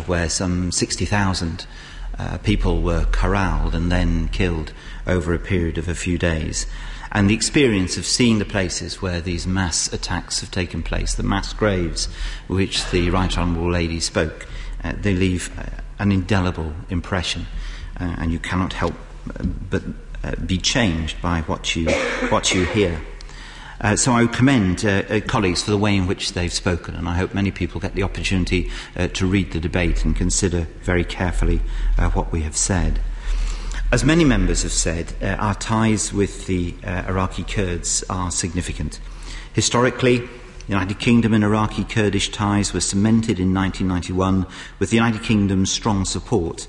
where some 60,000 people were corralled and then killed over a period of a few days. And the experience of seeing the places where these mass attacks have taken place, the mass graves which the Right Honourable Lady spoke, they leave an indelible impression, and you cannot help but be changed by what you hear. So I would commend colleagues for the way in which they've spoken, and I hope many people get the opportunity to read the debate and consider very carefully what we have said. As many members have said, our ties with the Iraqi Kurds are significant. Historically, the United Kingdom and Iraqi Kurdish ties were cemented in 1991 with the United Kingdom's strong support,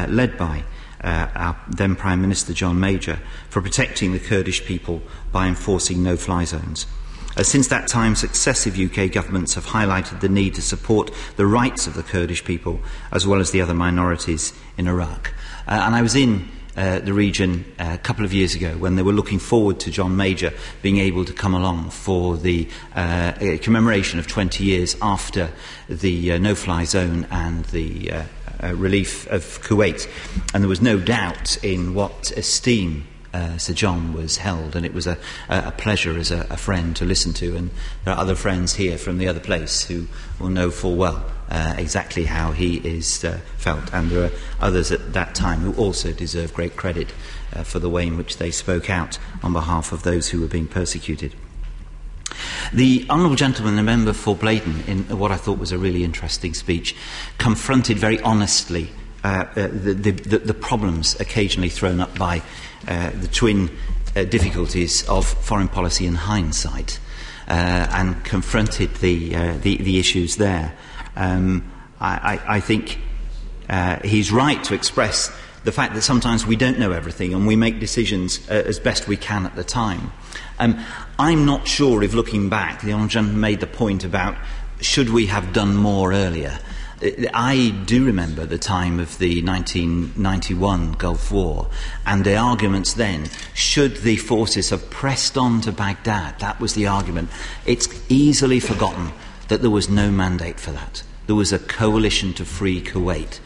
led by our then Prime Minister John Major, for protecting the Kurdish people by enforcing no-fly zones. Since that time, successive UK governments have highlighted the need to support the rights of the Kurdish people as well as the other minorities in Iraq. And I was in the region a couple of years ago when they were looking forward to John Major being able to come along for the commemoration of 20 years after the no-fly zone and the relief of Kuwait, and there was no doubt in what esteem Sir John was held, and it was a pleasure as a friend to listen to, and there are other friends here from the other place who will know full well exactly how he is felt, and there are others at that time who also deserve great credit for the way in which they spoke out on behalf of those who were being persecuted. The Honourable Gentleman, the member for Blaydon, in what I thought was a really interesting speech, confronted very honestly the problems occasionally thrown up by the twin difficulties of foreign policy and hindsight, and confronted the issues there. I think he's right to express the fact that sometimes we don't know everything and we make decisions as best we can at the time. I'm not sure if, looking back, the Honourable Gentleman made the point about should we have done more earlier. I do remember the time of the 1991 Gulf War and the arguments then. Should the forces have pressed on to Baghdad? That was the argument. It's easily forgotten that there was no mandate for that. There was a coalition to free Kuwait.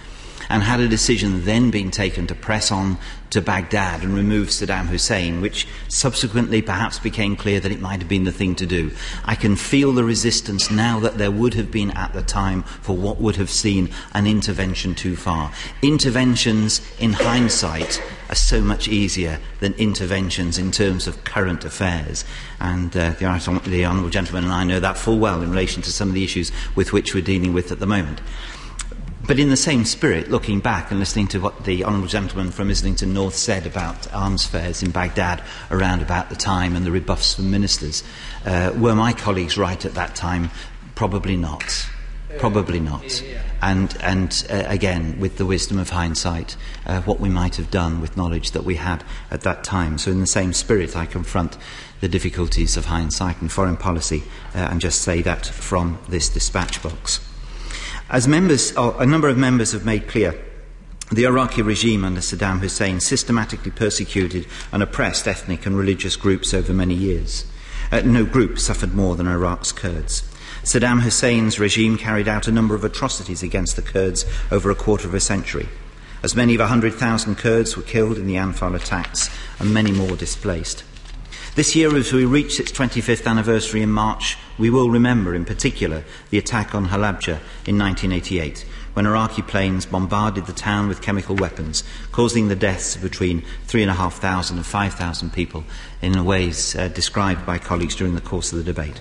And had a decision then been taken to press on to Baghdad and remove Saddam Hussein, which subsequently perhaps became clear that it might have been the thing to do, I can feel the resistance now that there would have been at the time for what would have seen an intervention too far. Interventions in hindsight are so much easier than interventions in terms of current affairs. And the Honourable Gentleman and I know that full well in relation to some of the issues with which we're dealing with at the moment. But in the same spirit, looking back and listening to what the Honourable Gentleman from Islington North said about arms fairs in Baghdad around about the time and the rebuffs from ministers, were my colleagues right at that time? Probably not. Probably not. And again, with the wisdom of hindsight, what we might have done with knowledge that we had at that time. So in the same spirit, I confront the difficulties of hindsight and foreign policy, and just say that from this dispatch box. As members, a number of members have made clear, The Iraqi regime under Saddam Hussein systematically persecuted and oppressed ethnic and religious groups over many years. No group suffered more than Iraq's Kurds. Saddam Hussein's regime carried out a number of atrocities against the Kurds over a quarter of a century. As many as 100,000 Kurds were killed in the Anfal attacks and many more displaced. This year, as we reach its 25th anniversary in March, we will remember in particular the attack on Halabja in 1988, when Iraqi planes bombarded the town with chemical weapons, causing the deaths of between 3,500 and 5,000 people in ways described by colleagues during the course of the debate.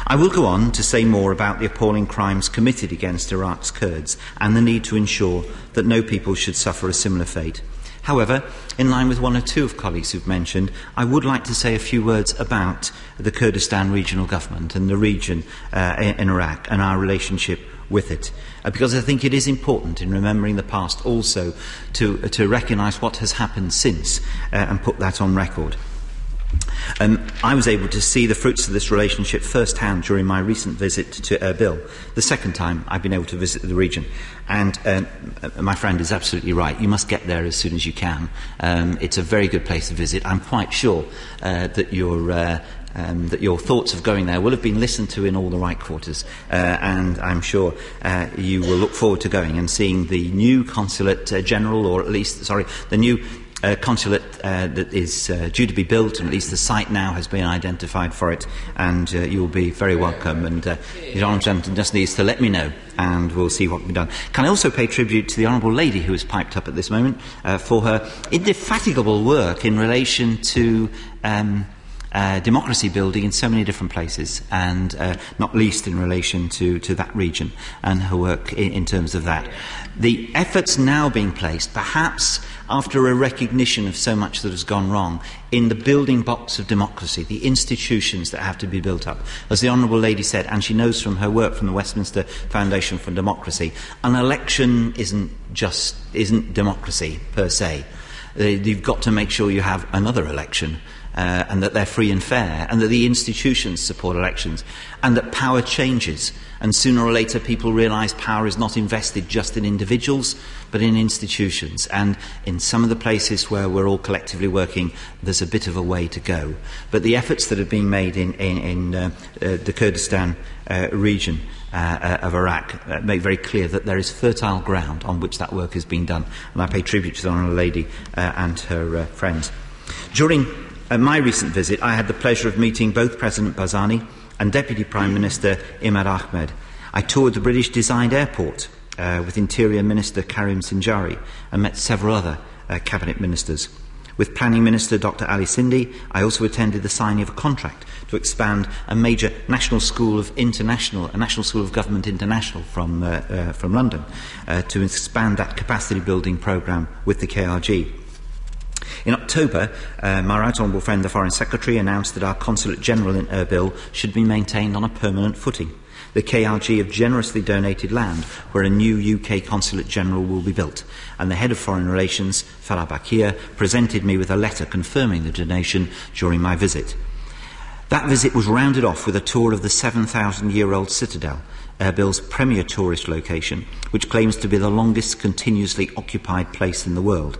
I will go on to say more about the appalling crimes committed against Iraq's Kurds and the need to ensure that no people should suffer a similar fate. However, in line with one or two of colleagues who've mentioned, I would like to say a few words about the Kurdistan regional government and the region in Iraq and our relationship with it, because I think it is important in remembering the past also to recognise what has happened since and put that on record. I was able to see the fruits of this relationship firsthand during my recent visit to Erbil, the second time I've been able to visit the region. And my friend is absolutely right. You must get there as soon as you can. It's a very good place to visit. I'm quite sure that your thoughts of going there will have been listened to in all the right quarters, and I'm sure you will look forward to going and seeing the new consulate general, or at least, the new consulate that is due to be built, and at least the site now has been identified for it, and you will be very welcome. And the Honourable Gentleman just needs to let me know, and we'll see what can be done. Can I also pay tribute to the Honourable Lady who has piped up at this moment for her indefatigable work in relation to democracy building in so many different places, and not least in relation to that region and her work in terms of that. The efforts now being placed, perhaps after a recognition of so much that has gone wrong, in the building blocks of democracy, the institutions that have to be built up. As the Honourable Lady said, and she knows from her work from the Westminster Foundation for Democracy, an election isn't democracy per se. You've got to make sure you have another election, and that they're free and fair, and that the institutions support elections, and that power changes, and sooner or later people realise power is not invested just in individuals but in institutions, and in some of the places where we're all collectively working there's a bit of a way to go. But the efforts that are being made in the Kurdistan region of Iraq make very clear that there is fertile ground on which that work is being done, and I pay tribute to the Honourable Lady and her friends. During my recent visit, I had the pleasure of meeting both President Barzani and Deputy Prime Minister Imad Ahmed. I toured the British-designed airport with Interior Minister Karim Sinjari and met several other Cabinet Ministers. With Planning Minister Dr Ali Sindhi, I also attended the signing of a contract to expand a major National School of Government International from London to expand that capacity building programme with the KRG. In October, my right honourable friend, the Foreign Secretary, announced that our Consulate General in Erbil should be maintained on a permanent footing. The KRG have generously donated land where a new UK Consulate General will be built, and the Head of Foreign Relations, Farah Bakir, presented me with a letter confirming the donation during my visit. That visit was rounded off with a tour of the 7,000-year-old citadel, Erbil's premier tourist location, which claims to be the longest continuously occupied place in the world.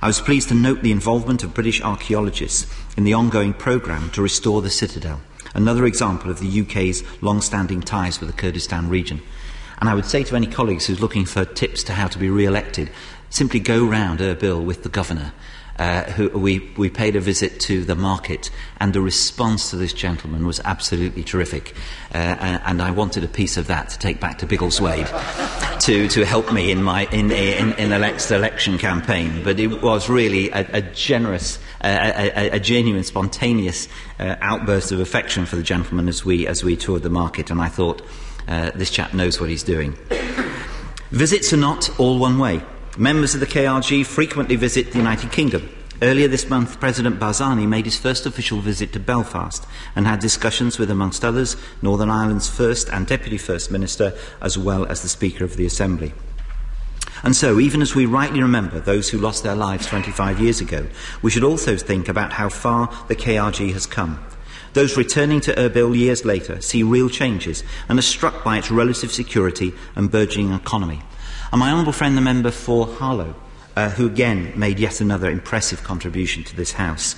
I was pleased to note the involvement of British archaeologists in the ongoing programme to restore the citadel, another example of the UK's long-standing ties with the Kurdistan region. And I would say to any colleagues who's looking for tips to how to be re-elected, simply go round Erbil with the governor. We paid a visit to the market, and the response to this gentleman was absolutely terrific. And I wanted a piece of that to take back to Biggleswade to help me in the next election campaign. But it was really a generous, a genuine, spontaneous outburst of affection for the gentleman as we toured the market, and I thought, this chap knows what he's doing. Visits are not all one way. Members of the KRG frequently visit the United Kingdom. Earlier this month, President Barzani made his first official visit to Belfast and had discussions with, amongst others, Northern Ireland's First and Deputy First Minister, as well as the Speaker of the Assembly. And so, even as we rightly remember those who lost their lives 25 years ago, we should also think about how far the KRG has come. Those returning to Erbil years later see real changes and are struck by its relative security and burgeoning economy. And my honourable friend, the member for Harlow, who again made yet another impressive contribution to this House,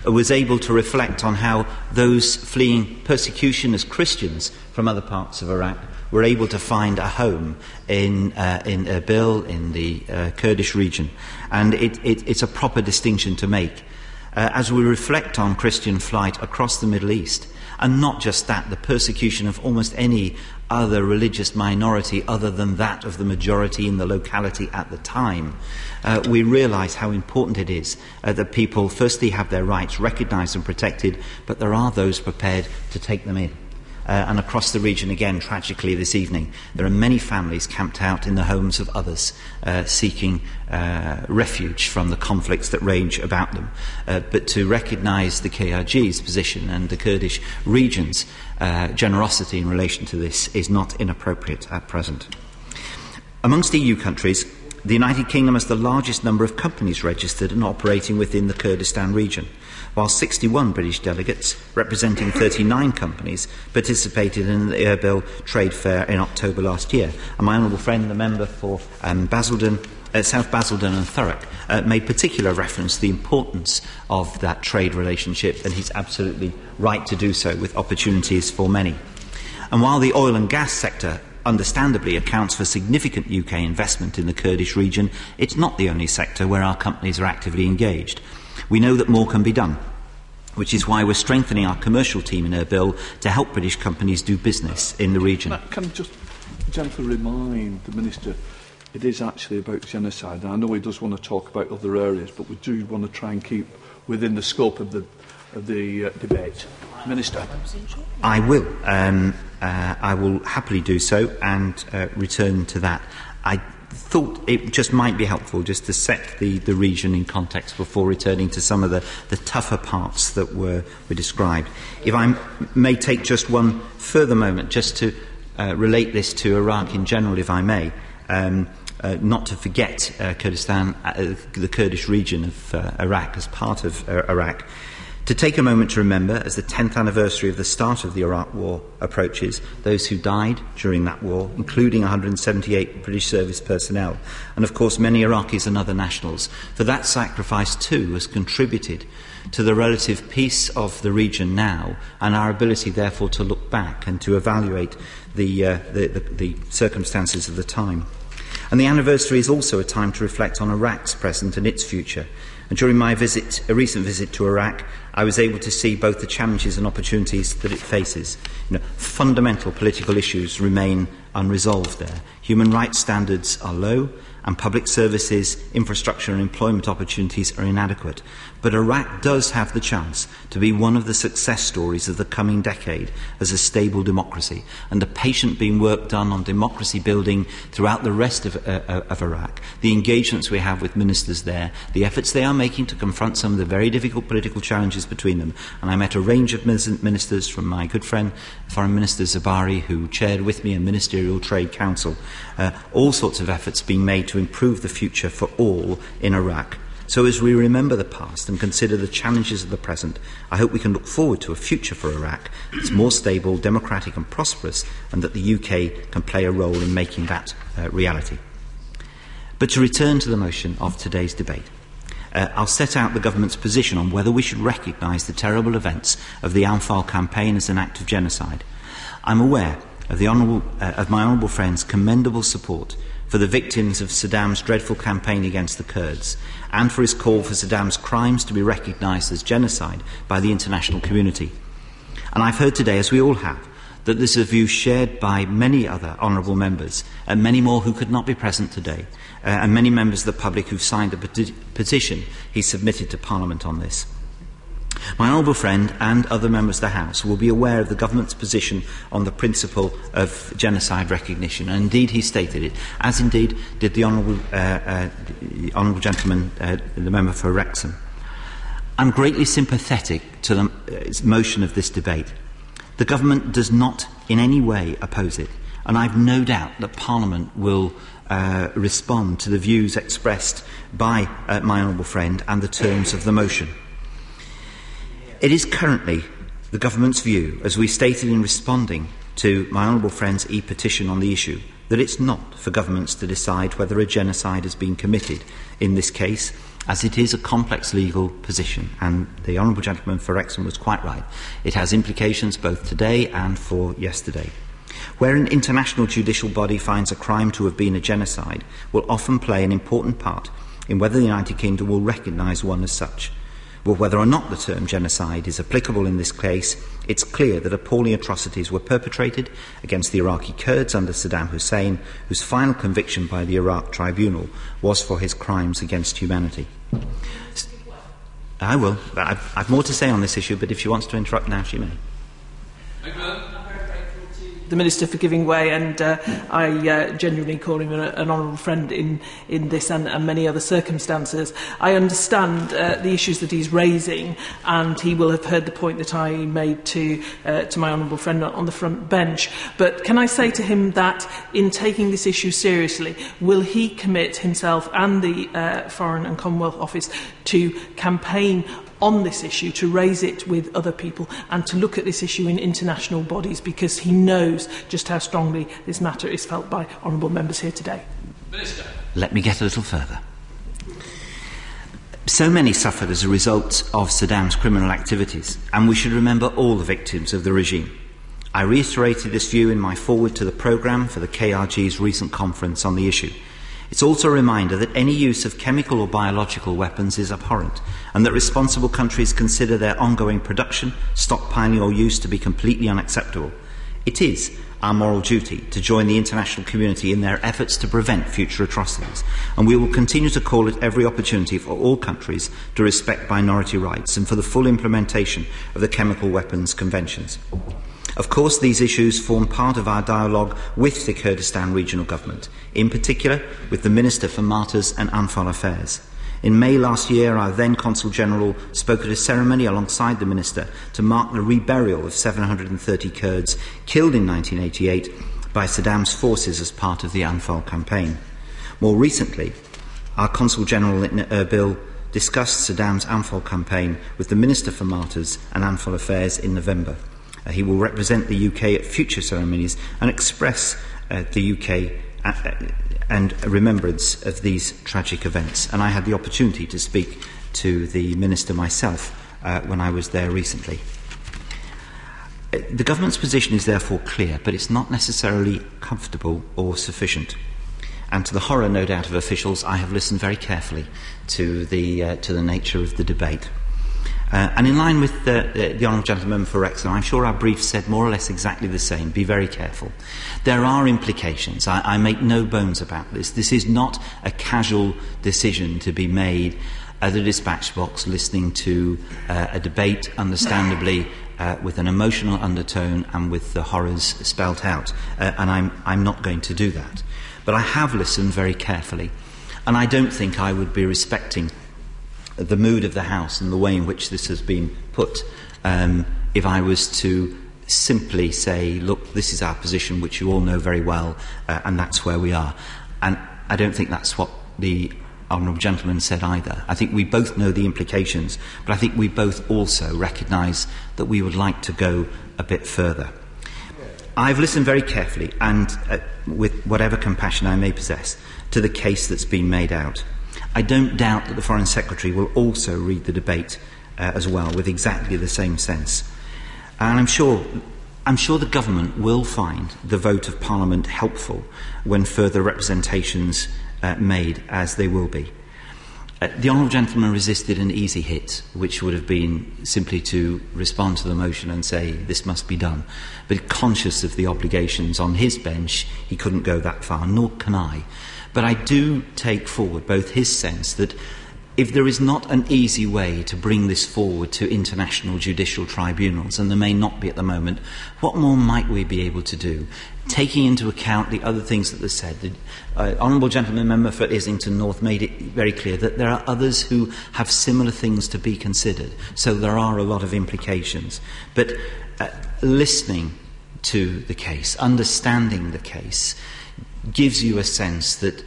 was able to reflect on how those fleeing persecution as Christians from other parts of Iraq were able to find a home in Erbil, in the Kurdish region. And it's a proper distinction to make. As we reflect on Christian flight across the Middle East, and not just that, the persecution of almost any other religious minority other than that of the majority in the locality at the time, we realise how important it is that people firstly have their rights recognised and protected, but there are those prepared to take them in. And across the region again, tragically this evening, there are many families camped out in the homes of others, seeking refuge from the conflicts that rage about them. But to recognise the KRG's position and the Kurdish region's generosity in relation to this is not inappropriate at present. Amongst EU countries, the United Kingdom has the largest number of companies registered and operating within the Kurdistan region, while 61 British delegates, representing 39 companies, participated in the Erbil Trade Fair in October last year. And my honourable friend, the member for South Basildon and Thurrock, made particular reference to the importance of that trade relationship, and he's absolutely right to do so, with opportunities for many. And while the oil and gas sector understandably accounts for significant UK investment in the Kurdish region, it's not the only sector where our companies are actively engaged. We know that more can be done, which is why we're strengthening our commercial team in Erbil to help British companies do business in the region. Can I just gently remind the Minister, it is actually about genocide. I know he does want to talk about other areas, but we do want to try and keep within the scope of the debate. Minister. I will. I will happily do so and return to that. I thought it just might be helpful just to set the region in context before returning to some of the tougher parts that were described. If I may take just one further moment just to relate this to Iraq in general, if I may, not to forget Kurdistan, the Kurdish region of Iraq as part of Iraq. To take a moment to remember, as the 10th anniversary of the start of the Iraq War approaches, those who died during that war, including 178 British service personnel, and of course many Iraqis and other nationals. For that sacrifice too has contributed to the relative peace of the region now, and our ability therefore to look back and to evaluate the circumstances of the time. And the anniversary is also a time to reflect on Iraq's present and its future. And during my a recent visit to Iraq, I was able to see both the challenges and opportunities that it faces. Fundamental political issues remain unresolved there. Human rights standards are low, and public services, infrastructure and employment opportunities are inadequate. But Iraq does have the chance to be one of the success stories of the coming decade as a stable democracy, and the patient being work done on democracy building throughout the rest of Iraq, the engagements we have with ministers there, the efforts they are making to confront some of the very difficult political challenges between them. And I met a range of ministers, from my good friend Foreign Minister Zabari, who chaired with me a Ministerial Trade Council, all sorts of efforts being made to improve the future for all in Iraq. So as we remember the past and consider the challenges of the present, I hope we can look forward to a future for Iraq that's more stable, democratic and prosperous, and that the UK can play a role in making that reality. But to return to the motion of today's debate, I'll set out the government's position on whether we should recognise the terrible events of the Anfal campaign as an act of genocide. I'm aware of my honourable friend's commendable support for the victims of Saddam's dreadful campaign against the Kurds, and for his call for Saddam's crimes to be recognised as genocide by the international community. And I've heard today, as we all have, that this is a view shared by many other honourable members, and many more who could not be present today, and many members of the public who've signed the petition he submitted to Parliament on this. My honourable friend and other members of the House will be aware of the government's position on the principle of genocide recognition, and indeed he stated it, as indeed did the honourable gentleman, the member for Wrexham. I'm greatly sympathetic to the motion of this debate. The government does not in any way oppose it, and I've no doubt that Parliament will respond to the views expressed by my honourable friend and the terms of the motion. It is currently the government's view, as we stated in responding to my honourable friend's e-petition on the issue, that it's not for governments to decide whether a genocide has been committed in this case, as it is a complex legal position, and the Honourable Gentleman for Wrexham was quite right. It has implications both today and for yesterday. Where an international judicial body finds a crime to have been a genocide will often play an important part in whether the United Kingdom will recognise one as such. Well, whether or not the term genocide is applicable in this case, it's clear that appalling atrocities were perpetrated against the Iraqi Kurds under Saddam Hussein, whose final conviction by the Iraq Tribunal was for his crimes against humanity. I will. I've more to say on this issue, but if she wants to interrupt now, she may. The Minister for giving way, and I genuinely call him an honourable friend in this and many other circumstances. I understand the issues that he's raising, and he will have heard the point that I made to my honourable friend on the front bench. But can I say to him that in taking this issue seriously, will he commit himself and the Foreign and Commonwealth Office to campaign on this issue, to raise it with other people and to look at this issue in international bodies, because he knows just how strongly this matter is felt by honourable members here today. Minister. Let me get a little further. So many suffered as a result of Saddam's criminal activities, and we should remember all the victims of the regime. I reiterated this view in my foreword to the programme for the KRG's recent conference on the issue. It's also a reminder that any use of chemical or biological weapons is abhorrent, and that responsible countries consider their ongoing production, stockpiling or use to be completely unacceptable. It is our moral duty to join the international community in their efforts to prevent future atrocities, and we will continue to call at every opportunity for all countries to respect minority rights and for the full implementation of the Chemical Weapons Conventions. Of course, these issues form part of our dialogue with the Kurdistan Regional Government, in particular with the Minister for Martyrs and Anfal Affairs. In May last year, our then Consul General spoke at a ceremony alongside the Minister to mark the reburial of 730 Kurds killed in 1988 by Saddam's forces as part of the Anfal campaign. More recently, our Consul General in Erbil discussed Saddam's Anfal campaign with the Minister for Martyrs and Anfal Affairs in November. He will represent the UK at future ceremonies and express the UK and remembrance of these tragic events. And I had the opportunity to speak to the Minister myself when I was there recently. The government's position is therefore clear, but it's not necessarily comfortable or sufficient. And to the horror, no doubt, of officials, I have listened very carefully to the nature of the debate. And in line with the Honourable Gentleman for Wrexham, I'm sure our brief said more or less exactly the same. Be very careful. There are implications. I make no bones about this. This is not a casual decision to be made at the dispatch box, listening to a debate, understandably, with an emotional undertone and with the horrors spelt out. And I'm not going to do that. But I have listened very carefully. And I don't think I would be respecting the mood of the House and the way in which this has been put if I was to simply say, look, this is our position, which you all know very well, and that's where we are. And I don't think that's what the Honourable Gentleman said either. I think we both know the implications, but I think we both also recognise that we would like to go a bit further. I've listened very carefully and with whatever compassion I may possess to the case that's been made out. I don't doubt that the Foreign Secretary will also read the debate as well, with exactly the same sense. And I'm sure the government will find the vote of Parliament helpful when further representations made, as they will be. The Honourable Gentleman resisted an easy hit, which would have been simply to respond to the motion and say, this must be done. But conscious of the obligations on his bench, he couldn't go that far, nor can I. But I do take forward both his sense that if there is not an easy way to bring this forward to international judicial tribunals, and there may not be at the moment, what more might we be able to do? Taking into account the other things that are said, the Honourable Gentleman Member for Islington North made it very clear that there are others who have similar things to be considered, so there are a lot of implications. But listening to the case, understanding the case, gives you a sense that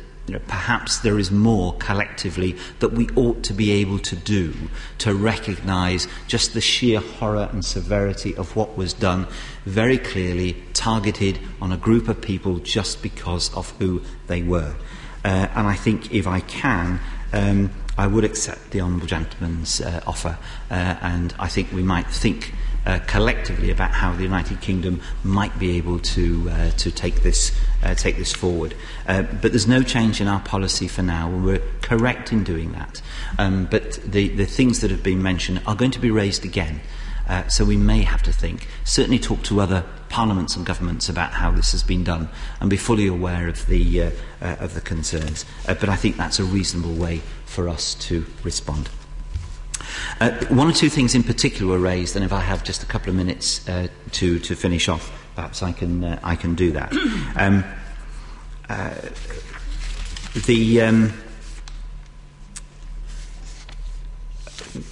perhaps there is more collectively that we ought to be able to do to recognise just the sheer horror and severity of what was done very clearly, time targeted on a group of people just because of who they were. And I think if I can, I would accept the Honourable Gentleman's offer, and I think we might think collectively about how the United Kingdom might be able to take this forward. But there's no change in our policy for now. We're correct in doing that. But the things that have been mentioned are going to be raised again. So we may have to think, certainly talk to other parliaments and governments about how this has been done and be fully aware of the concerns. But I think that's a reasonable way for us to respond. One or two things in particular were raised, and if I have just a couple of minutes to finish off, perhaps I can do that.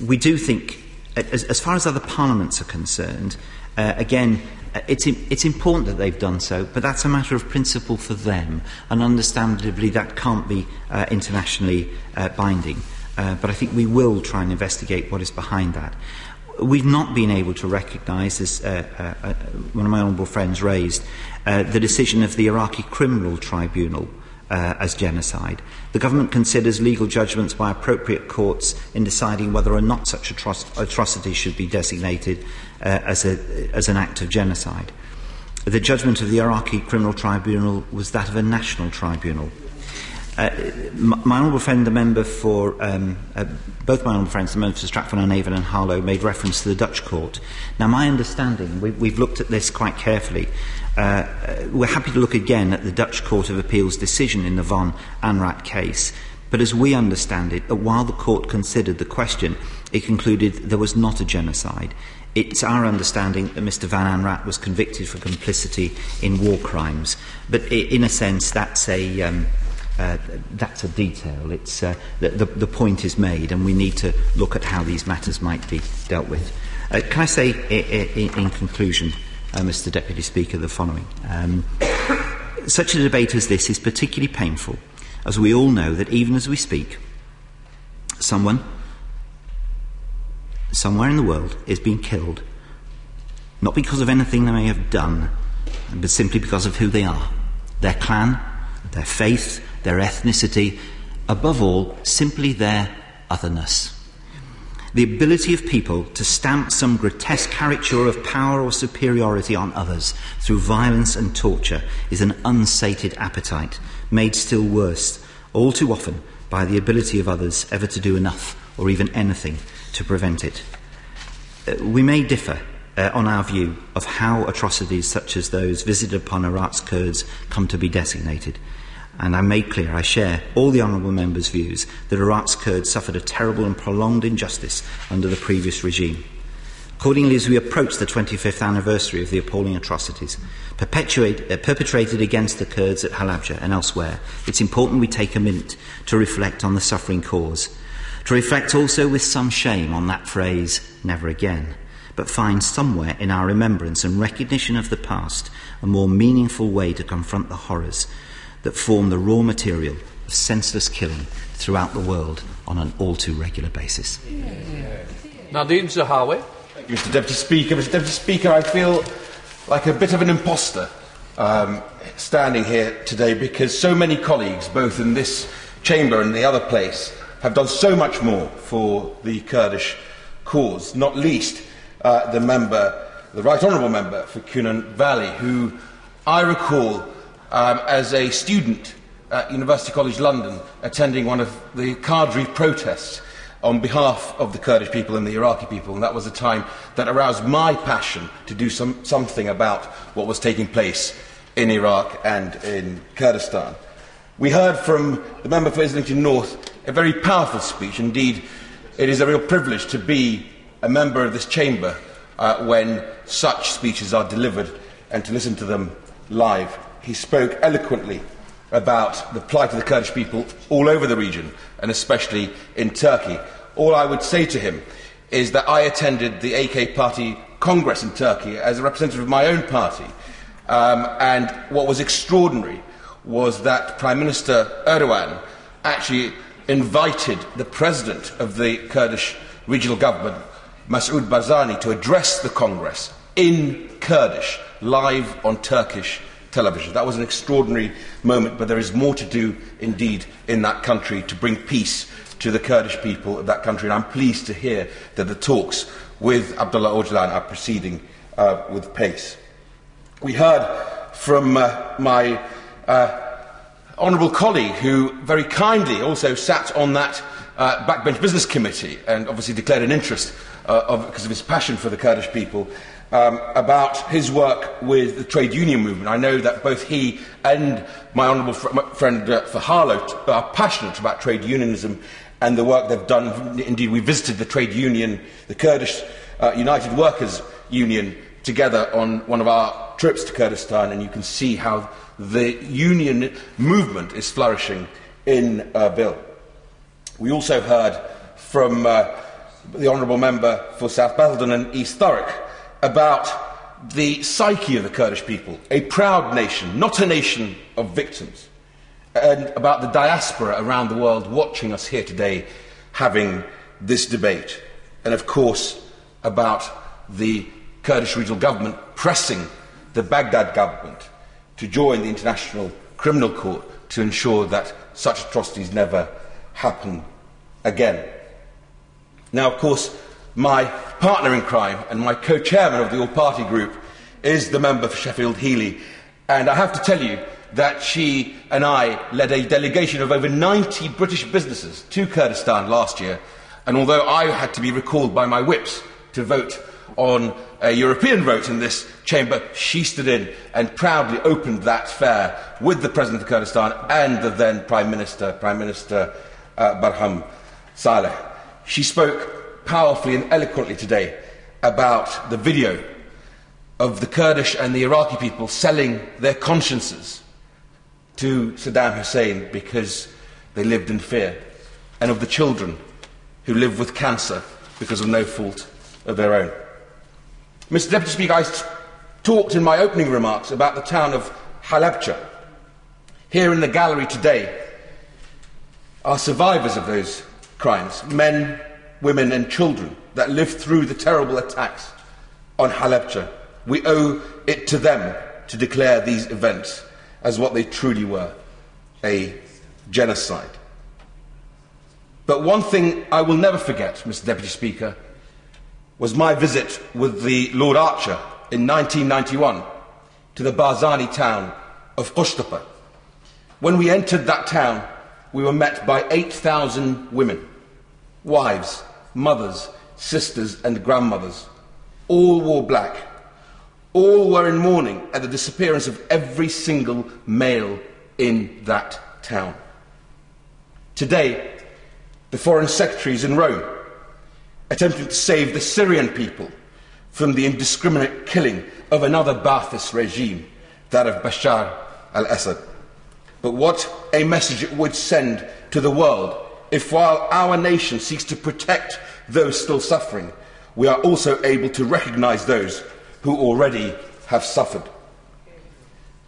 We do think, as far as other parliaments are concerned, again, it's important that they've done so, but that's a matter of principle for them, and understandably that can't be internationally binding. But I think we will try and investigate what is behind that. We've not been able to recognise, as one of my honourable friends raised, the decision of the Iraqi Criminal Tribunal as genocide. The government considers legal judgments by appropriate courts in deciding whether or not such atrocity should be designated as an act of genocide. The judgment of the Iraqi Criminal Tribunal was that of a national tribunal. My honourable friend, the member for both my honourable friends, the member for Stratford-on-Avon and Harlow, made reference to the Dutch court. Now, my understanding, we've looked at this quite carefully. We're happy to look again at the Dutch Court of Appeal's decision in the Van Anrat case. But as we understand it, that while the court considered the question, it concluded there was not a genocide. It's our understanding that Mr Van Anrat was convicted for complicity in war crimes. But in a sense, that's a detail. It's the point is made, and we need to look at how these matters might be dealt with. Can I say, in conclusion, Mr Deputy Speaker, the following. Such a debate as this is particularly painful, as we all know that even as we speak, someone, somewhere in the world, is being killed, not because of anything they may have done, but simply because of who they are, their clan, their faith, their ethnicity, above all, simply their otherness. The ability of people to stamp some grotesque caricature of power or superiority on others through violence and torture is an unsated appetite, made still worse, all too often, by the ability of others ever to do enough or even anything to prevent it. We may differ on our view of how atrocities such as those visited upon Iraq's Kurds come to be designated. And I made clear I share all the honourable members' views that Iraq's Kurds suffered a terrible and prolonged injustice under the previous regime. Accordingly, as we approach the 25th anniversary of the appalling atrocities perpetrated against the Kurds at Halabja and elsewhere, it's important we take a minute to reflect on the suffering cause, to reflect also with some shame on that phrase, never again, but find somewhere in our remembrance and recognition of the past a more meaningful way to confront the horrors that form the raw material of senseless killing throughout the world on an all-too regular basis. Nadine Zahawi. Thank you, Mr Deputy Speaker. Mr Deputy Speaker, I feel like a bit of an imposter standing here today because so many colleagues, both in this chamber and the other place, have done so much more for the Kurdish cause, not least the Right Honourable Member for Cunan Valley, who I recall as a student at University College London attending one of the Qadri protests on behalf of the Kurdish people and the Iraqi people, and that was a time that aroused my passion to do something about what was taking place in Iraq and in Kurdistan. We heard from the member for Islington North a very powerful speech. Indeed, it is a real privilege to be a member of this chamber when such speeches are delivered and to listen to them live. He spoke eloquently about the plight of the Kurdish people all over the region, and especially in Turkey. All I would say to him is that I attended the AK Party Congress in Turkey as a representative of my own party, and what was extraordinary was that Prime Minister Erdogan actually invited the president of the Kurdish regional government, Masoud Barzani, to address the Congress in Kurdish, live on Turkish television. That was an extraordinary moment, but there is more to do indeed in that country to bring peace to the Kurdish people of that country, and I'm pleased to hear that the talks with Abdullah Öcalan are proceeding with pace. We heard from my honourable colleague, who very kindly also sat on that backbench business committee and obviously declared an interest because of his passion for the Kurdish people, about his work with the trade union movement. I know that both he and my honourable friend Fahalo are passionate about trade unionism and the work they've done. Indeed, we visited the trade union, the Kurdish United Workers Union, together on one of our trips to Kurdistan, and you can see how the union movement is flourishing in Erbil. We also heard from the honourable member for South Basildon and East Thurrock about the psyche of the Kurdish people, a proud nation, not a nation of victims, and about the diaspora around the world watching us here today having this debate, and of course about the Kurdish regional government pressing the Baghdad government to join the International Criminal Court to ensure that such atrocities never happen again. Now, of course, my partner in crime and my co-chairman of the all-party group is the member for Sheffield Heeley, and I have to tell you that she and I led a delegation of over 90 British businesses to Kurdistan last year, and although I had to be recalled by my whips to vote on a European vote in this chamber, she stood in and proudly opened that fair with the President of Kurdistan and the then Prime Minister Barham Saleh. She spoke powerfully and eloquently today about the video of the Kurdish and the Iraqi people selling their consciences to Saddam Hussein because they lived in fear, and of the children who live with cancer because of no fault of their own. Mr. Deputy Speaker, I talked in my opening remarks about the town of Halabja. Here in the gallery today are survivors of those crimes, men, women and children that lived through the terrible attacks on Halabja. We owe it to them to declare these events as what they truly were, a genocide. But one thing I will never forget, Mr. Deputy Speaker, was my visit with the Lord Archer in 1991 to the Barzani town of Qushtapa. When we entered that town, we were met by 8,000 women, wives, mothers, sisters and grandmothers. All wore black. All were in mourning at the disappearance of every single male in that town. Today, the Foreign Secretary is in Rome, attempting to save the Syrian people from the indiscriminate killing of another Ba'athist regime, that of Bashar al-Assad. But what a message it would send to the world if, while our nation seeks to protect those still suffering, we are also able to recognise those who already have suffered.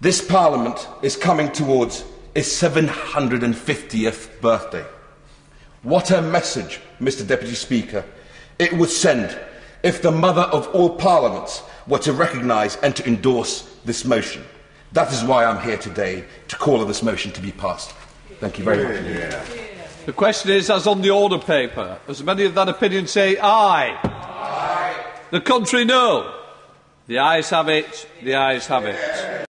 This Parliament is coming towards its 750th birthday. What a message, Mr. Deputy Speaker, it would send if the mother of all parliaments were to recognise and to endorse this motion. That is why I'm here today, to call on this motion to be passed. Thank you very much. Yeah. The question is, as on the order paper, as many of that opinion say aye? Aye. The contrary, no. The ayes have it. The ayes have it.